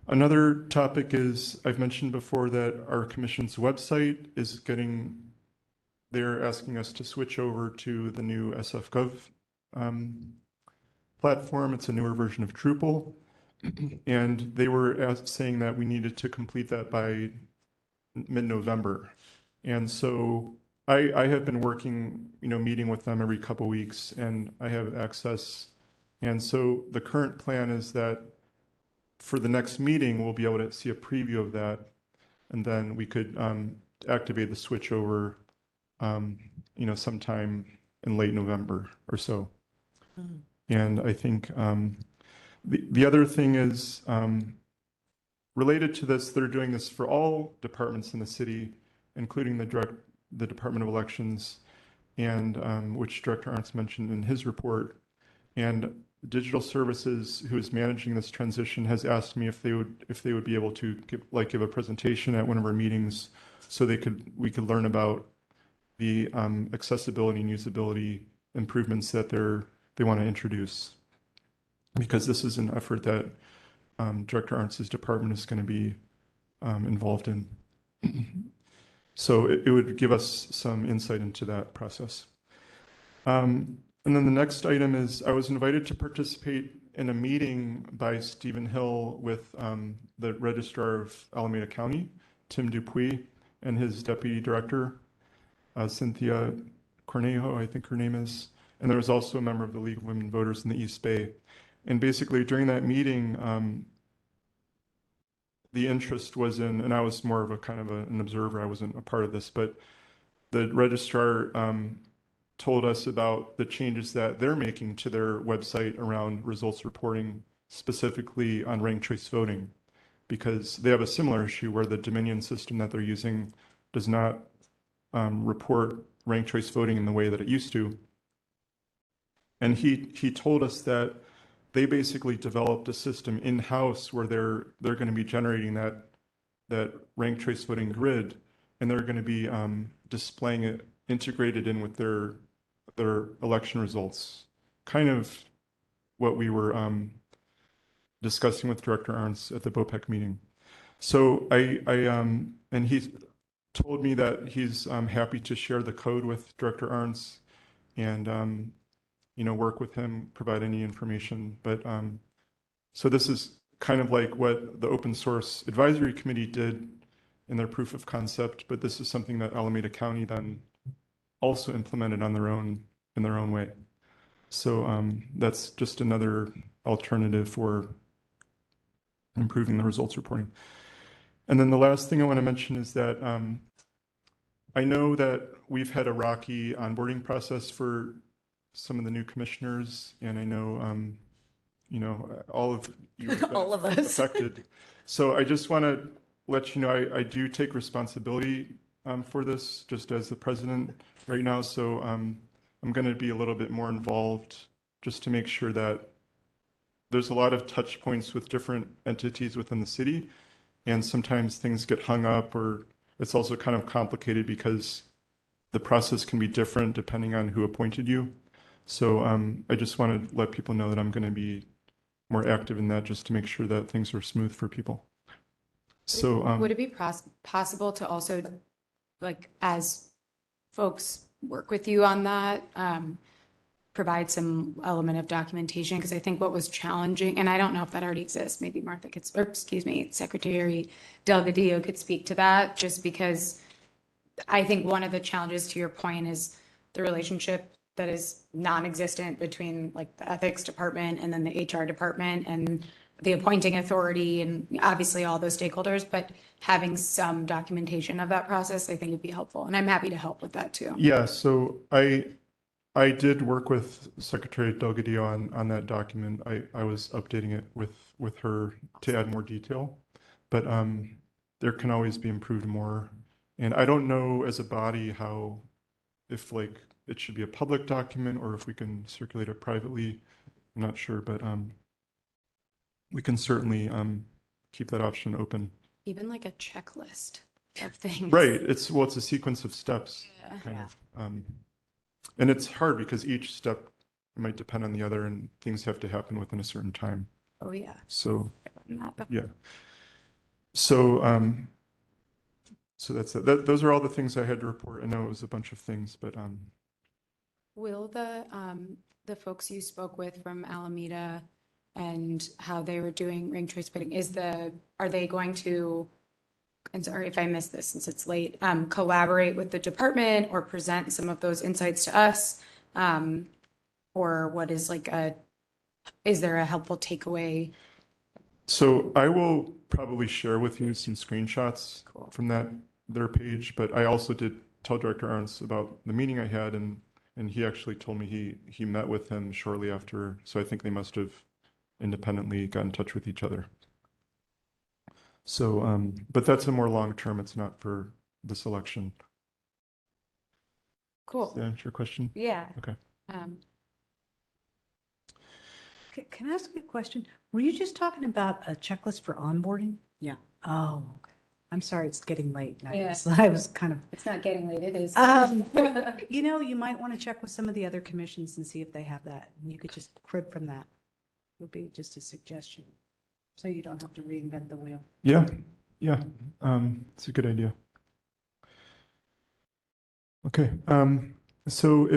Another topic is, I've mentioned before that our commission's website is they're asking us to switch over to the new SFGov platform. It's a newer version of Drupal. And they were saying that we needed to complete that by mid-November. And so I have been working, meeting with them every couple weeks, and I have access. And so the current plan is that for the next meeting, we'll be able to see a preview of that, and then we could activate the switch over, sometime in late November or so. And I think the other thing is related to this, they're doing this for all departments in the city, including the Department of Elections, and which Director Arntz mentioned in his report. And Digital Services, who is managing this transition, has asked me if they would be able to give a presentation at one of our meetings, so we could learn about the accessibility and usability improvements that they want to introduce, because this is an effort that Director Arntz's department is going to be involved in. So it would give us some insight into that process. And then the next item is, I was invited to participate in a meeting by Stephen Hill with the Registrar of Alameda County, Tim Dupuy, and his Deputy Director, Cynthia Cornejo, I think her name is. And there was also a member of the League of Women Voters in the East Bay. And basically during that meeting, the interest was in, and I was more of a kind of an observer, I wasn't a part of this, but the registrar told us about the changes that they're making to their website around results reporting, specifically on ranked choice voting, because they have a similar issue where the Dominion system that they're using does not report ranked choice voting in the way that it used to. And he told us that they basically developed a system in-house where they're going to be generating that ranked choice voting grid, and they're going to be displaying it integrated in with their election results. Kind of what we were discussing with Director Arntz at the BOPEC meeting. So and he told me that he's happy to share the code with Director Arntz and work with him, provide any information. But so this is kind of like what the Open Source Advisory Committee did in their proof of concept, but this is something that Alameda County then also implemented on their own, in their own way. So that's just another alternative for improving the results reporting. And then the last thing I want to mention is that I know that we've had a rocky onboarding process for some of the new commissioners, and I know, you know, all of you have been All of us. affected. So I just want to let you know, I do take responsibility for this, just as the president right now. So I'm going to be a little bit more involved just to make sure that there's a lot of touch points with different entities within the city. And sometimes things get hung up, or it's also kind of complicated because the process can be different depending on who appointed you. So I just want to let people know that I'm going to be more active in that, just to make sure that things are smooth for people. So would it be possible to also, like, as folks work with you on that, provide some element of documentation? Because I think what was challenging, and I don't know if that already exists, maybe Martha could, or excuse me, Secretary Delgadillo could speak to that, just because I think one of the challenges, to your point, is the relationship that is non-existent between like the ethics department and then the HR department and the appointing authority and obviously all those stakeholders, but having some documentation of that process, I think would be helpful. And I'm happy to help with that too. yeah, so I did work with Secretary Delgadillo on that document. I was updating it with her to add more detail, but there can always be improved more. And I don't know as a body how, if like it should be a public document or if we can circulate it privately. I'm not sure, but we can certainly keep that option open. Even like a checklist of things. Right. It's a sequence of steps, Yeah. kind of. And it's hard because each step might depend on the other, and things have to happen within a certain time. Oh, yeah. So, yeah. So, so that's it. Those are all the things I had to report. I know it was a bunch of things, but Will the folks you spoke with from Alameda and how they were doing ranked choice voting, are they going to, and sorry if I missed this since it's late, collaborate with the department or present some of those insights to us? Or what is is there a helpful takeaway? so I will probably share with you some screenshots from their page, but I also did tell Director Arns about the meeting I had, and he actually told me he met with him shortly after. So I think they must have independently got in touch with each other. So, but that's a more long term. It's not for this election. Cool. Does that answer your question? Yeah. Okay. Can I ask you a question? Were you just talking about a checklist for onboarding? Yeah. Oh, okay. I'm sorry, it's getting late. Yeah. I was kind of. It's not getting late, it is. You know, you might want to check with some of the other commissions and see if they have that. And you could just crib from that. Would be just a suggestion. So you don't have to reinvent the wheel. Yeah. Yeah. It's a good idea. Okay. So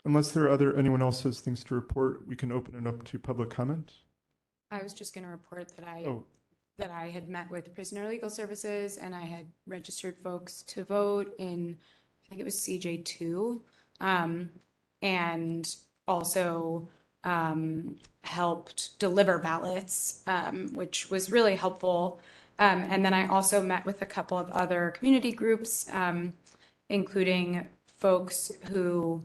unless there are anyone else has things to report, we can open it up to public comment. I was just going to report that Oh. that I had met with Prisoner Legal Services and I had registered folks to vote in, I think it was CJ2, and also helped deliver ballots, which was really helpful. And then I also met with a couple of other community groups, including folks who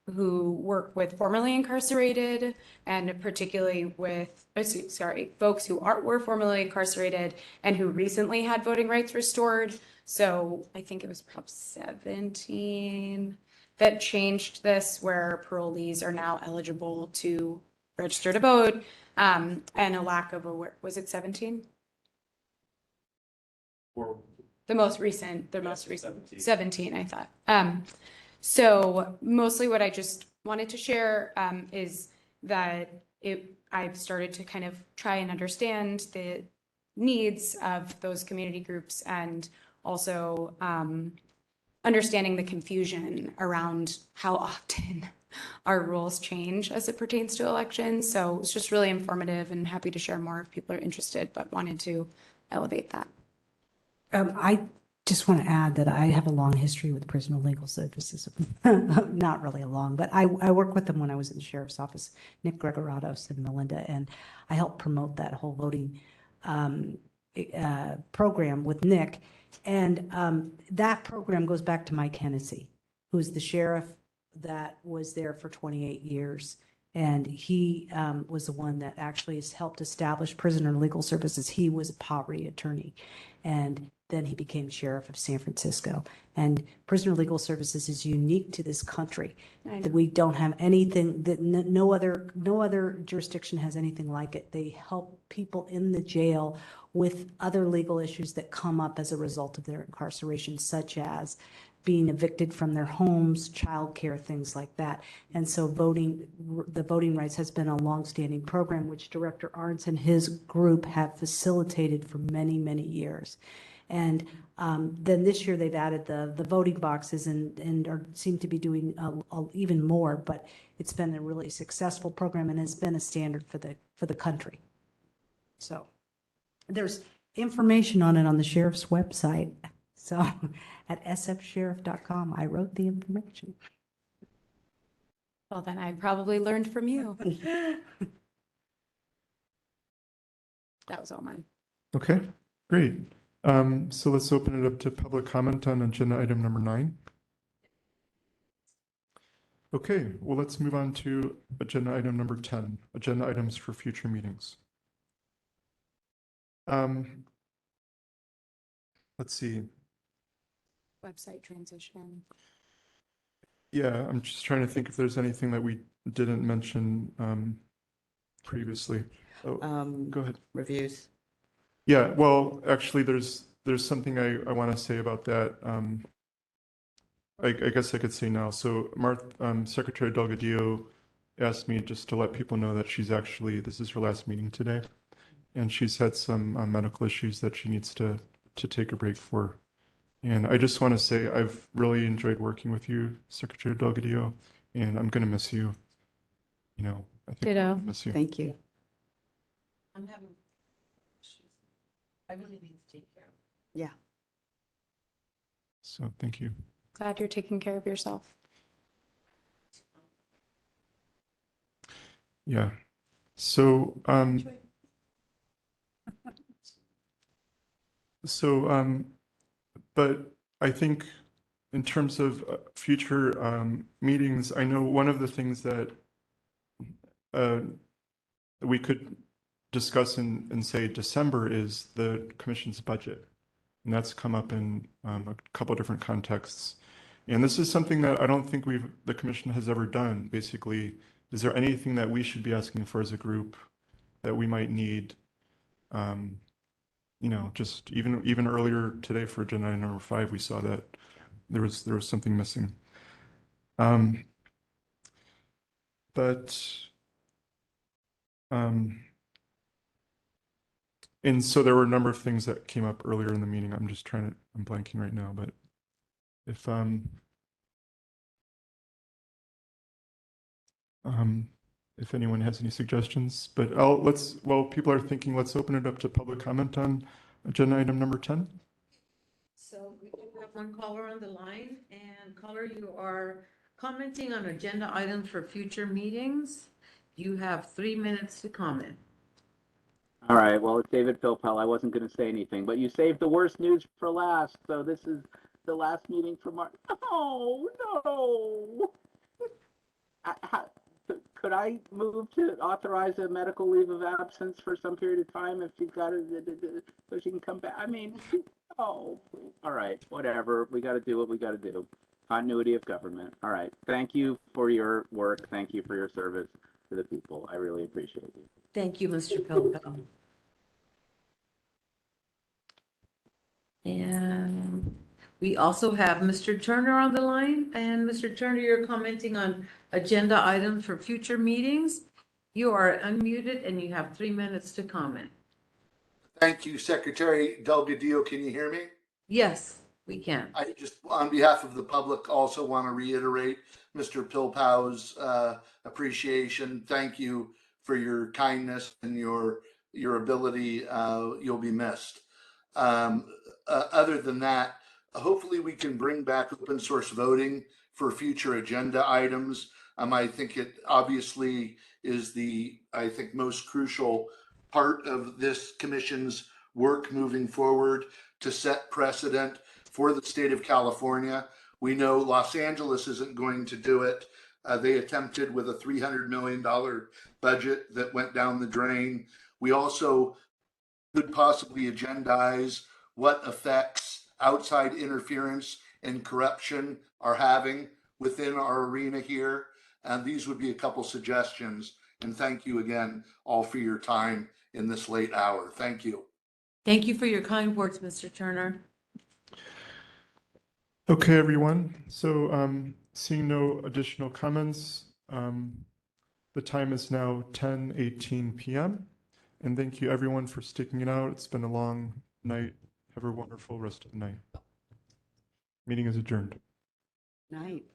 work with formerly incarcerated, and particularly with, folks who were formerly incarcerated and who recently had voting rights restored. So I think it was Prop 17 that changed this, where parolees are now eligible to register to vote, and a lack of was it 17? The most recent 17, I thought. So mostly what I just wanted to share is that I've started to kind of try and understand the needs of those community groups, and also understanding the confusion around how often our rules change as it pertains to elections. So it's just really informative, and happy to share more if people are interested, but wanted to elevate that. I just want to add that I have a long history with prisoner legal services. Not really a long, but I worked with them when I was in the sheriff's office, Nick Gregoratos and Melinda, and I helped promote that whole voting program with Nick. And that program goes back to Mike Hennessy, who's the sheriff that was there for 28 years. And he was the one that actually has helped establish prisoner legal services. He was a poverty attorney. And then he became sheriff of San Francisco. And prisoner legal services is unique to this country. That we don't have anything, that no other jurisdiction has anything like it. They help people in the jail with other legal issues that come up as a result of their incarceration, such as being evicted from their homes, childcare, things like that. And so the voting rights has been a longstanding program, which Director Arntz and his group have facilitated for many, many years. And then this year they've added the voting boxes and seem to be doing even more, but it's been a really successful program and has been a standard for the country. So there's information on it on the sheriff's website. So at sfsheriff.com, I wrote the information. Well, then I probably learned from you. That was all mine. Okay, great. So let's open it up to public comment on agenda item number 9. Okay, well, let's move on to agenda item number 10, agenda items for future meetings. Let's see. Website transition. Yeah, I'm just trying to think if there's anything that we didn't mention previously. Oh, go ahead. Reviews. Yeah, well, actually, there's something I want to say about that. I guess I could say now. So Secretary Delgadillo asked me just to let people know that she's actually, this is her last meeting today, and she's had some medical issues that she needs to take a break for. And I just want to say I've really enjoyed working with you, Secretary Delgadillo, and I'm going to miss you. You know, I think Ditto. I'm gonna miss you. Thank you. I'm having issues. I really need to take care of it. Yeah. So thank you. Glad you're taking care of yourself. Yeah. So but I think in terms of future meetings, I know one of the things that we could discuss in say December is the commission's budget. And that's come up in a couple different contexts. And this is something that I don't think the commission has ever done. Basically, is there anything that we should be asking for as a group that we might need? You know, just even earlier today for agenda item number 5, we saw that there was something missing. And so there were a number of things that came up earlier in the meeting. I'm blanking right now, but if anyone has any suggestions, but while people are thinking, let's open it up to public comment on agenda item number 10. So we do have one caller on the line, and caller, you are commenting on agenda items for future meetings. You have 3 minutes to comment. All right, well, it's David Philpell. I wasn't going to say anything, but you saved the worst news for last. So this is the last meeting for March. Oh, no. Could I move to authorize a medical leave of absence for some period of time if she's got it, so she can come back? I mean, oh, all right, whatever. We got to do what we got to do. Continuity of government. All right. Thank you for your work. Thank you for your service to the people. I really appreciate you. Thank you, Mr. Pilgrim. And we also have Mr. Turner on the line. And Mr. Turner, you're commenting on agenda items for future meetings. You are unmuted and you have 3 minutes to comment. Thank you, Secretary Delgadillo. Can you hear me? Yes, we can. I just, on behalf of the public, also want to reiterate Mr. Pilpow's appreciation. Thank you for your kindness and your ability. You'll be missed. Other than that, hopefully we can bring back open source voting for future agenda items. I think it obviously is the, I think, most crucial part of this commission's work moving forward to set precedent for the state of California. We know Los Angeles isn't going to do it. They attempted with a $300 million budget that went down the drain. We also could possibly agendize what effects outside interference and corruption are having within our arena here. And these would be a couple suggestions. And thank you again all for your time in this late hour. Thank you. Thank you for your kind words, Mr. Turner. Okay, everyone. So seeing no additional comments, the time is now 10:18 p.m. And thank you everyone for sticking it out. It's been a long night. Have a wonderful rest of the night. Meeting is adjourned. Night.